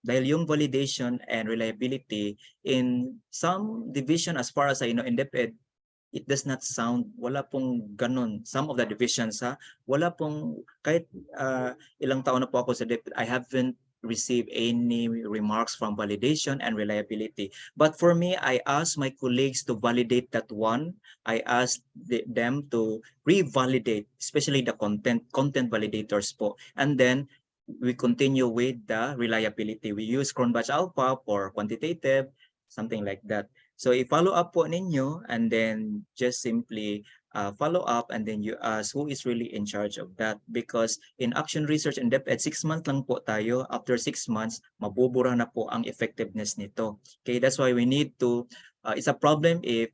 Speaker 3: Dahil yung validation and reliability in some division as far as I know in DepEd, it does not sound, wala pong ganun. Some of the divisions, wala pong, kahit ilang taon na po ako sa DepEd, I haven't received any remarks from validation and reliability. But for me, I asked my colleagues to validate that one. I asked them to revalidate, especially the content validators po. And then we continue with the reliability. We use Cronbach Alpha for quantitative, something like that. So i-follow up po ninyo and then just simply follow up and then you ask who is really in charge of that because in action research and DepEd, 6 months lang po tayo. After 6 months, mabubura na po ang effectiveness nito. Okay, that's why we need to, it's a problem if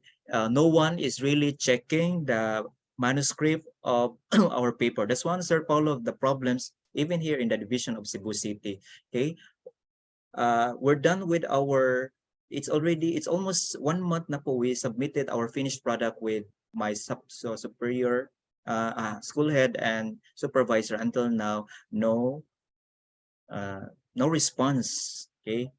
Speaker 3: no one is really checking the manuscript of our paper. That's one, Sir Paulo, of the problems even here in the division of Cebu City. Okay, we're done with our, it's almost 1 month na po we submitted our finished product with my superior school head and supervisor. Until now, no response. Okay,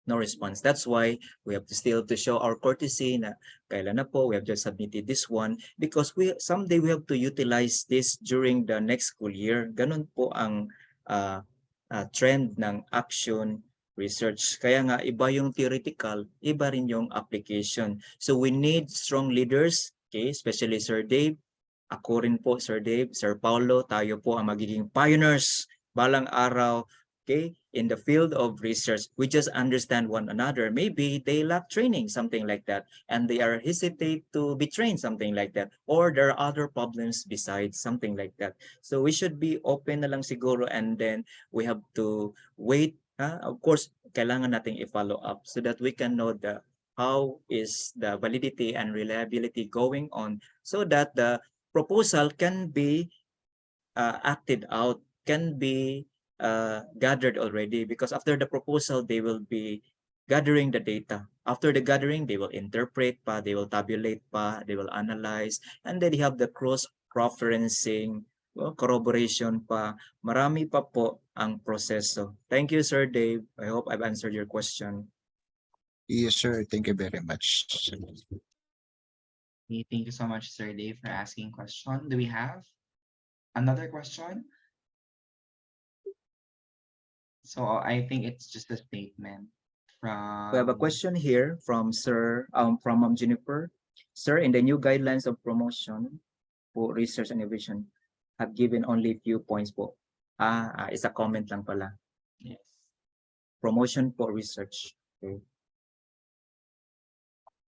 Speaker 3: no response. That's why we have to still to show our courtesy na kailan na po we have just submitted this one because someday we have to utilize this during the next school year. Ganun po ang trend ng action research. Kaya nga iba yung theoretical, iba rin yung application. So we need strong leaders, okay, especially Sir Dave, ako rin po, Sir Dave, Sir Paulo, tayo po ang magiging pioneers balang araw, okay, in the field of research. We just understand one another. Maybe they lack training, something like that, and they are hesitate to be trained, something like that, or there are other problems besides, something like that. So we should be open na lang siguro, and then we have to wait. Of course, kailangan nating i-follow up so that we can know the how is the validity and reliability going on, so that the proposal can be acted out, can be gathered already, because after the proposal, they will be gathering the data. After the gathering, they will interpret pa, they will tabulate pa, they will analyze, and then they have the cross-referencing, corroboration pa. Marami pa po ang proseso. Thank you, Sir Dave. I hope I've answered your question.
Speaker 4: Yes, sir. Thank you very much.
Speaker 1: Okay, thank you so much, Sir Dave, for asking question. Do we have another question? So I think it's just a statement from.
Speaker 3: We have a question here from from Ma'am Jennifer. Sir, in the new guidelines of promotion for research and innovation, have given only few points po. It's a comment lang pala.
Speaker 1: Yes.
Speaker 3: Promotion for research. Okay.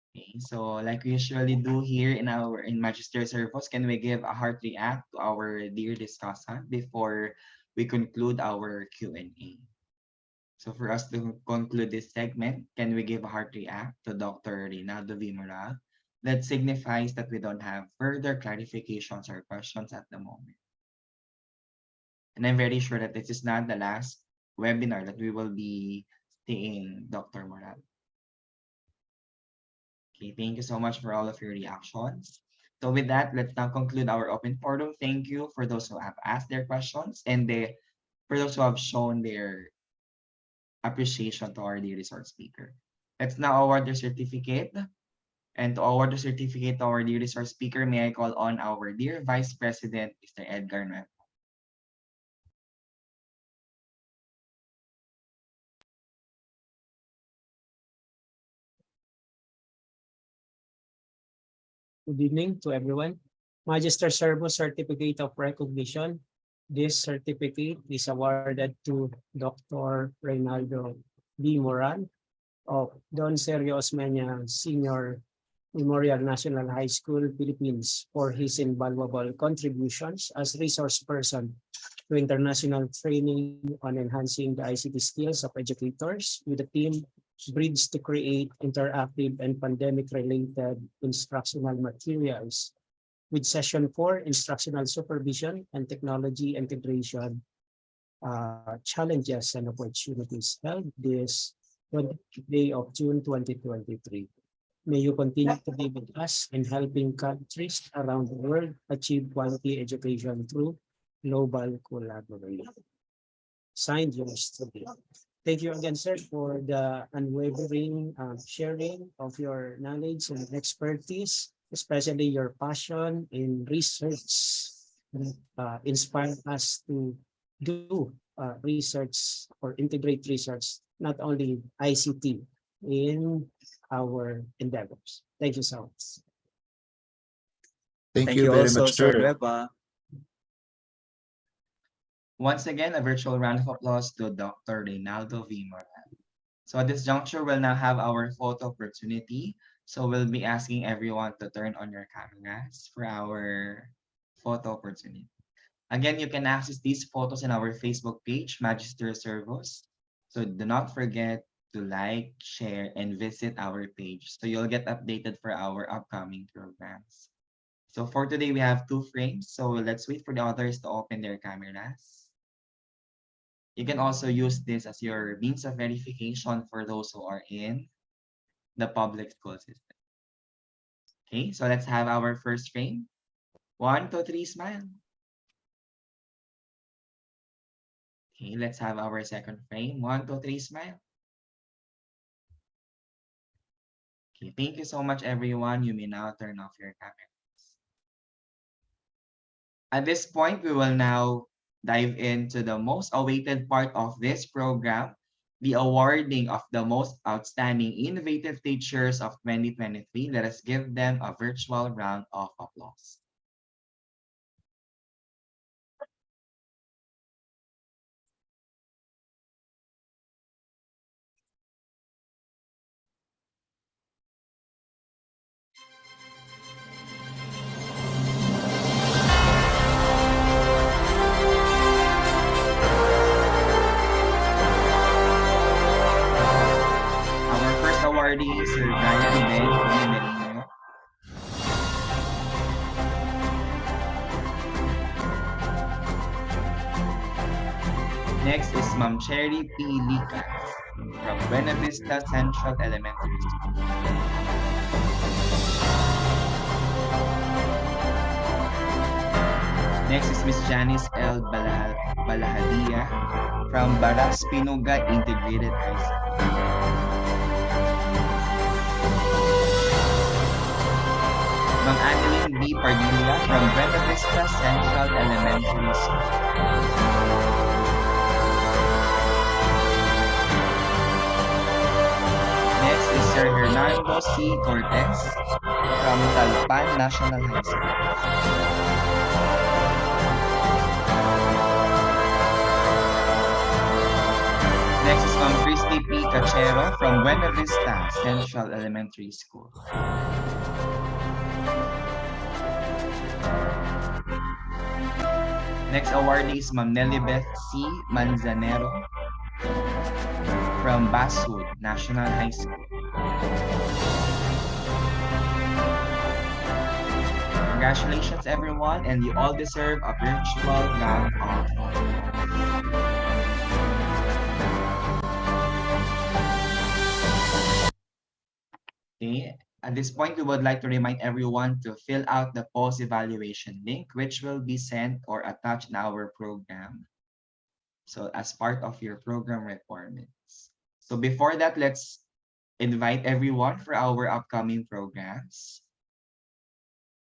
Speaker 1: Okay, so like we usually do here in Magister Servos, can we give a heart react to our dear discussant before we conclude our Q&A? So for us to conclude this segment, can we give a heart react to Dr. Reynaldo Vimora? That signifies that we don't have further clarifications or questions at the moment. And I'm very sure that this is not the last webinar that we will be seeing Dr. Moral. Okay, thank you so much for all of your reactions. So with that, let's now conclude our open forum. Thank you for those who have asked their questions and for those who have shown their appreciation to our dear resource speaker. Let's now award the certificate. And to award the certificate to our dear resource speaker, may I call on our dear Vice President, Mr. Edgar Nuevo.
Speaker 2: Good evening to everyone. Magister Servo Certificate of Recognition. This certificate is awarded to Dr. Reynaldo B. Moran of Don Sergio Osmeña Senior Memorial National High School, Philippines, for his invaluable contributions as resource person to international training on enhancing the ICT skills of educators with the team Bridge to create interactive and pandemic-related instructional materials. With session 4, instructional supervision and technology integration challenges and opportunities, held this 20th day of June 2023. May you continue to be with us in helping countries around the world achieve quality education through global collaboration. Signed, yours truly. Thank you again, sir, for the unwavering sharing of your knowledge and expertise, especially your passion in research, inspired us to do research or integrate research, not only ICT, in our endeavors. Thank you so much.
Speaker 4: Thank you very
Speaker 3: also,
Speaker 4: much,
Speaker 3: Sir
Speaker 4: sir.
Speaker 3: Nueva.
Speaker 1: Once again, a virtual round of applause to Dr. Reynaldo V. Moran. So at this juncture, we'll now have our photo opportunity. So we'll be asking everyone to turn on your cameras for our photo opportunity. Again, you can access these photos in our Facebook page, Magister Servos. So do not forget to like, share, and visit our page so you'll get updated for our upcoming programs. So for today, we have 2 frames. So let's wait for the others to open their cameras. You can also use this as your means of verification for those who are in the public school system. Okay, so let's have our first frame. 1, 2, 3, smile. Okay, let's have our second frame. 1, 2, 3, smile. Okay, thank you so much, everyone. You may now turn off your cameras. At this point, we will now dive into the most awaited part of this program, the awarding of the most outstanding innovative teachers of 2023. Let us give them a virtual round of applause. Next is Ma'am Cherry P. Licas from Buena Vista Central Elementary School. Next is Miss Janice L. Balahadia from Baras Pinuga Integrated High School. Ma'am Annalyn B. Pardilla from Buena Vista Central Elementary School. Next is Sir Hernando C. Cortez from Talpan National High School. Next is Ma'am Christy P. Cachero from Buena Vista Central Elementary School. Next awardee is Ma'am Nelly-Beth C. Manzanero from Basud National High School. Congratulations everyone, and you all deserve a virtual round of applause. Okay. At this point, we would like to remind everyone to fill out the post-evaluation link, which will be sent or attached in our program. So as part of your program requirements. So before that, let's invite everyone for our upcoming programs.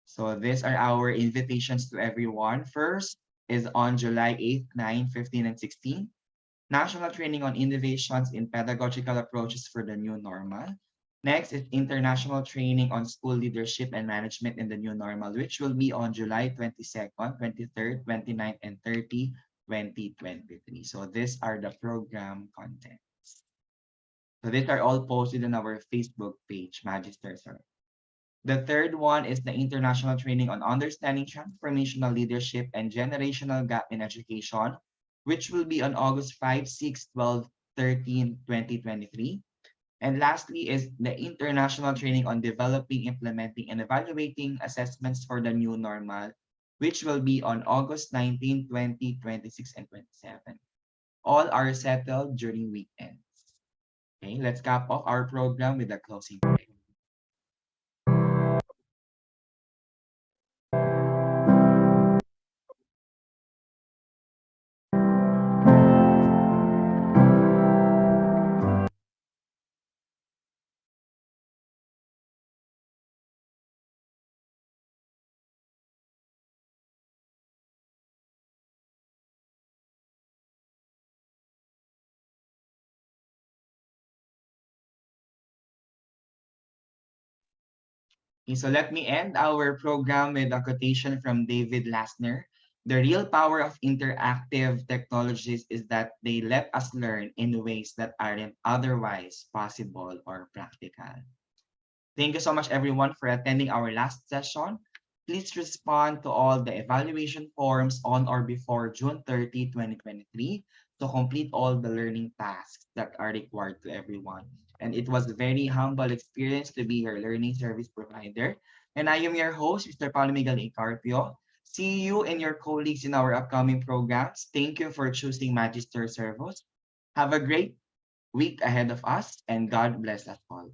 Speaker 1: So these are our invitations to everyone. First is on July 8th, 9, 15, and 16. National Training on Innovations in Pedagogical Approaches for the New Normal. Next is International Training on School Leadership and Management in the New Normal, which will be on July 22nd, 23rd, 29th, and 30, 2023. So these are the program contents. So these are all posted on our Facebook page, Magister Sir. The third one is the International Training on Understanding Transformational Leadership and Generational Gap in Education, which will be on August 5, 6, 12, 13, 2023. And lastly is the International Training on Developing, Implementing, and Evaluating Assessments for the New Normal, which will be on August 19, 20, 26, and 27. All are settled during weekends. Okay, let's cap off our program with a closing prayer. Okay, so let me end our program with a quotation from David Lassner. The real power of interactive technologies is that they let us learn in ways that aren't otherwise possible or practical. Thank you so much, everyone, for attending our last session. Please respond to all the evaluation forms on or before June 30, 2023 to complete all the learning tasks that are required to everyone. And it was a very humble experience to be your learning service provider. And I am your host, Mr. Paulo Miguel Icarpio. See you and your colleagues in our upcoming programs. Thank you for choosing Magister Servos. Have a great week ahead of us, and God bless us all.